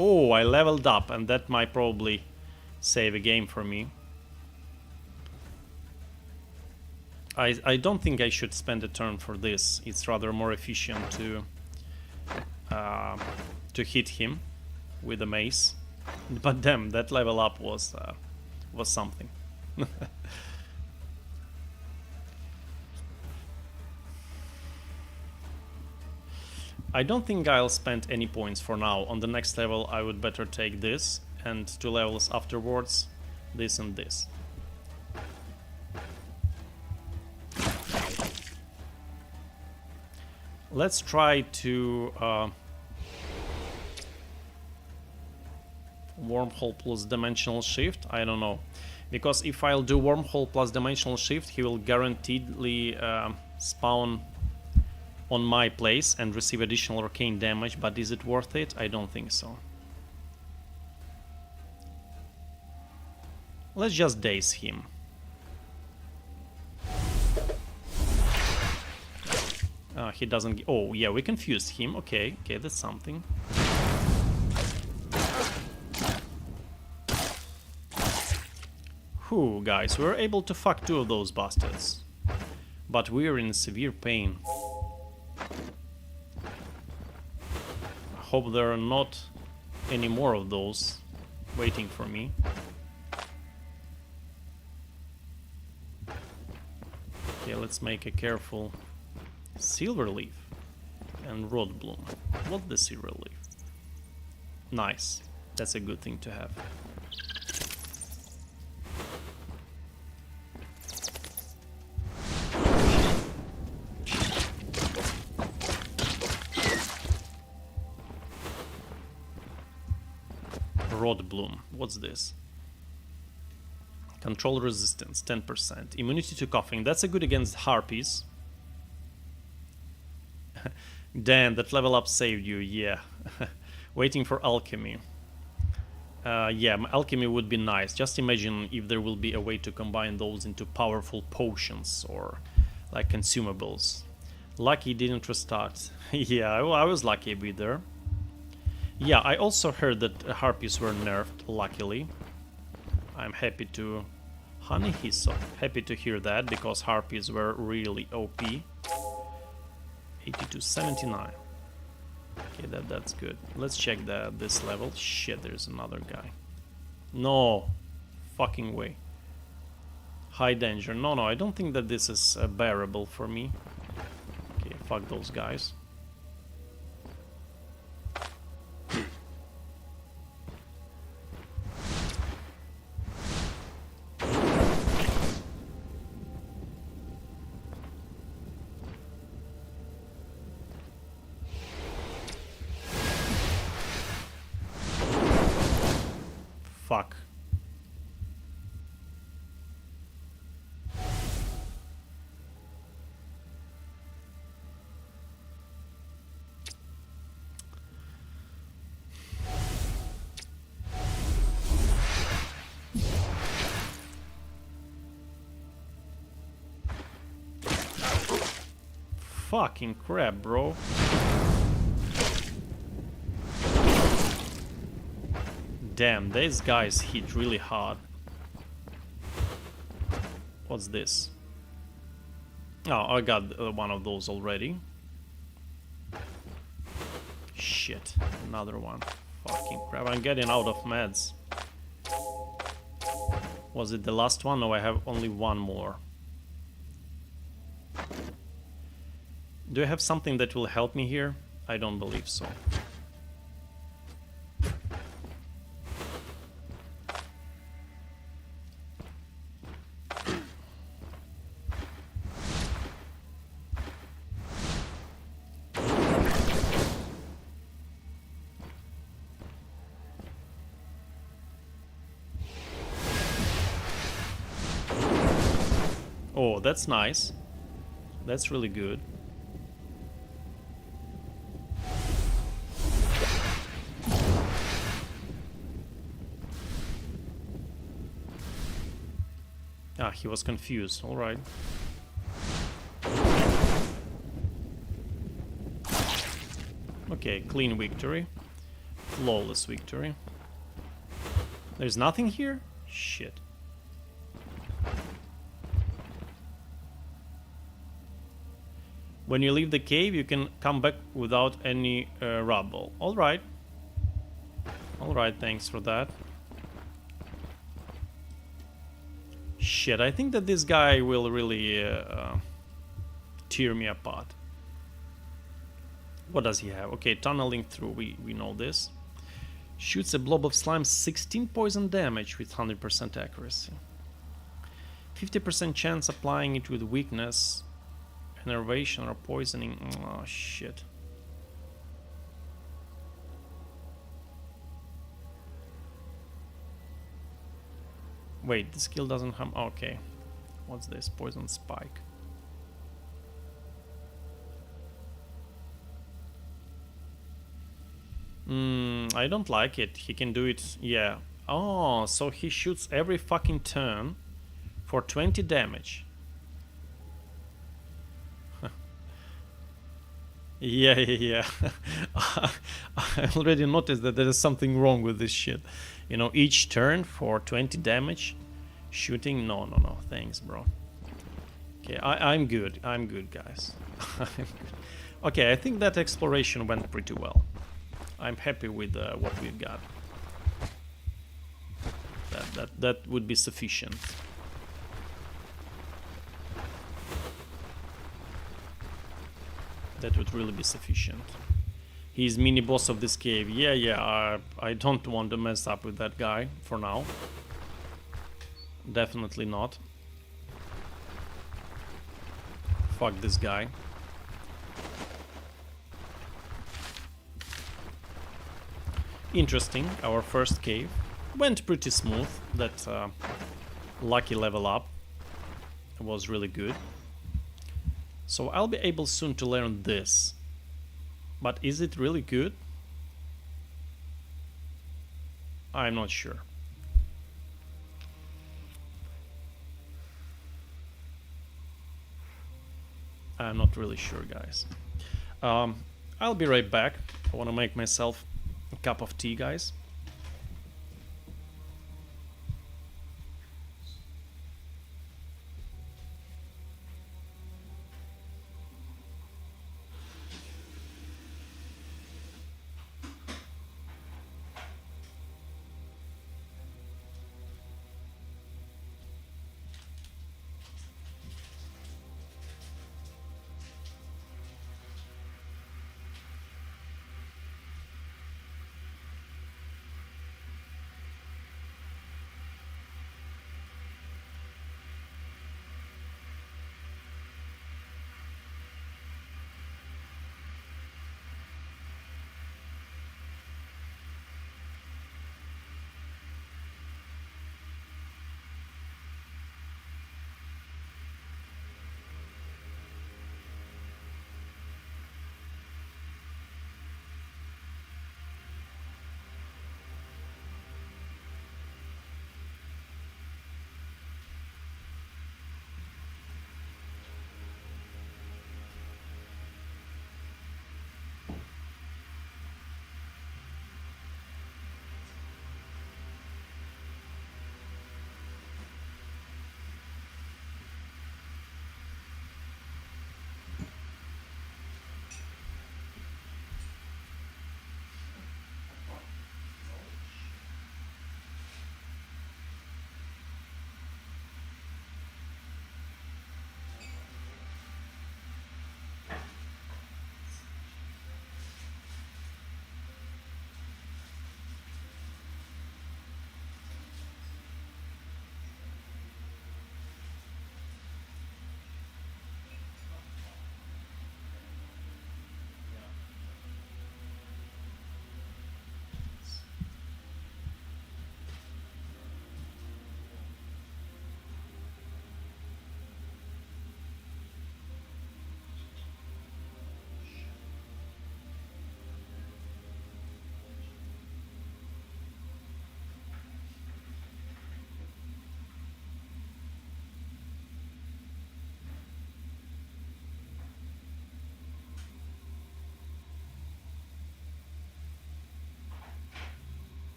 Oh, I leveled up, and that might probably save a game for me. I don't think I should spend a turn for this. It's rather more efficient to hit him with a mace. But damn, that level up was something. I don't think I'll spend any points for now. On the next level I would better take this, and 2 levels afterwards this and this. Let's try to wormhole plus dimensional shift. I don't know, because if I'll do wormhole plus dimensional shift, he will guaranteedly spawn on my place and receive additional arcane damage, but is it worth it? I don't think so. Let's just daze him. He doesn't... Oh, yeah, we confused him. Okay, okay, that's something. Whew, guys, we were able to fuck 2 of those bastards. But we're in severe pain. I hope there are not any more of those waiting for me. Okay, let's make a careful... Silver leaf and rod bloom. What's the silver leaf? Nice. That's a good thing to have. Rod bloom. What's this? Control resistance 10%. Immunity to coughing. That's a good against harpies. Dan, that level up saved you, yeah. Waiting for alchemy. Yeah, alchemy would be nice. Just imagine if there will be a way to combine those into powerful potions or like consumables. Lucky didn't restart. Yeah, I was lucky a bit there. Yeah, I also heard that harpies were nerfed, luckily. I'm happy to... Honey Hyssop. Happy to hear that, because harpies were really OP. 8279. Okay, that's good. Let's check this level. Shit, there's another guy. No fucking way. High danger. No, I don't think that this is bearable for me. Okay, fuck those guys. Fuck. Fucking crap, bro. Damn, these guys hit really hard. What's this? Oh, I got one of those already. Shit, another one. Fucking crap, I'm getting out of meds. Was it the last one? No, I have only one more. Do I have something that will help me here? I don't believe so. Oh, that's nice. That's really good. Ah, he was confused. All right. Okay, clean victory. Flawless victory. There's nothing here? Shit. When you leave the cave, you can come back without any rubble. Alright. Alright, thanks for that. Shit, I think that this guy will really tear me apart. What does he have? Okay, tunneling through, we know this. Shoots a blob of slime 16 poison damage with 100% accuracy. 50% chance applying it with weakness, enervation or poisoning. Oh shit. Wait, the skill doesn't have... Okay. What's this? Poison spike. I don't like it. He can do it... Yeah. Oh, so he shoots every fucking turn for 20 damage. Yeah. I already noticed that there is something wrong with this shit. You know, each turn for 20 damage shooting. No. Thanks, bro. Okay, I'm good. I'm good, guys. I'm good. Okay, I think that exploration went pretty well. I'm happy with what we've got. That would be sufficient. That would really be sufficient. He's mini boss of this cave. Yeah. I don't want to mess up with that guy for now. Definitely not. Fuck this guy. Interesting. Our first cave went pretty smooth. That lucky level up was really good. So I'll be able soon to learn this. But is it really good? I'm not sure. I'm not really sure, guys. I'll be right back. I want to make myself a cup of tea, guys.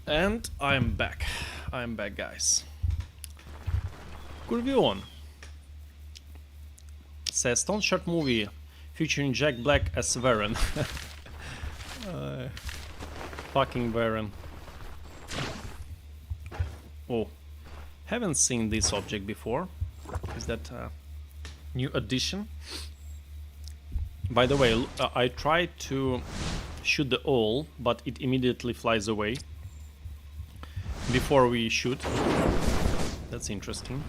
And I'm back. I'm back, guys. Good view on. Says Stoneshard movie featuring Jack Black as Varen. Fucking Varen. Oh, haven't seen this object before. Is that a new addition? By the way, I tried to shoot the owl, but it immediately flies away before we shoot. That's interesting.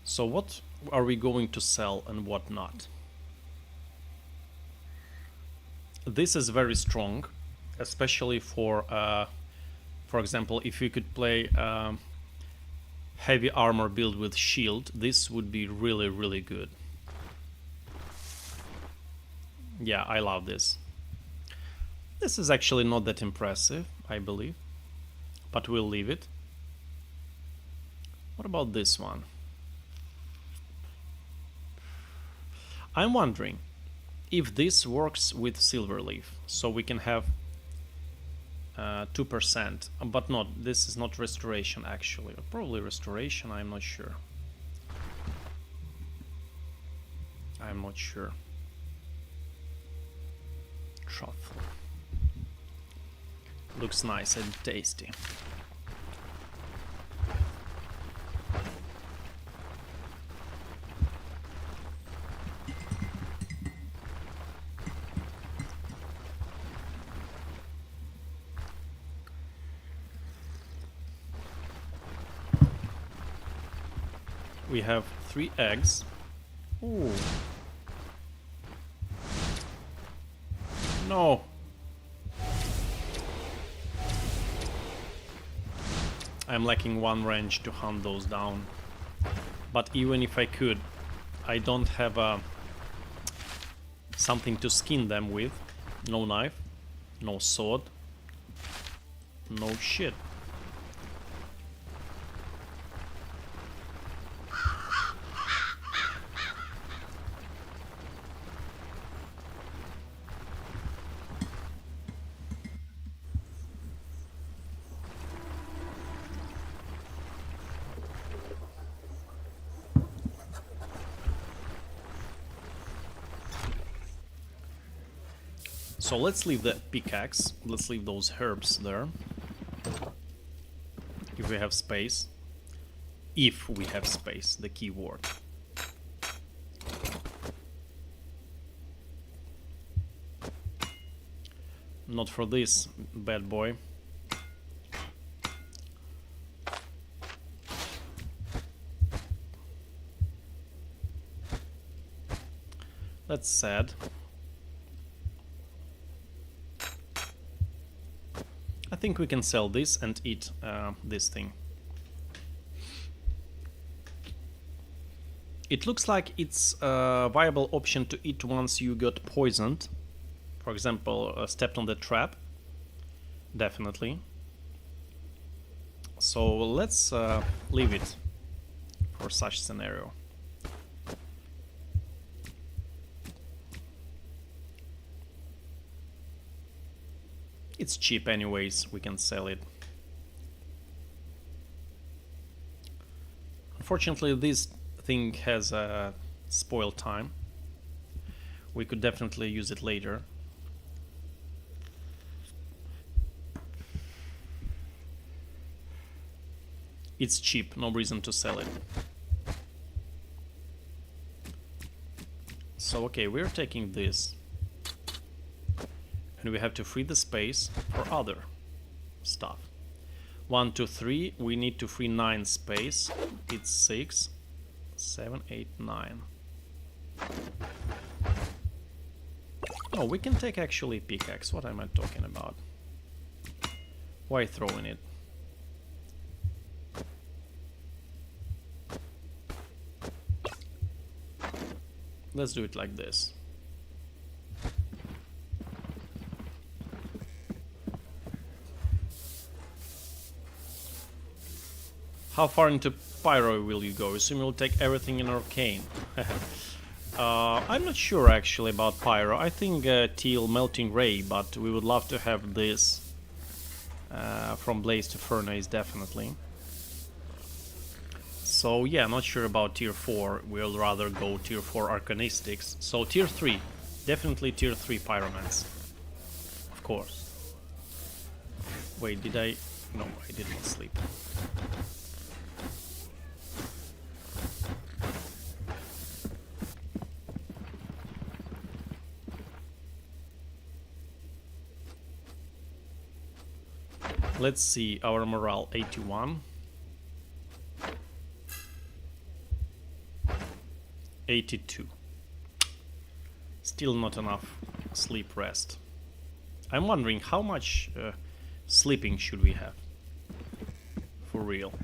So what are we going to sell and what not? This is very strong, especially for example, if you could play heavy armor build with shield, this would be really, really good. Yeah, I love this. This is actually not that impressive, I believe, but we'll leave it. What about this one? I'm wondering if this works with Silverleaf, so we can have 2%, but not, this is not restoration actually, probably restoration, I'm not sure. I'm not sure. Truffle. Looks nice and tasty. We have 3 eggs. Ooh. No. I'm lacking 1 range to hunt those down. But even if I could, I don't have something to skin them with. No knife, no sword, no shit. So let's leave the pickaxe, let's leave those herbs there. If we have space. If we have space, the key word. Not for this bad boy. That's sad. I think we can sell this and eat this thing. It looks like it's a viable option to eat once you got poisoned. For example, stepped on the trap. Definitely. So let's leave it for such scenario. It's cheap anyways, we can sell it. Unfortunately, this thing has a spoil time. We could definitely use it later. It's cheap, no reason to sell it. So okay, we're taking this. And we have to free the space for other stuff. 1, 2, 3. We need to free 9 space. It's 6, 7, 8, 9. Oh, we can take actually pickaxe. What am I talking about? Why throwing it? Let's do it like this. How far into Pyro will you go? Assume you'll take everything in Arcane. I'm not sure actually about Pyro. I think Teal Melting Ray, but we would love to have this from Blaze to Furnace, definitely. So yeah, not sure about tier 4. We'll rather go tier 4 Arcanistics. So tier 3, definitely tier 3 Pyromance. Of course. Wait, did I... No, I did not sleep. Let's see, our morale 81. 82. Still not enough sleep rest. I'm wondering how much sleeping should we have? For real.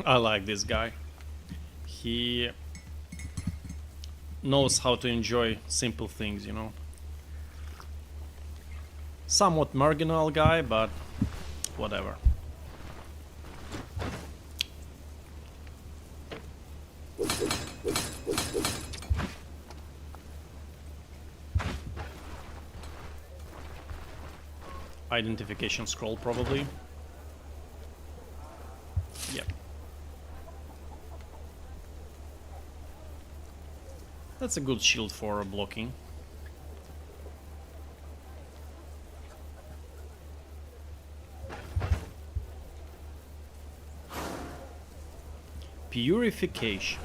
I like this guy. He knows how to enjoy simple things, you know. Somewhat marginal guy, but whatever. Identification scroll, probably. Yep. That's a good shield for blocking. Purification.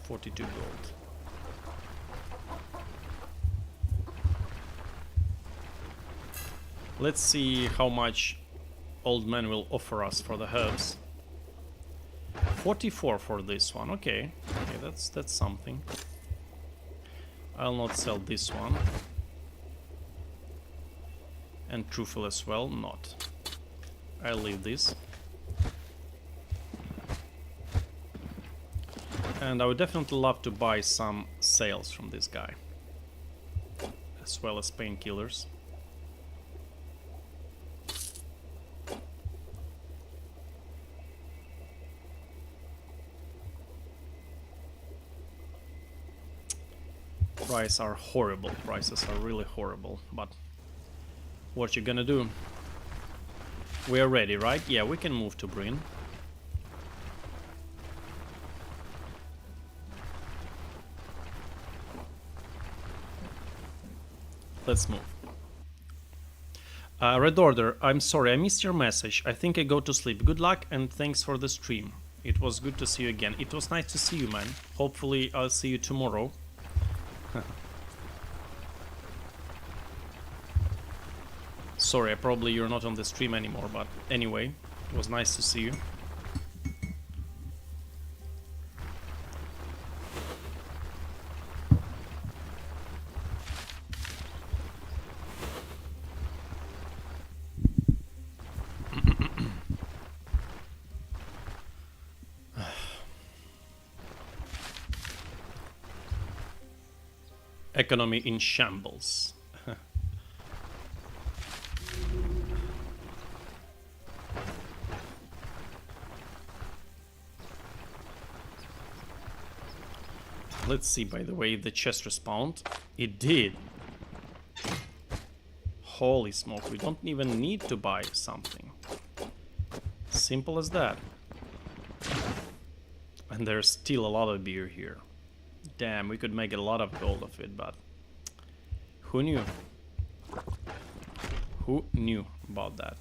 42 gold. Let's see how much Old Man will offer us for the herbs. 44 for this one. Okay, that's something. I'll not sell this one. And truffle as well, not. I'll leave this. And I would definitely love to buy some sales from this guy. As well as painkillers. Prices are horrible. Prices are really horrible. But what you gonna do? We are ready, right? Yeah, we can move to Bryn. Let's move. Red Order, I'm sorry, I missed your message. I think I go to sleep. Good luck and thanks for the stream. It was good to see you again. It was nice to see you, man. Hopefully I'll see you tomorrow. Sorry, probably you're not on the stream anymore, but anyway, it was nice to see you. Economy in shambles. Let's see, by the way, the chest respawned. It did. Holy smoke, we don't even need to buy something. Simple as that. And there's still a lot of beer here. Damn, we could make a lot of gold of it, but who knew? Who knew about that?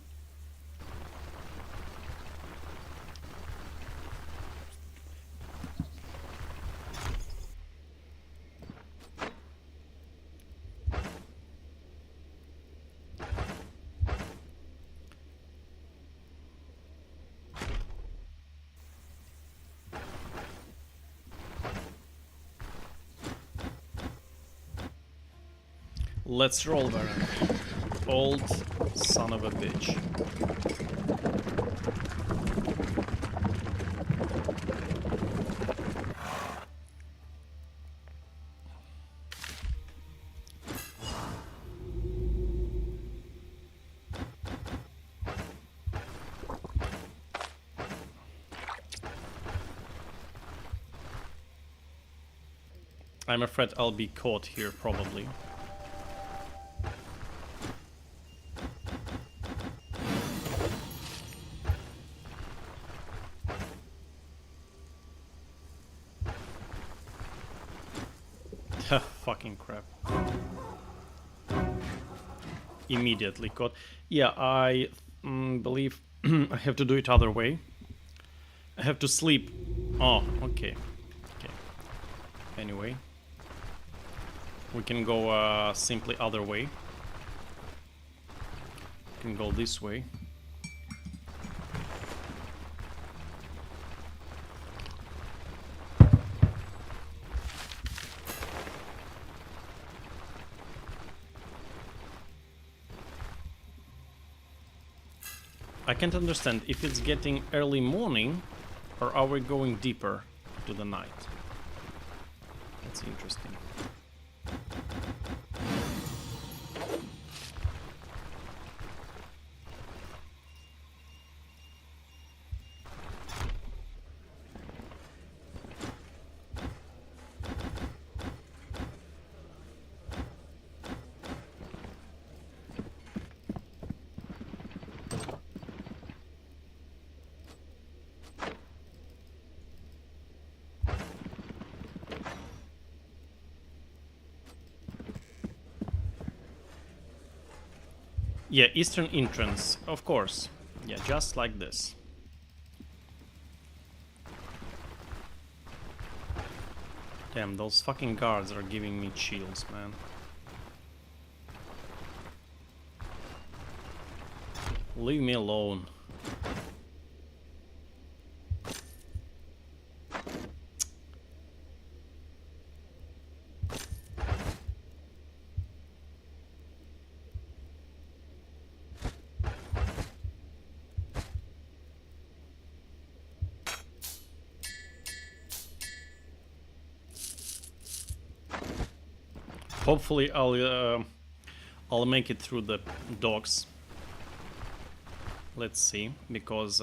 Let's roll, Baron. Old son of a bitch. I'm afraid I'll be caught here, probably. Fucking crap. Immediately caught. Yeah, I believe I have to do it other way. I have to sleep. Oh, okay. Okay. Anyway. We can go simply other way. We can go this way. I can't understand if it's getting early morning or are we going deeper to the night. That's interesting. Yeah, eastern entrance, of course. Yeah, just like this. Damn, those fucking guards are giving me chills, man. Leave me alone. Hopefully I'll make it through the docks. Let's see, because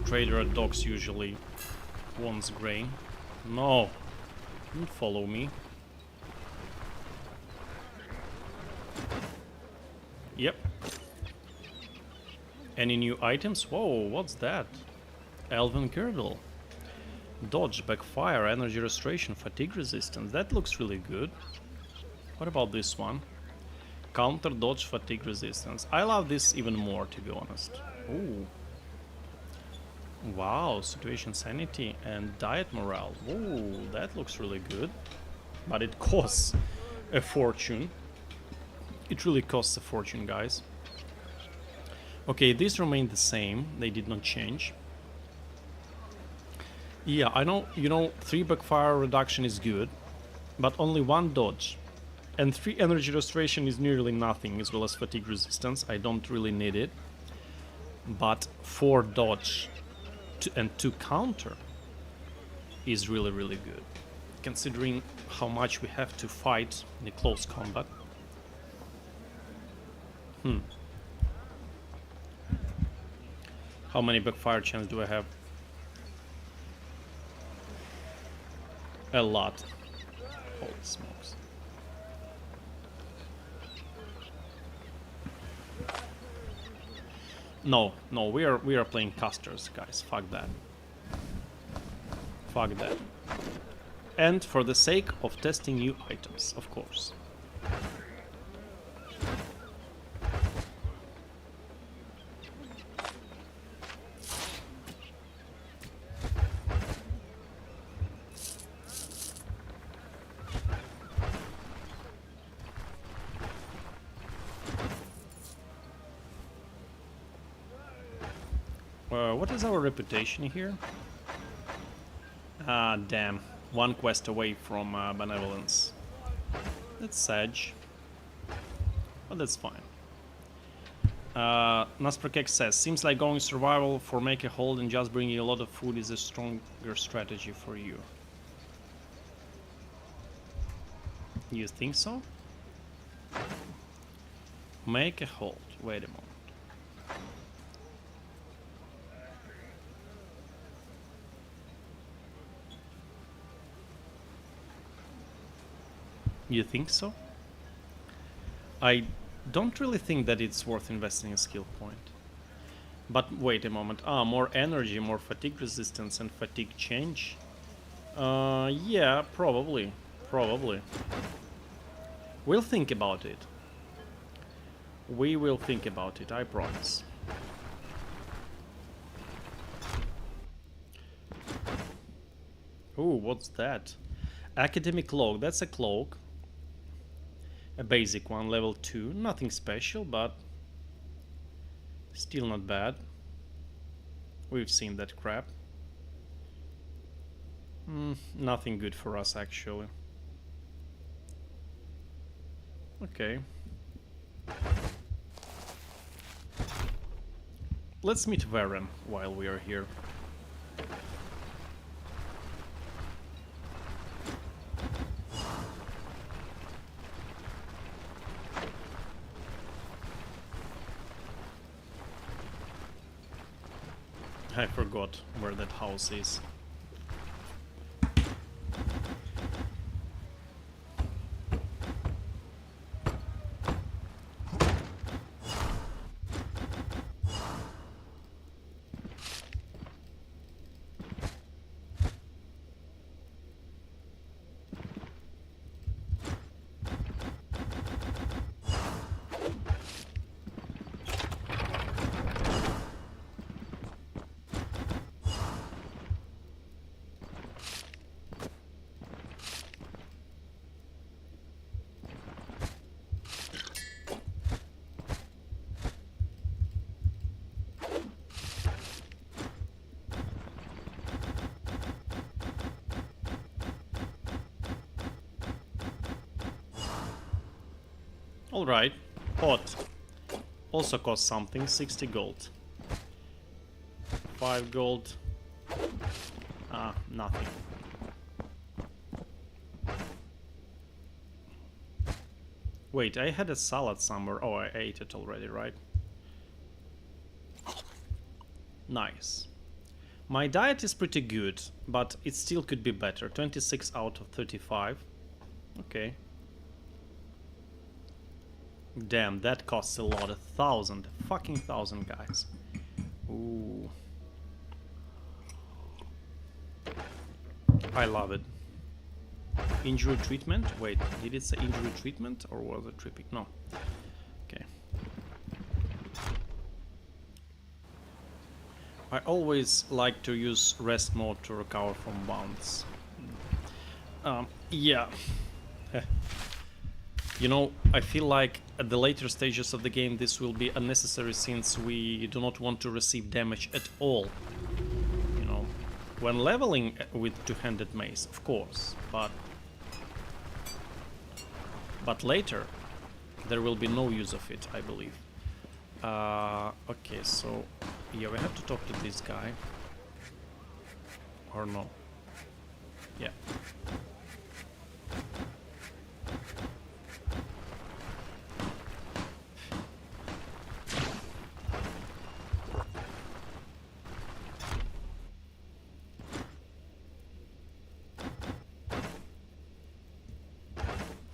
trader at docks usually wants grain. No, don't follow me. Yep. Any new items? Whoa, what's that? Elven girdle. Dodge, backfire, energy restoration, fatigue resistance. That looks really good. What about this one? Counter dodge, fatigue resistance. I love this even more, to be honest. Ooh. Wow, situation sanity and diet morale. Ooh, that looks really good. But it costs a fortune. It really costs a fortune, guys. Okay, these remain the same. They did not change. Yeah, I know, 3 backfire reduction is good, but only 1 dodge. And 3 energy restoration is nearly nothing, as well as fatigue resistance. I don't really need it. But 4 dodge and 2 counter is really, really good. Considering how much we have to fight in the close combat. How many backfire chance do I have? A lot. Holy smokes. No, we are playing casters, guys. Fuck that. Fuck that. And for the sake of testing new items, of course. What is our reputation here? Ah, damn. 1 quest away from benevolence. That's sad. but that's fine. Nasperkek says, seems like going survival for make a hold and just bringing a lot of food is a stronger strategy for you. You think so? Make a hold. Wait a moment. You think so? I don't really think that it's worth investing a skill point. But wait a moment. More energy, more fatigue resistance and fatigue change? Yeah, probably. Probably. We'll think about it. We will think about it, I promise. Ooh, what's that? Academic cloak. That's a cloak. A basic one, level 2. Nothing special, but still not bad. We've seen that crap. Nothing good for us, actually. Okay. Let's meet Varen while we are here. I forgot where that house is. Alright, pot. Also costs something, 60 gold. 5 gold. Nothing. Wait, I had a salad somewhere. Oh, I ate it already, right? Nice. My diet is pretty good, but it still could be better. 26 out of 35. Okay. Damn, that costs a lot. 1,000. Fucking 1,000, guys. Ooh. I love it. Injury treatment? Wait, did it say injury treatment or was it tripping? No. Okay. I always like to use rest mode to recover from wounds. Yeah. You know, I feel like at the later stages of the game this will be unnecessary since we do not want to receive damage at all. You know, when leveling with two-handed mace, of course, but later there will be no use of it, I believe. Okay, so yeah, we have to talk to this guy. Or no? Yeah.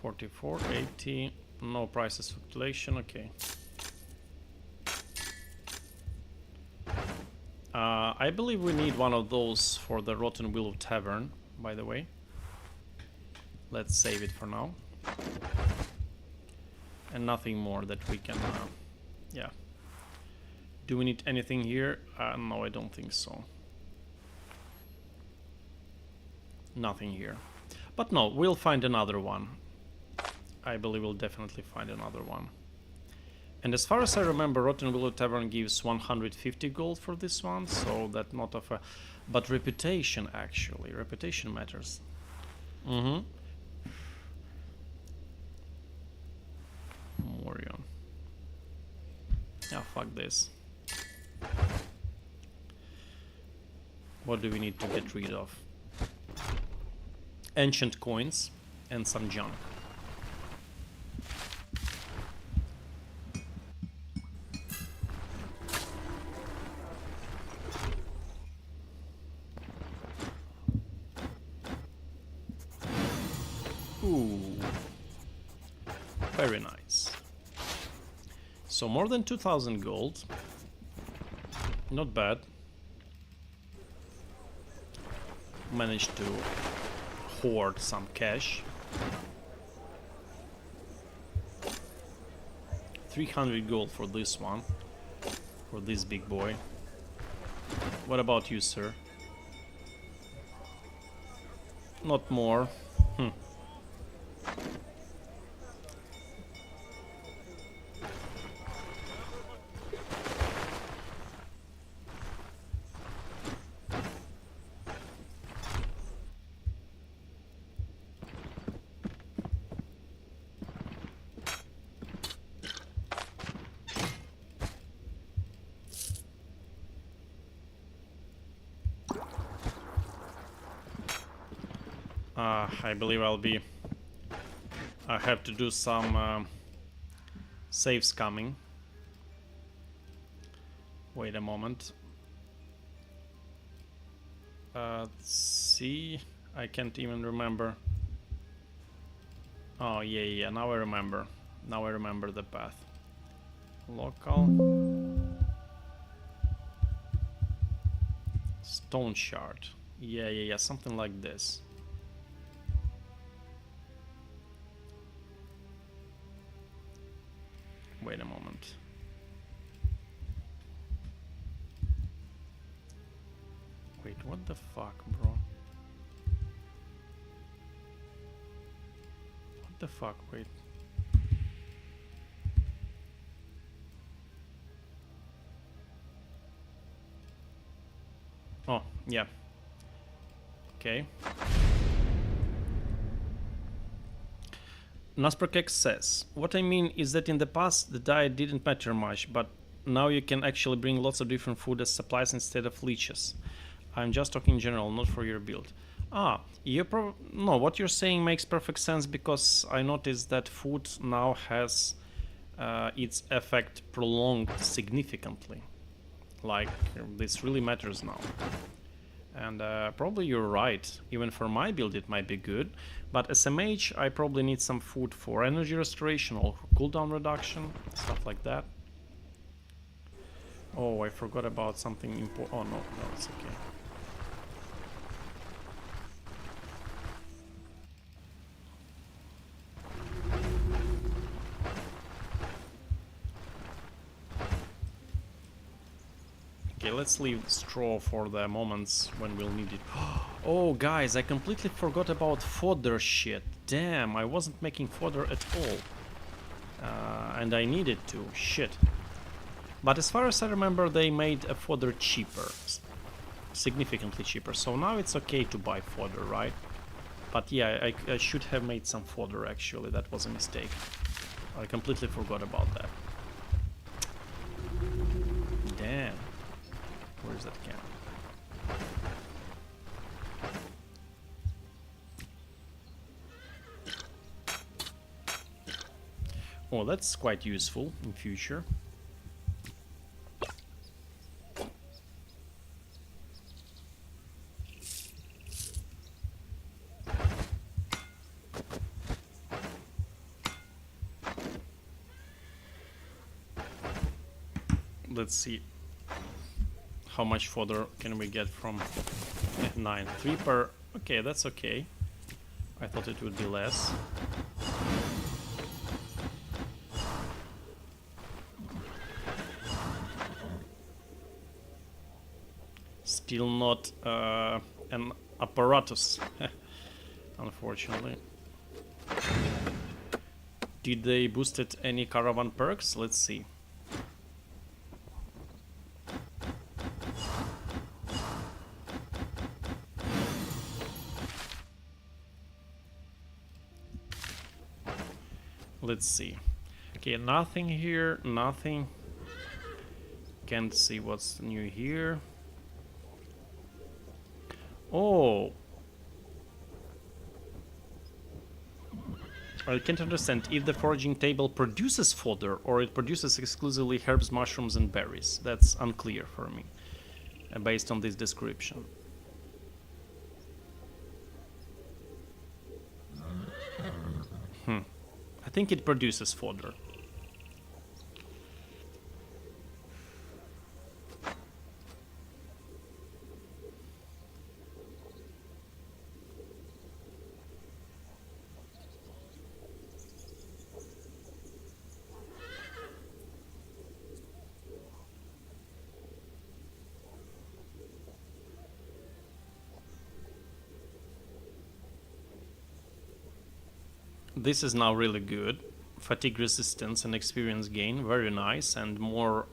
$44.80. No prices fluctuation. Okay. I believe we need one of those for the Rotten Willow Tavern, by the way. Let's save it for now. And nothing more that we can... yeah. Do we need anything here? No, I don't think so. Nothing here. But no, we'll find another one. I believe we'll definitely find another one. And as far as I remember, Rotten Willow Tavern gives 150 gold for this one, so that not of a... But reputation, actually. Reputation matters. Morion. Oh, fuck this. What do we need to get rid of? Ancient coins and some junk. Ooh. Very nice. So more than 2000 gold. Not bad. Managed to hoard some cash. 300 gold for this one. For this big boy. What about you, sir? Not more. I believe I have to do some saves coming. Wait a moment. See, I can't even remember. Oh yeah, now I remember. Now I remember the path. Local. Stoneshard. Yeah, something like this. Wait a moment. Wait, what the fuck, bro? What the fuck, wait. Oh, yeah. Okay. Nasperkex says, what I mean is that in the past the diet didn't matter much, but now you can actually bring lots of different food as supplies instead of leeches. I'm just talking in general, not for your build. No, what you're saying makes perfect sense, because I noticed that food now has its effect prolonged significantly. Like, this really matters now. And probably you're right. Even for my build it might be good. But as a mage I probably need some food for energy restoration or cooldown reduction, stuff like that. Oh, I forgot about something important. Oh no, it's okay. Okay, let's leave straw for the moments when we'll need it. Oh, guys, I completely forgot about fodder shit. Damn, I wasn't making fodder at all. And I needed to. Shit. But as far as I remember, they made a fodder cheaper. Significantly cheaper. So now it's okay to buy fodder, right? But yeah, I should have made some fodder, actually. That was a mistake. I completely forgot about that. Damn. Where's that camp? Oh, that's quite useful in future. Let's see. How much fodder can we get from 9? 3 per... Okay, that's okay. I thought it would be less. Still not an apparatus, unfortunately. Did they boosted any caravan perks? Let's see. Let's see. Okay, nothing here, nothing. can't see what's new here. Oh, I can't understand if the foraging table produces fodder or it produces exclusively herbs, mushrooms, and berries. That's unclear for me, based on this description. I think it produces fodder. This is now really good. Fatigue resistance and experience gain, very nice, and more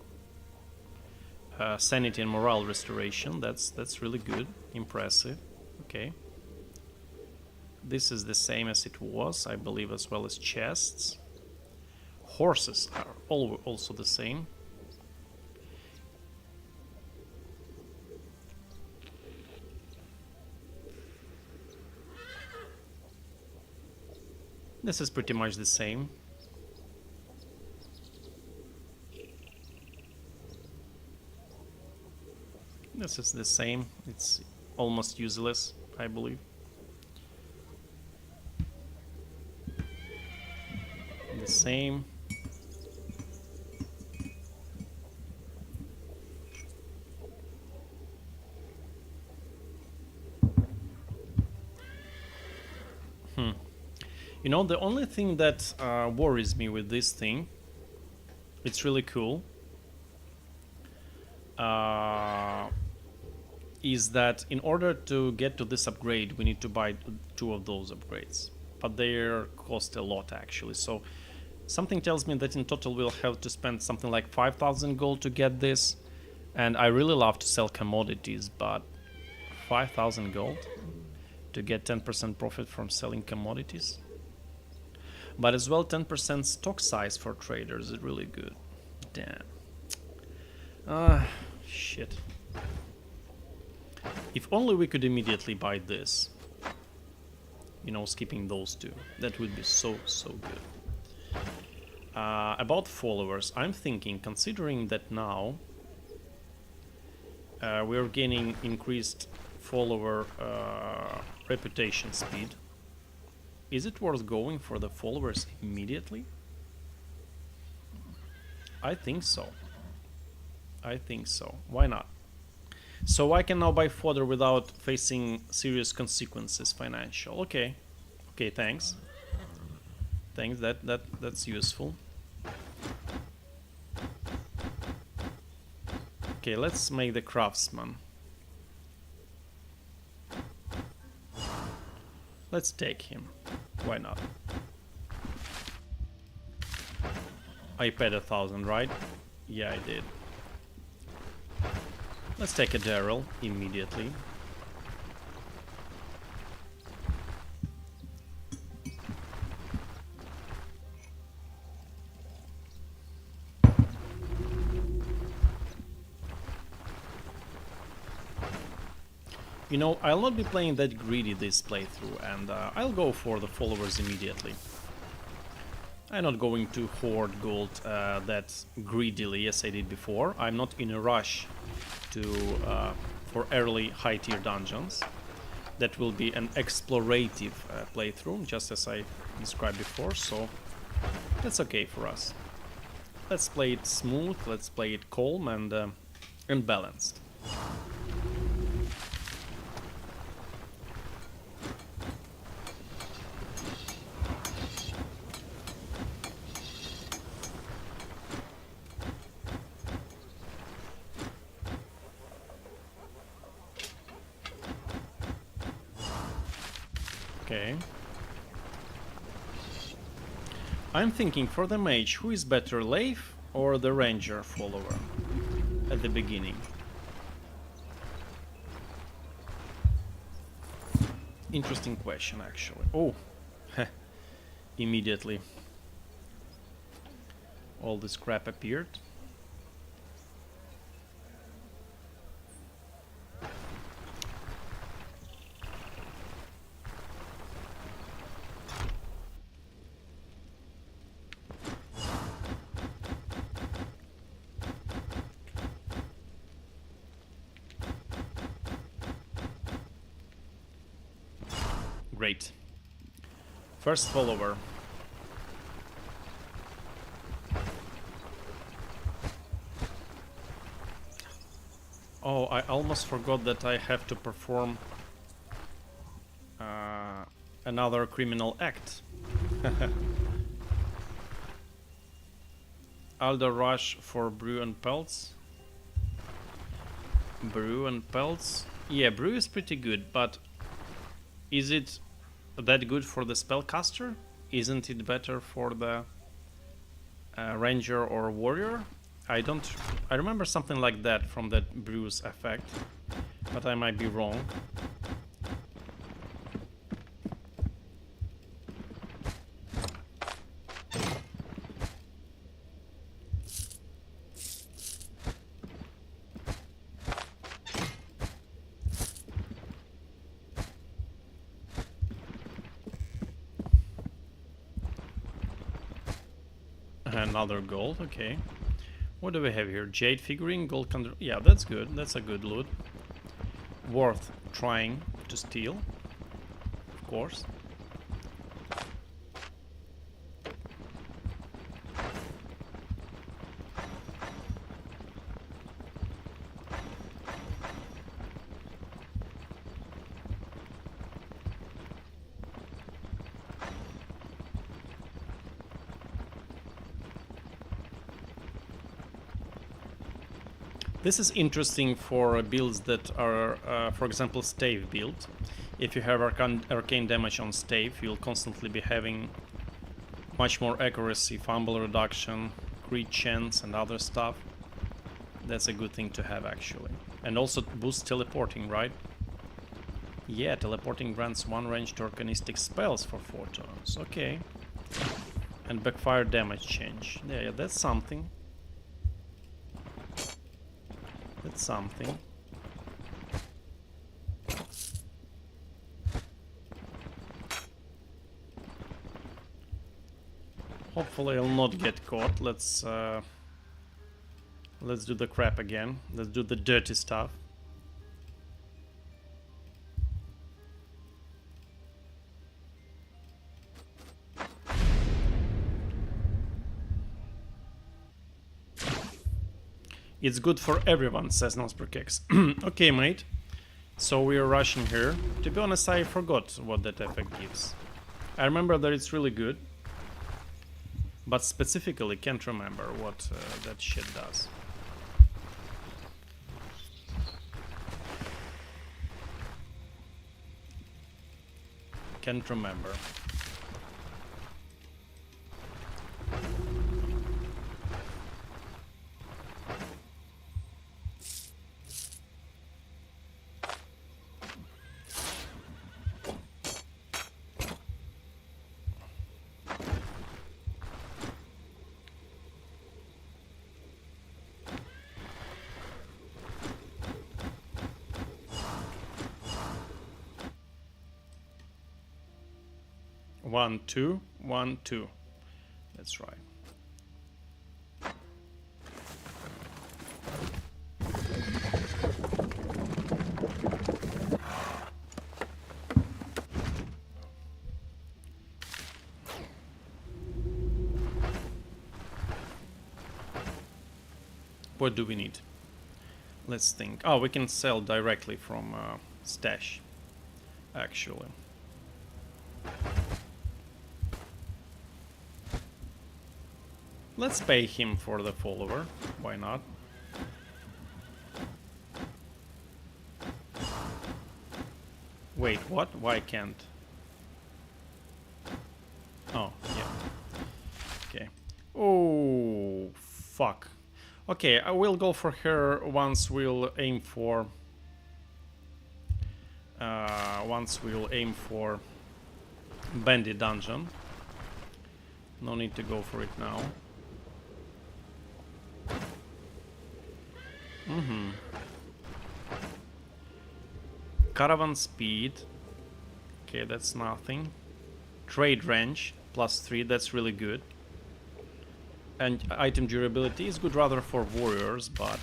sanity and morale restoration. That's really good, impressive. Okay. This is the same as it was, I believe, as well as chests. Horses are also the same. This is pretty much the same. This is the same. It's almost useless, I believe. The same. You know, the only thing that worries me with this thing, it's really cool, is that in order to get to this upgrade, we need to buy 2 of those upgrades. But they cost a lot, actually. So something tells me that in total we'll have to spend something like 5,000 gold to get this. And I really love to sell commodities, but 5,000 gold to get 10% profit from selling commodities? But as well, 10% stock size for traders is really good. Damn. Shit. If only we could immediately buy this. You know, skipping those 2. That would be so good. About followers, I'm thinking, considering that now we're gaining increased follower reputation speed, is it worth going for the followers immediately? I think so. I think so. Why not? So I can now buy fodder without facing serious consequences financial. Okay. Okay, thanks. Thanks, that's useful. Okay, let's make the craftsman. Let's take him. Why not? I paid 1,000, right? Yeah, I did. Let's take a Daryl immediately. You know, I'll not be playing that greedy this playthrough, and I'll go for the followers immediately. I'm not going to hoard gold that greedily as I did before. I'm not in a rush to for early high-tier dungeons. That will be an explorative playthrough, just as I described before, so that's okay for us. Let's play it smooth, let's play it calm and balanced. Okay. I'm thinking for the mage, who is better, Leif or the ranger follower at the beginning? Interesting question, actually. Oh, immediately all this crap appeared. Great. First follower. Oh, I almost forgot that I have to perform another criminal act. Alder Rush for Brew and Pelts. Brew and Pelts. Yeah, Brew is pretty good, but is it that good for the spellcaster? Isn't it better for the ranger or warrior? I remember something like that from that Brew's effect, but I might be wrong. Another gold, okay. What do we have here? Jade figurine, gold control. Yeah, that's good. That's a good loot. Worth trying to steal, of course. This is interesting for builds that are, for example, stave build. If you have arcane damage on stave, you'll constantly be having much more accuracy, fumble reduction, crit chance and other stuff. That's a good thing to have, actually. And also boosts teleporting, right? Yeah, teleporting grants one range to Arcanistic spells for 4 turns. Okay. And backfire damage change. Yeah, that's something. That's something. Hopefully I'll not get caught. Let's do the crap again. Let's do the dirty stuff. It's good for everyone, says Nosperkex. Okay, mate. So we are rushing here. To be honest, I forgot what that effect gives. I remember that it's really good, but specifically can't remember what that shit does. Can't remember. One, two, 1, 2. That's right. What do we need? Let's think. Oh, we can sell directly from stash, actually. Let's pay him for the follower. Why not? Wait, what? Why can't? Oh, yeah. Okay. Oh, fuck. Okay, I will go for her once we'll aim for... Bandit Dungeon. No need to go for it now. Caravan speed. Okay, that's nothing. Trade range +3, that's really good. And item durability is good rather for warriors, but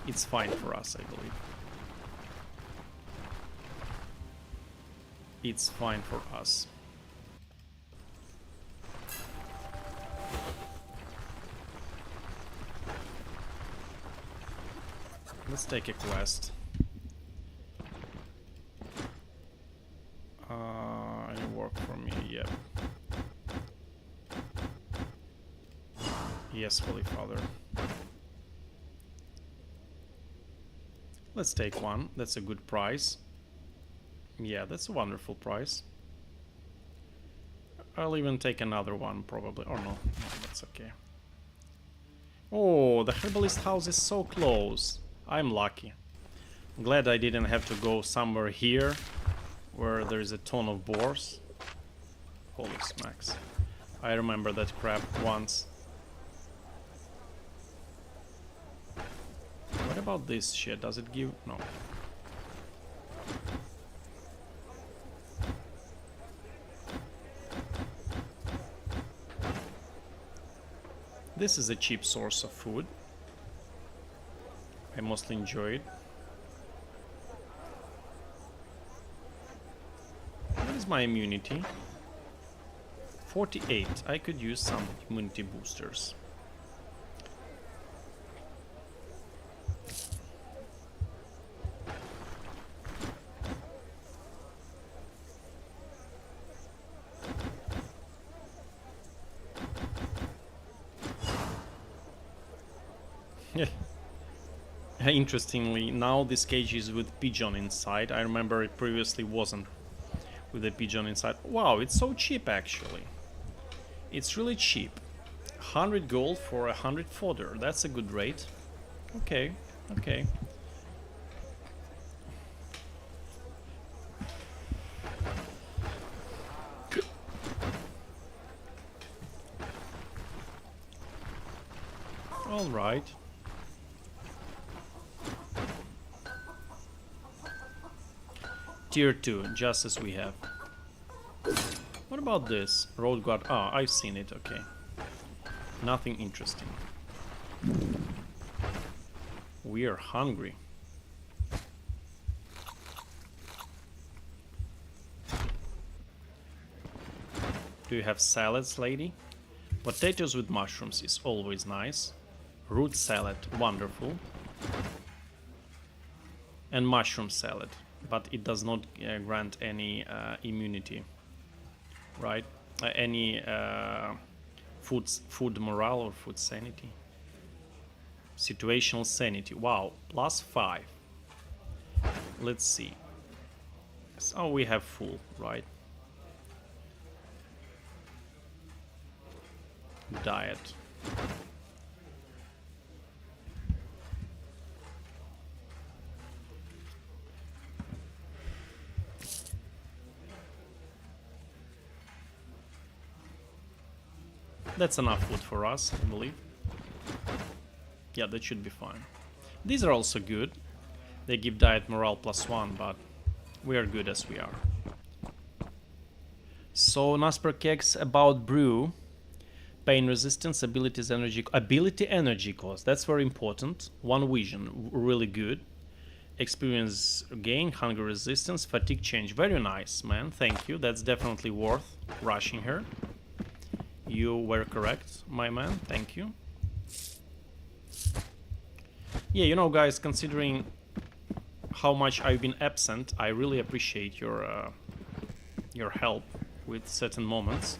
it's fine for us, I believe. it's fine for us. Let's take a quest. Any work for me? Yep. Yes, Holy Father. Let's take one. That's a good price. Yeah, that's a wonderful price. I'll even take another one, probably. Or no, that's okay. Oh, the herbalist house is so close. I'm lucky. Glad I didn't have to go somewhere here where there is a ton of boars. Holy smacks. I remember that crap once. What about this shit? Does it give... No. This is a cheap source of food. I mostly enjoy it. What is my immunity? 48. I could use some immunity boosters. Interestingly, now this cage is with pigeon inside. I remember it previously wasn't with a pigeon inside. Wow, it's so cheap actually. It's really cheap. 100 gold for 100 fodder. That's a good rate. Okay, okay. All right. Tier 2, just as we have. What about this? Road guard. Ah, I've seen it, okay. Nothing interesting. We are hungry. Do you have salads, lady? Potatoes with mushrooms is always nice. Root salad, wonderful. And mushroom salad. But it does not grant any immunity, right? Any food morale or food sanity. Situational sanity. Wow, +5. Let's see. Oh, we have full, right? Diet. That's enough food for us, I believe. Yeah, that should be fine. These are also good. They give diet morale +1, but we are good as we are. So, Nasper Kegs about brew. Pain resistance, abilities, ability energy cost. That's very important. One vision, really good. Experience gain, hunger resistance, fatigue change. Very nice, man. Thank you. That's definitely worth rushing her. You were correct, my man. Thank you. Yeah, you know, guys, considering how much I've been absent, I really appreciate your help with certain moments.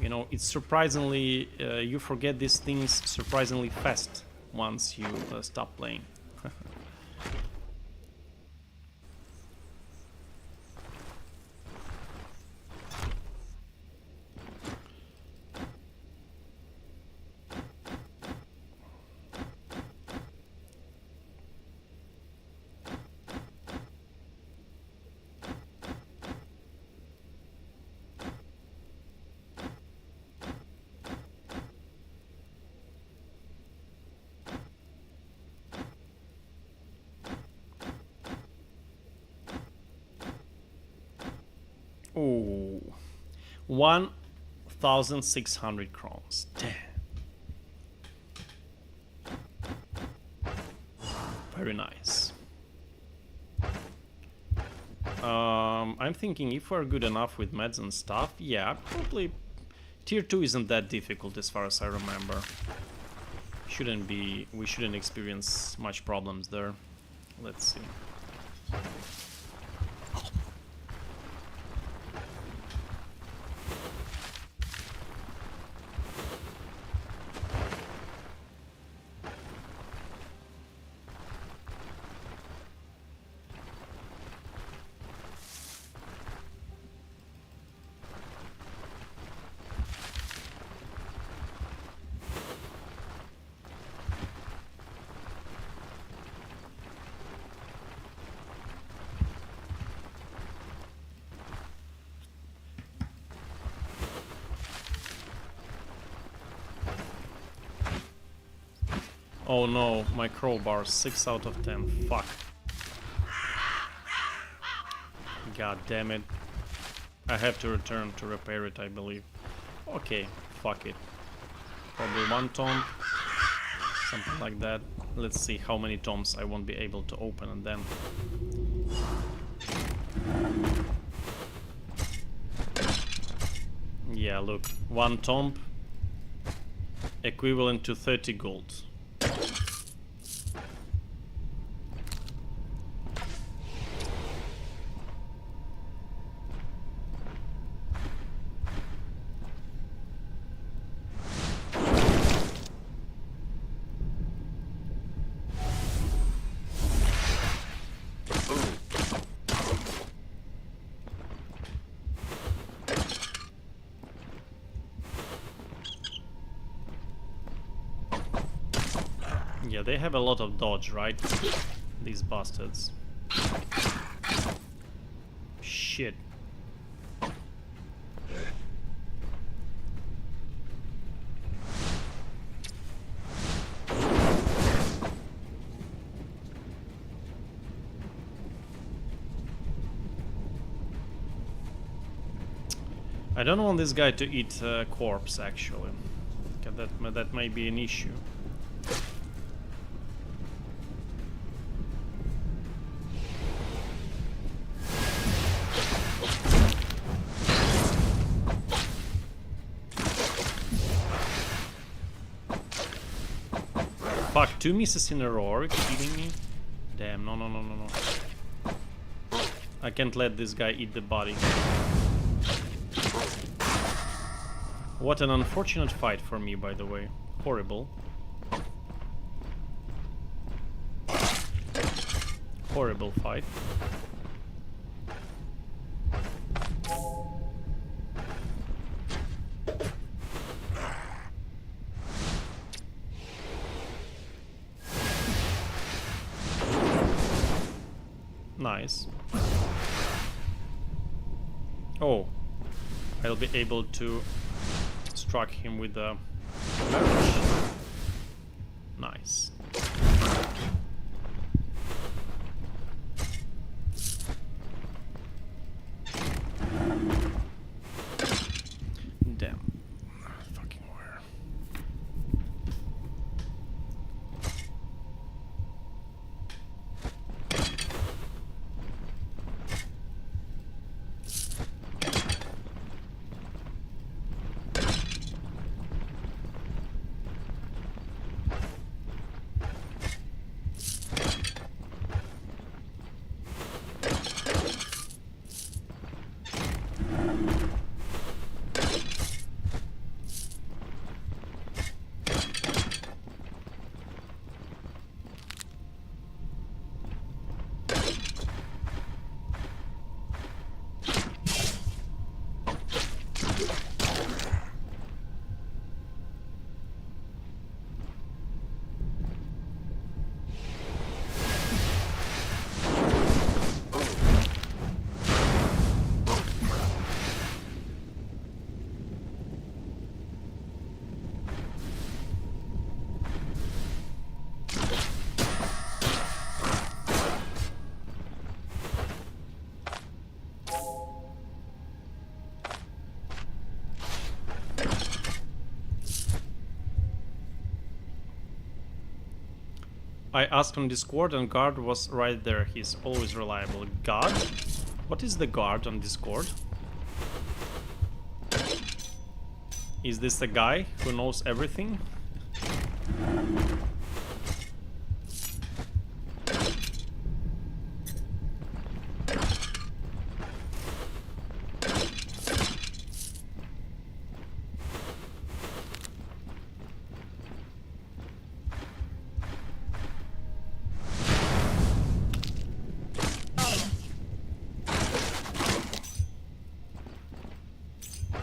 You know, it's surprisingly you forget these things surprisingly fast once you stop playing. Oh, 1,600 crowns. Damn. Very nice. I'm thinking if we're good enough with meds and stuff, yeah, probably tier 2 isn't that difficult as far as I remember. We shouldn't experience much problems there. Let's see. Oh no, my crowbar, 6 out of 10. Fuck. God damn it. I have to return to repair it, I believe. Okay, fuck it. Probably 1 tomb. Something like that. Let's see how many tombs I won't be able to open and then... Yeah, look. 1 tomb. Equivalent to 30 gold. Yeah, they have a lot of dodge, right? These bastards. Shit. I don't want this guy to eat corpse, actually. That may be an issue. Fuck, 2 misses in a row, are you kidding me? Damn, no. I can't let this guy eat the body. What an unfortunate fight for me, by the way. Horrible. Horrible fight. Nice. Oh, I'll be able to struck him with a marriage. Nice. Damn. Fucking wire. I asked on Discord and guard was right there. He's always reliable. God? What is the guard on Discord? Is this a guy who knows everything?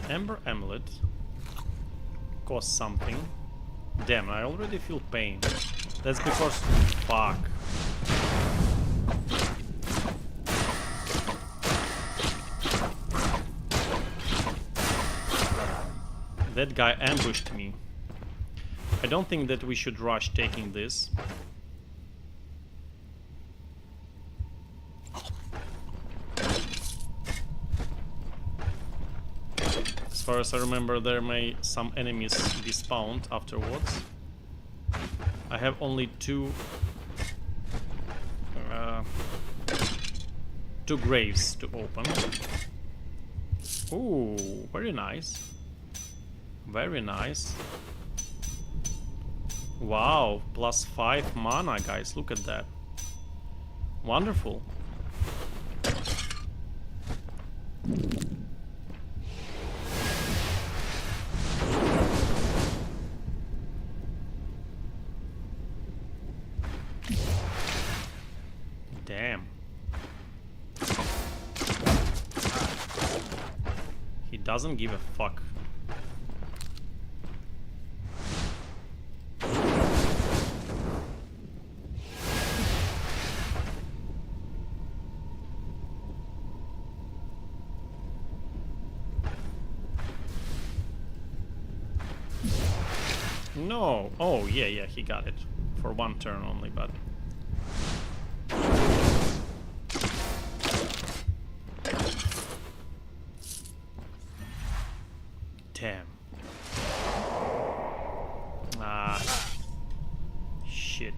Ember Amulet costs something. Damn, I already feel pain. That's because... Fuck. That guy ambushed me. I don't think that we should rush taking this. As far as I remember, there may some enemies be spawned afterwards. I have only two graves to open. Ooh, very nice. Very nice. Wow, +5 mana, guys. Look at that. Wonderful. Damn. He doesn't give a fuck. No. Oh, yeah, he got it. For one turn only, but... Damn. Ah. Shit.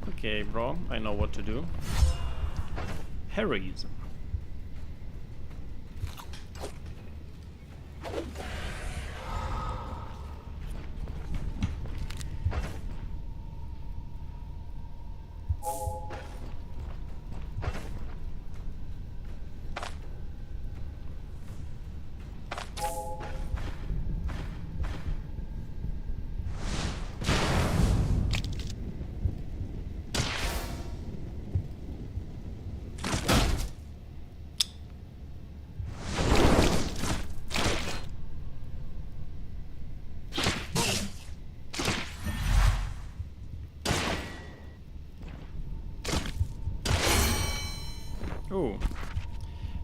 Okay, bro, I know what to do. Heroism. Ooh.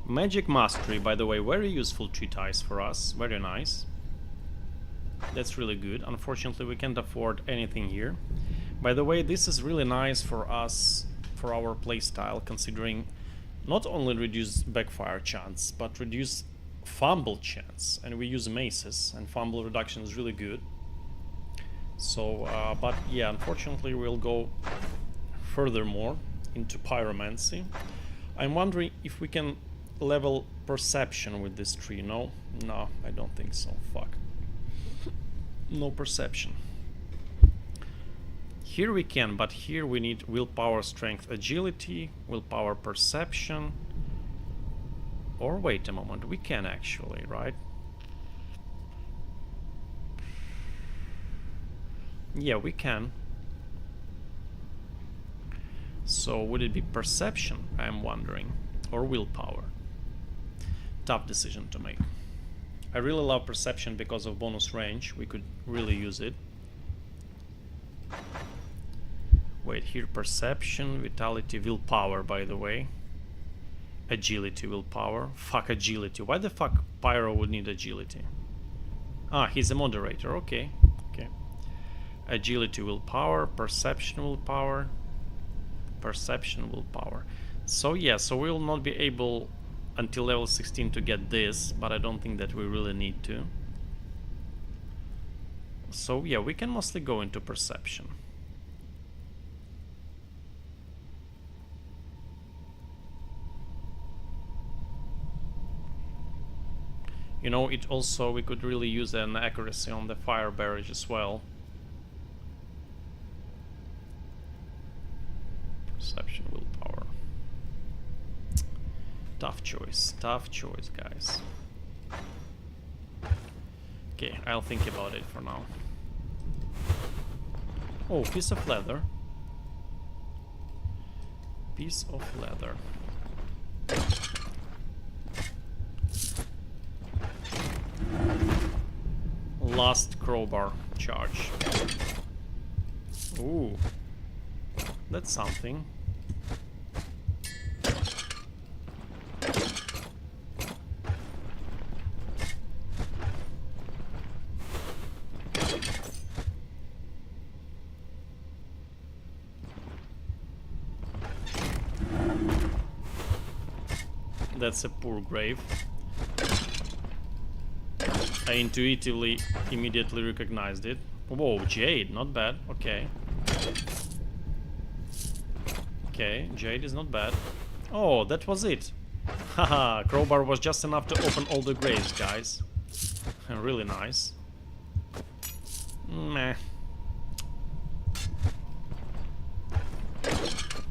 Magic Mastery, by the way, very useful treatise for us. Very nice. That's really good. Unfortunately, we can't afford anything here. By the way, this is really nice for us, for our playstyle, considering not only reduce backfire chance, but reduce fumble chance. And we use maces, and fumble reduction is really good. So, but yeah, unfortunately, we'll go furthermore into pyromancy. I'm wondering if we can level perception with this tree. No, I don't think so. Fuck. No perception. Here we can, but here we need willpower, strength, agility, willpower, perception. Or wait a moment, we can actually, right? Yeah, we can. So would it be perception, I'm wondering, or willpower? Tough decision to make. I really love perception because of bonus range. We could really use it. Wait, here perception, vitality, willpower, by the way. Agility, willpower. Fuck agility. Why the fuck Pyro would need agility? Ah, he's a moderator. Okay. Agility, willpower, perception, willpower. Perception, willpower. So yeah, so we will not be able until level 16 to get this, but I don't think that we really need to. So yeah, we can mostly go into perception. You know, it also, we could really use an accuracy on the fire barrage as well. Perception, willpower. Tough choice, guys. Okay, I'll think about it for now. Oh, piece of leather. Piece of leather. Last crowbar charge. Ooh, that's something. That's a poor grave. I intuitively immediately recognized it. Whoa, jade, not bad. Okay. Okay, jade is not bad. Oh, that was it. Haha, crowbar was just enough to open all the graves, guys. Really nice. Meh.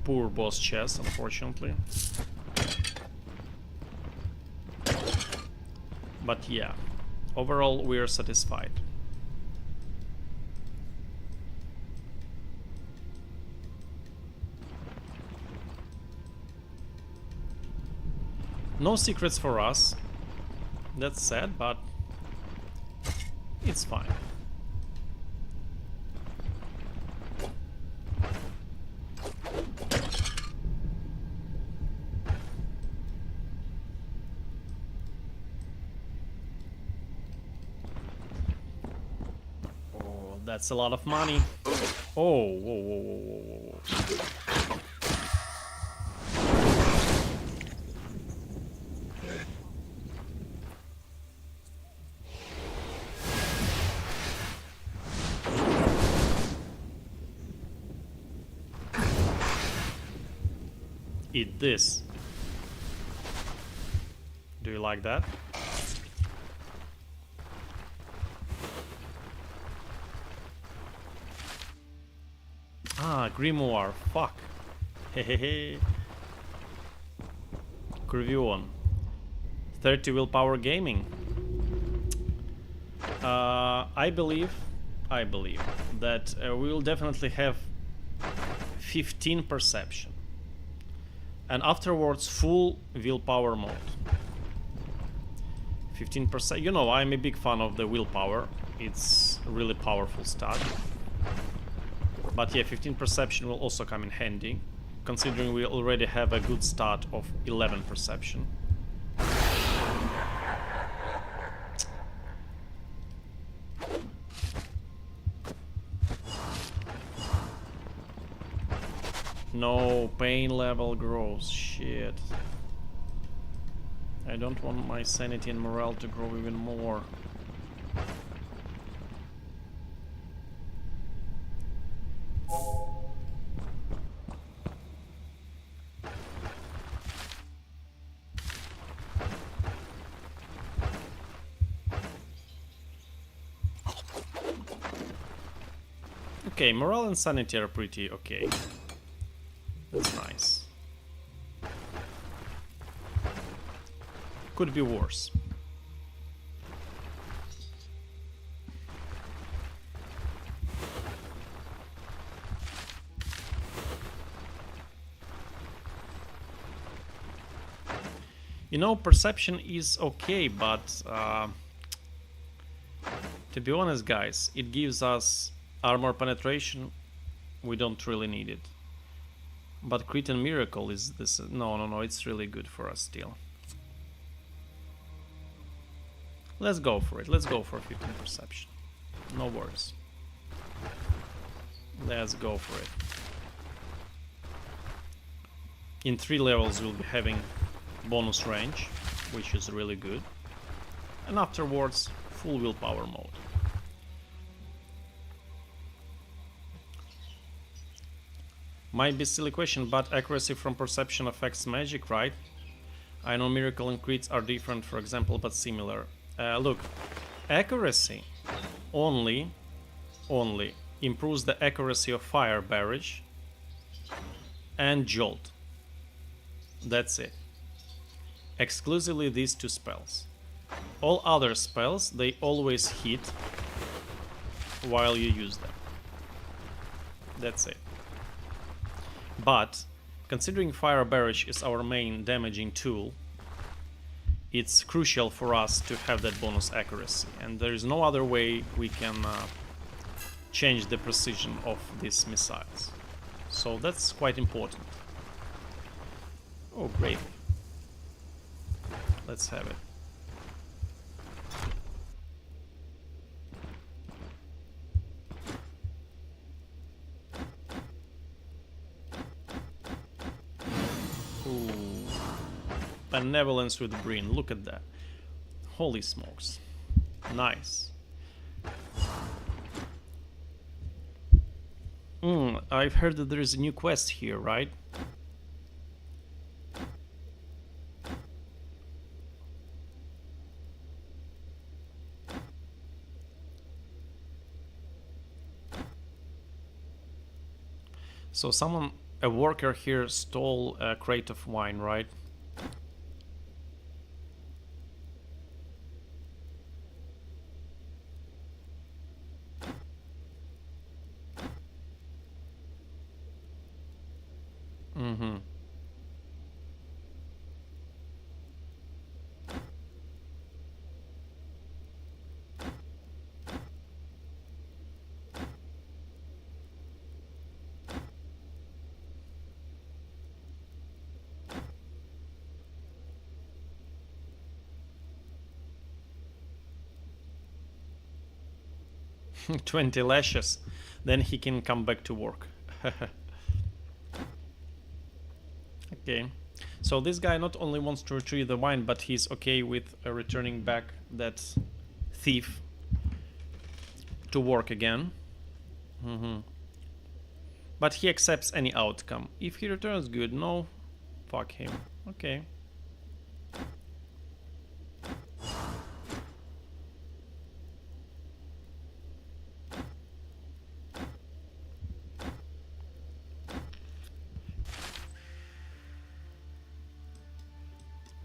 Poor boss chest, unfortunately. But yeah, overall we are satisfied. No secrets for us. That's sad, but it's fine. That's a lot of money. Oh, whoa, whoa, whoa, whoa, whoa. Eat this. Do you like that? Ah, grimoire. Fuck. Hehehe. Curvion. 30 willpower gaming. I believe that we will definitely have 15 perception. And afterwards full willpower mode. 15%. You know, I'm a big fan of the willpower. It's a really powerful stat. But yeah, 15 perception will also come in handy, considering we already have a good start of 11 perception. No, pain level grows. Shit. I don't want my sanity and morale to grow even more. Okay, morale and sanity are pretty okay. That's nice. Could be worse. You know, perception is okay, but to be honest, guys, it gives us armor penetration. We don't really need it. But crit and miracle is this. No, it's really good for us still. Let's go for it. Let's go for 15 perception. No worries. Let's go for it. In 3 levels we'll be having bonus range, which is really good. And afterwards, full willpower mode. Might be a silly question, but accuracy from perception affects magic, right? I know miracle and crits are different, for example, but similar. Look, accuracy only improves the accuracy of fire barrage and jolt. That's it. Exclusively these two spells. All other spells, they always hit while you use them. That's it. But considering fire barrage is our main damaging tool, it's crucial for us to have that bonus accuracy, and there is no other way we can change the precision of these missiles. So that's quite important. Oh, great. Let's have it. Ooh. Benevolence with Breen, look at that. Holy smokes. Nice. I've heard that there is a new quest here, right? So someone, a worker here, stole a crate of wine, right? Mm-hmm. $20 lashes, then he can come back to work. Okay, so this guy not only wants to retrieve the wine, but he's okay with returning back that thief to work again. But he accepts any outcome. If he returns, good. No, fuck him. Okay.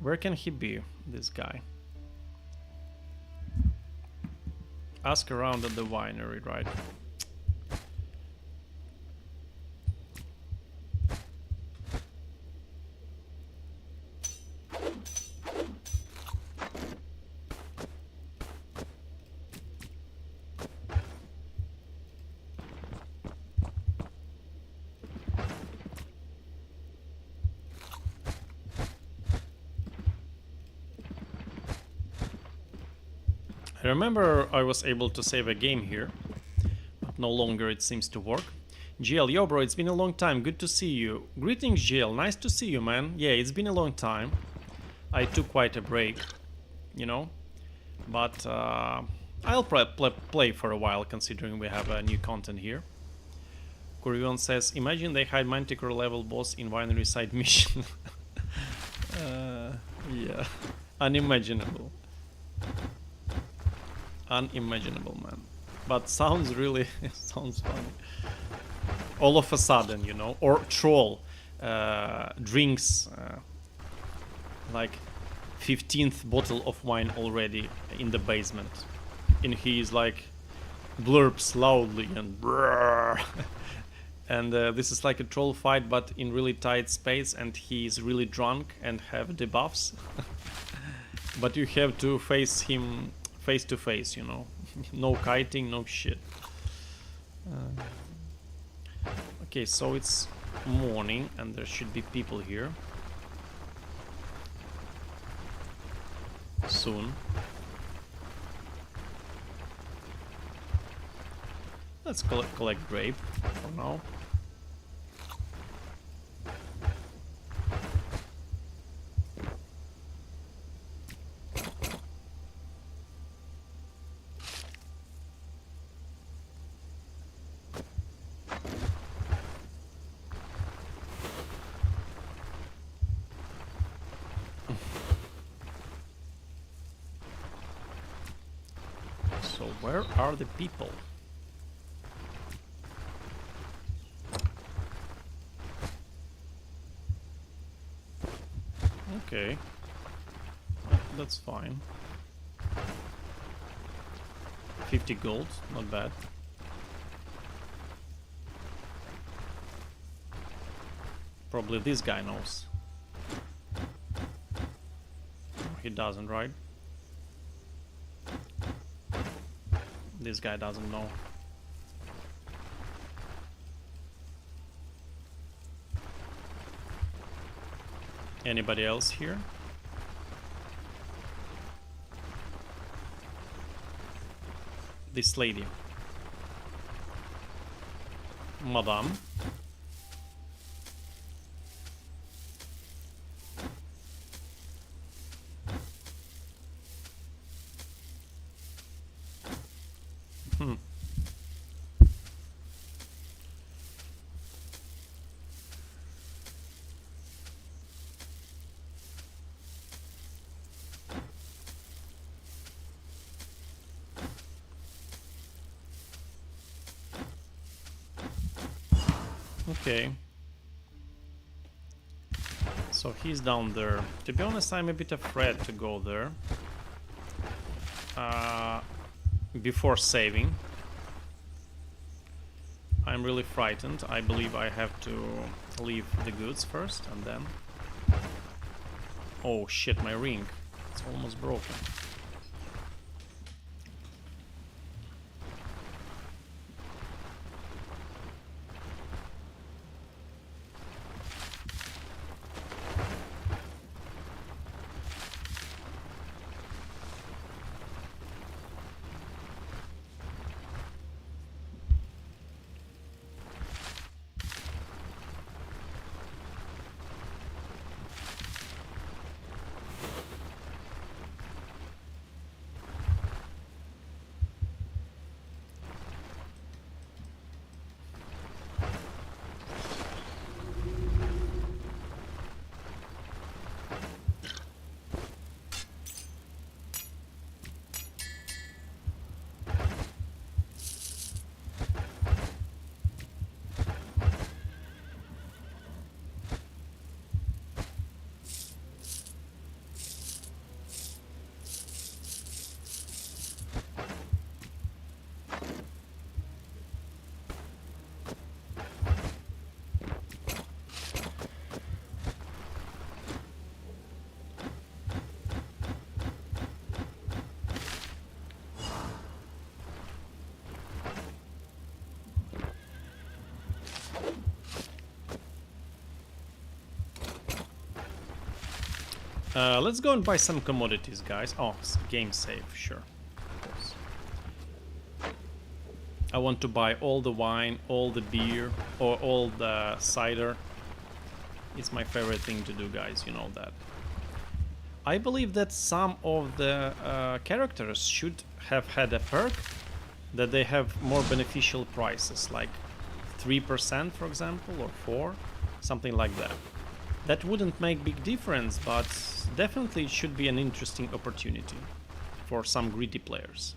Where can he be, this guy? Ask around at the winery, right? I remember I was able to save a game here, but no longer it seems to work. GL, yo bro, it's been a long time, good to see you. Greetings GL, nice to see you, man. Yeah, it's been a long time. I took quite a break, you know, but I'll play for a while considering we have new content here. Kurion says, imagine they hide Manticore level boss in winery side mission. Yeah, unimaginable. Unimaginable, man. But sounds really sounds funny. All of a sudden, you know, or troll drinks like 15th bottle of wine already in the basement, and he's like blurps loudly and brrr. And this is like a troll fight, but in really tight space, and he's really drunk and have debuffs. But you have to face him face to face, you know. No kiting, no shit. Okay, so it's morning and there should be people here soon. Let's collect grape for now. Where are the people? Okay. That's fine. 50 gold, not bad. Probably this guy knows. He doesn't, right? This guy doesn't know. Anybody else here? This lady. Madame. Okay. So he's down there. To be honest, I'm a bit afraid to go there. Before saving. I'm really frightened. I believe I have to leave the goods first and then... Oh shit, my ring. It's almost broken. Let's go and buy some commodities, guys. Oh, game save, sure. Of course. I want to buy all the wine, all the beer, or all the cider. It's my favorite thing to do, guys, you know that. I believe that some of the characters should have had a perk that they have more beneficial prices, like 3%, for example, or 4%, something like that. That wouldn't make big difference, but definitely it should be an interesting opportunity for some greedy players.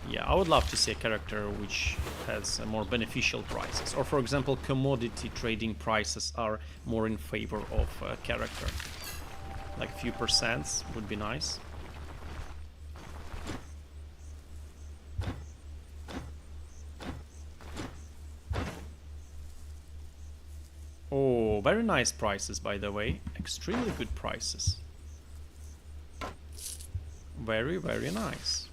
Yeah, I would love to see a character which has more beneficial prices. Or for example, commodity trading prices are more in favor of a character. Like a few percents would be nice. Oh, very nice prices, by the way. Extremely good prices. Very, very nice.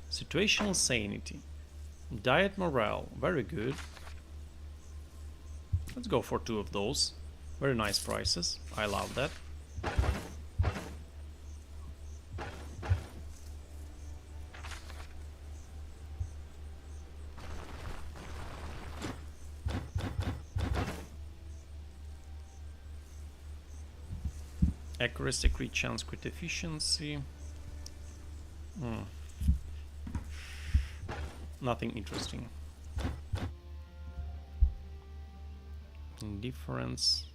Situational sanity. Diet morale. Very good. Let's go for 2 of those. Very nice prices. I love that. Accuracy, crit chance, crit efficiency. Nothing interesting. Indifference.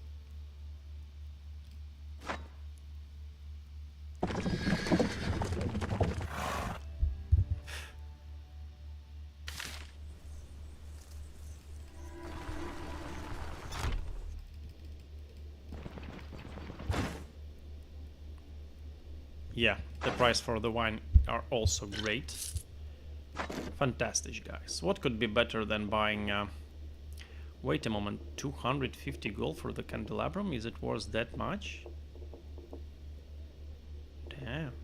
Yeah, the price for the wine are also great. Fantastic, guys. What could be better than buying... wait a moment, 250 gold for the candelabrum? Is it worth that much? Damn.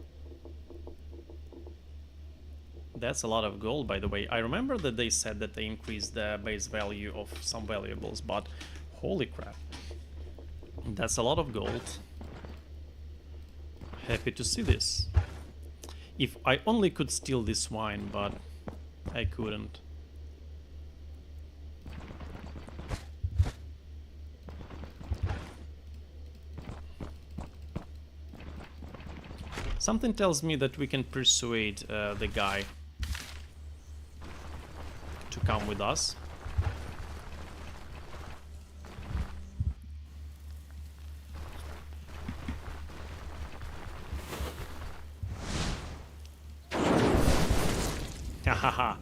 That's a lot of gold, by the way. I remember that they said that they increased the base value of some valuables, but holy crap. That's a lot of gold. Happy to see this. If I only could steal this wine, but I couldn't. Something tells me that we can persuade the guy to come with us. Hahaha.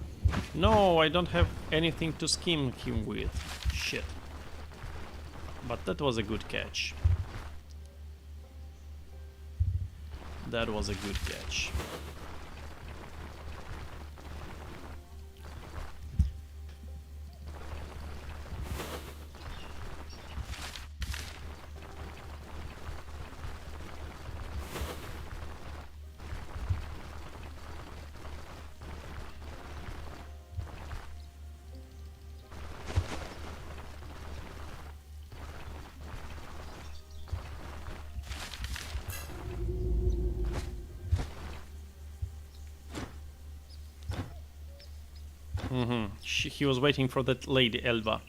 No, I don't have anything to scheme him with. Shit. But that was a good catch. That was a good catch. He was waiting for that lady Elva.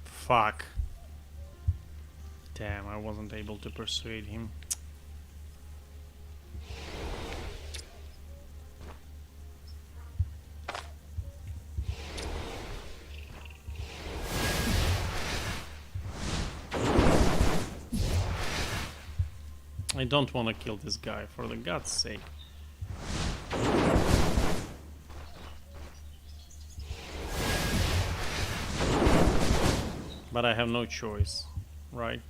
Fuck. Damn, I wasn't able to persuade him. I don't want to kill this guy, for the God's sake. But I have no choice, right?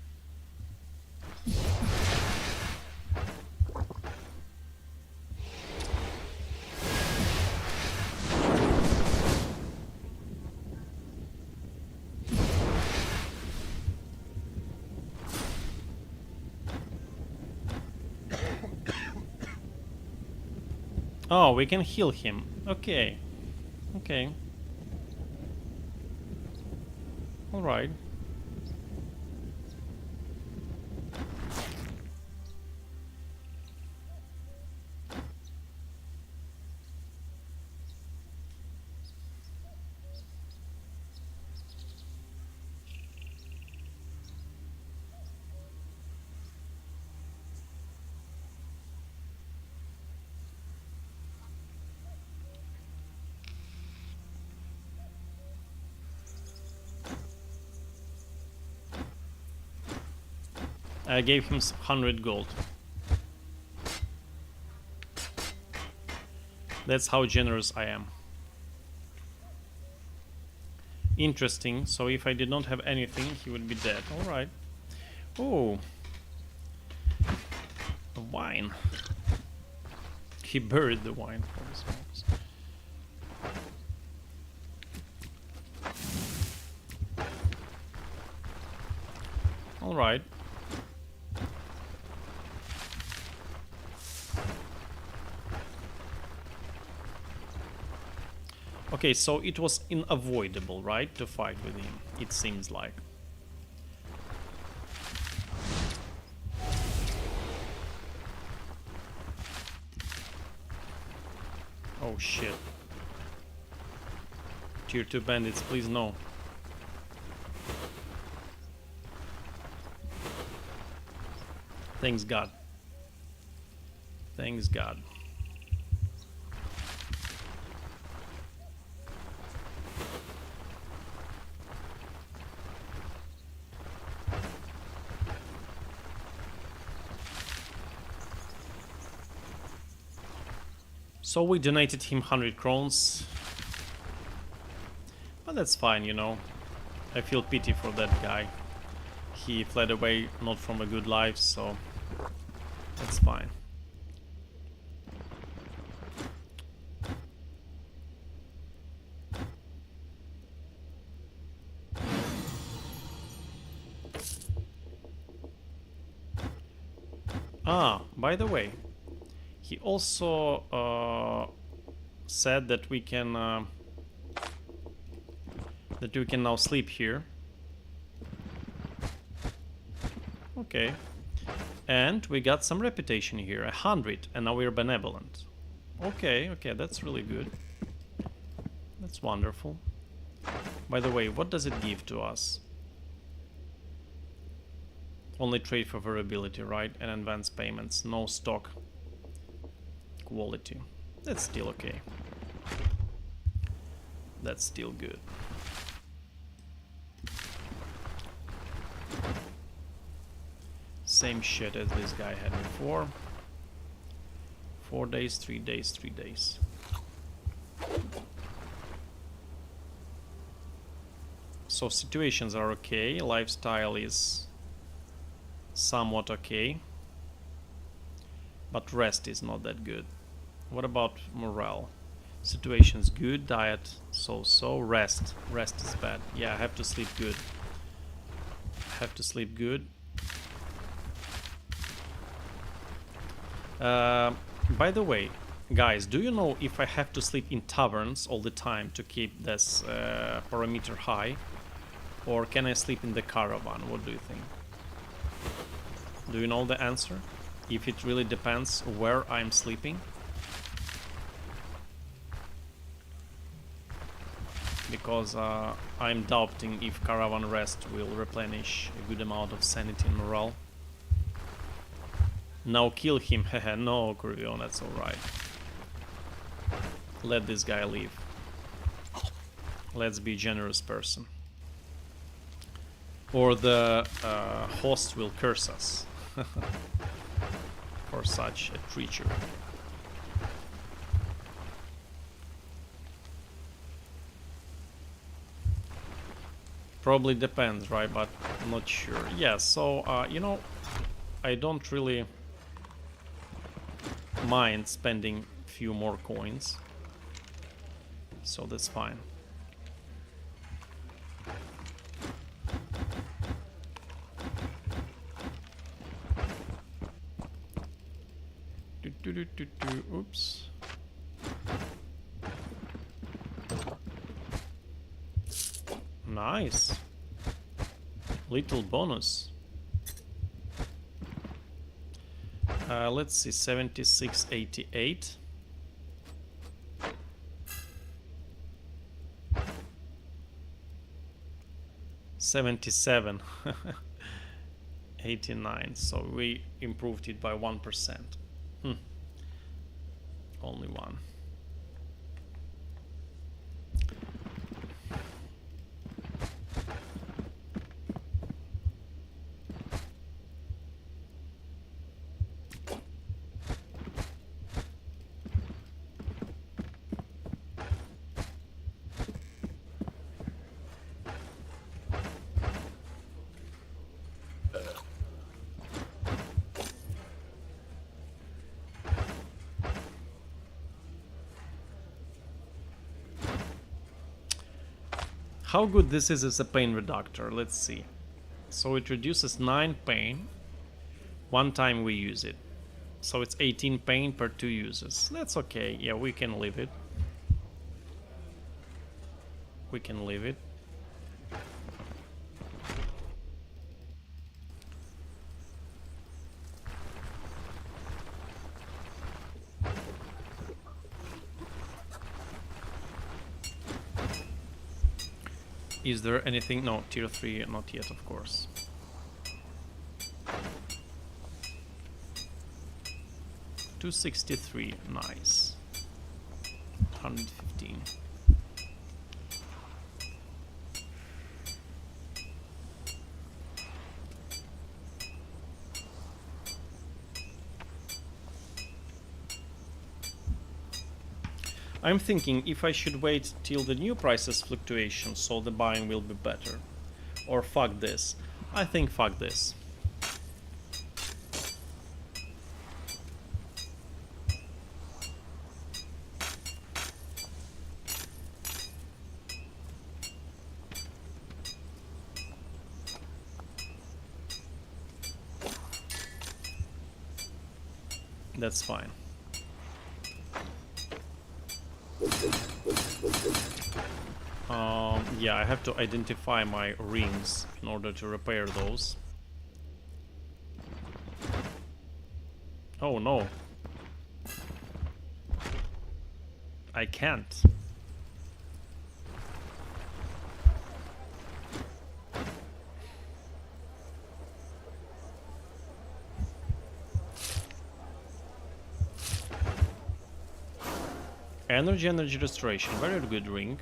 Oh, we can heal him. Okay. Okay. Alright. I gave him 100 gold. That's how generous I am. Interesting. So if I did not have anything, he would be dead. Alright. Oh. The wine. He buried the wine for his smokes. Alright. Okay, so it was unavoidable, right, to fight with him, it seems like. Oh shit. Tier 2 bandits, please no. Thanks God. Thanks God. So we donated him 100 crowns. But that's fine, you know. I feel pity for that guy. He fled away not from a good life, so that's fine. Ah, by the way, he also said that we can now sleep here. Okay, and we got some reputation here, 100, and now we're benevolent. Okay, okay, that's really good. That's wonderful. By the way, what does it give to us? Only trade favorability, right? And advance payments, no stock quality. That's still okay. That's still good. Same shit as this guy had before. 4 days, 3 days, 3 days. So situations are okay, lifestyle is somewhat okay, but rest is not that good. What about morale? Situation's good, diet so-so, rest is bad. Yeah, I have to sleep good. Have to sleep good. By the way, guys, do you know if I have to sleep in taverns all the time to keep this parameter high? Or can I sleep in the caravan? What do you think? Do you know the answer? If it really depends where I'm sleeping? Because I'm doubting if caravan rest will replenish a good amount of sanity and morale. Now kill him, haha, no, Curion, that's alright. Let this guy leave. Let's be a generous person. Or the host will curse us for such a treachery. Probably depends, right? But I'm not sure. Yeah, so, you know, I don't really mind spending a few more coins. So that's fine. Oops. Nice. Little bonus. Let's see, 76.88. 77. 89. So we improved it by 1%. Only one. How good this is as a pain reductor, let's see. So it reduces 9 pain one time we use it. So it's 18 pain per 2 uses. That's okay. Yeah, we can leave it. We can leave it. Is there anything? No, tier 3, not yet, of course. $263, nice. 115. I'm thinking if I should wait till the new prices fluctuation so the buying will be better. Or fuck this. I think fuck this. That's fine. Yeah, I have to identify my rings in order to repair those. Oh no. I can't. Energy restoration, very good ring.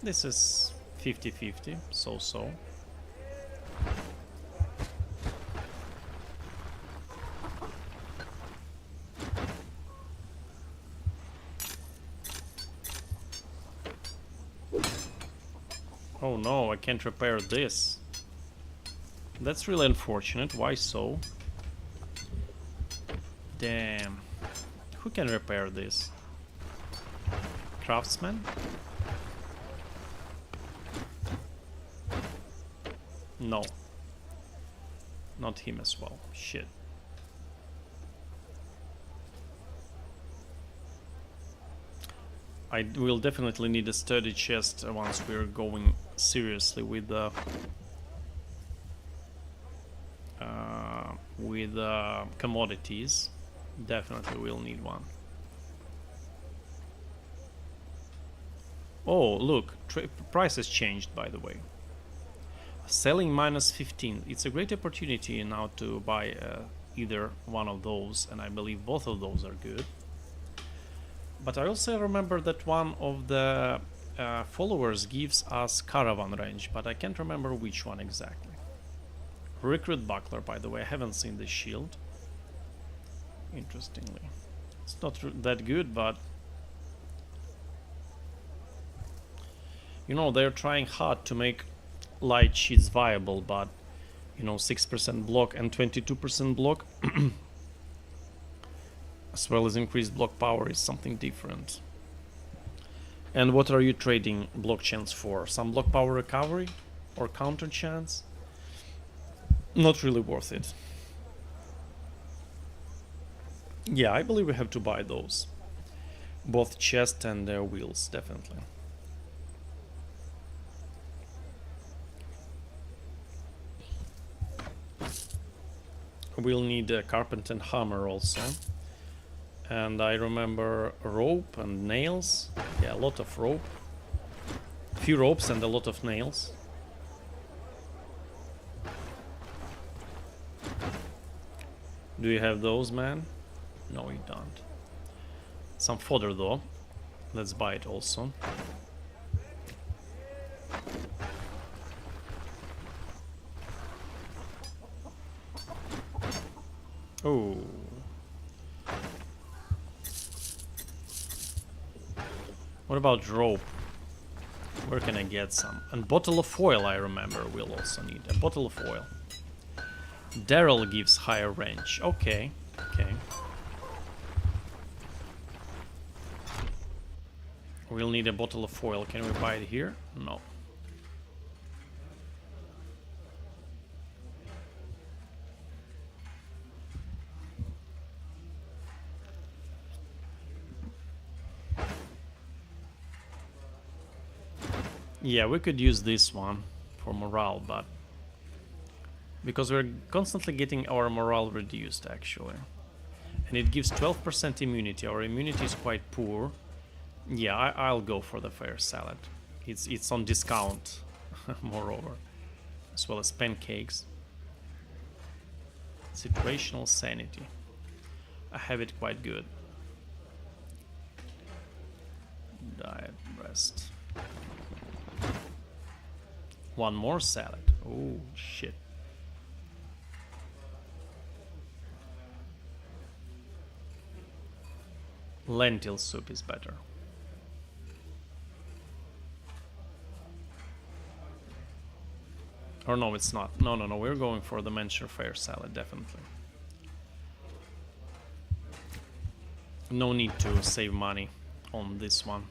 This is 50-50, so. Oh no, I can't repair this. That's really unfortunate. Why so? Damn. Who can repair this? Craftsman? No. Not him as well. Shit. I will definitely need a sturdy chest once we're going seriously with the commodities. Definitely we'll need one. Oh, look, price has changed, by the way. Selling -15. It's a great opportunity now to buy either one of those, and I believe both of those are good. But I also remember that one of the followers gives us caravan range, but I can't remember which one exactly. Recruit buckler, by the way, I haven't seen the shield. Interestingly. It's not that good, but you know, they're trying hard to make light sheets viable, but you know, 6% block and 22% block as well as increased block power is something different. And what are you trading block chance for? Some block power recovery or counter chance? Not really worth it. Yeah, I believe we have to buy those. Both chest and their wheels, definitely. We'll need a carpenter and hammer also. And I remember rope and nails. Yeah, a lot of rope. Few ropes and a lot of nails. Do you have those, man? No, you don't. Some fodder though. Let's buy it also. Oh. What about rope? Where can I get some? And bottle of oil, I remember, we'll also need a bottle of oil. Daryl gives higher range. Okay, okay. We'll need a bottle of oil. Can we buy it here? No. Yeah, we could use this one for morale, but because we're constantly getting our morale reduced actually. And it gives 12% immunity. Our immunity is quite poor. Yeah, I'll go for the fair salad. It's on discount, moreover, as well as pancakes. Situational sanity. I have it quite good. Diet, rest. One more salad. Oh, shit. Lentil soup is better. Or no, it's not. No, we're going for the Mention Fair salad, definitely. No need to save money on this one.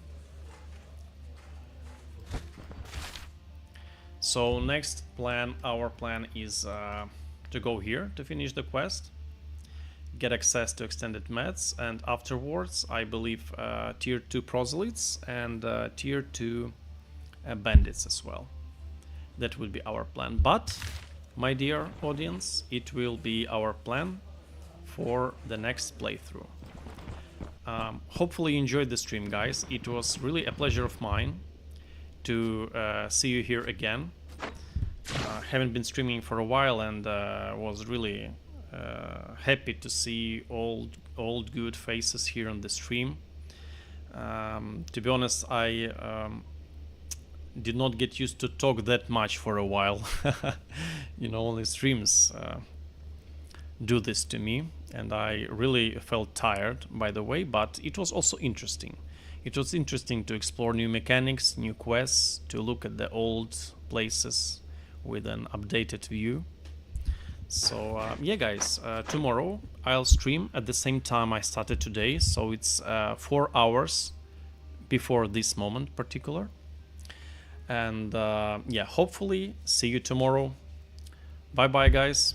So next plan, our plan is to go here to finish the quest, get access to extended meds, and afterwards I believe tier 2 proselytes and tier 2 bandits as well. That would be our plan, but my dear audience, it will be our plan for the next playthrough. Hopefully you enjoyed the stream, guys. It was really a pleasure of mine to see you here again. Haven't been streaming for a while and was really happy to see old good faces here on the stream. To be honest, I did not get used to talk that much for a while. You know, only streams do this to me, and I really felt tired, by the way, but it was also interesting. It was interesting to explore new mechanics, new quests, to look at the old places with an updated view. So yeah, guys, tomorrow I'll stream at the same time I started today, so it's 4 hours before this moment particular. And yeah, hopefully see you tomorrow. Bye bye, guys.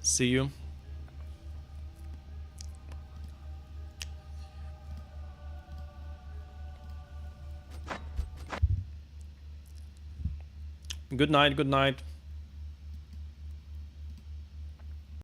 See you. Good night, good night.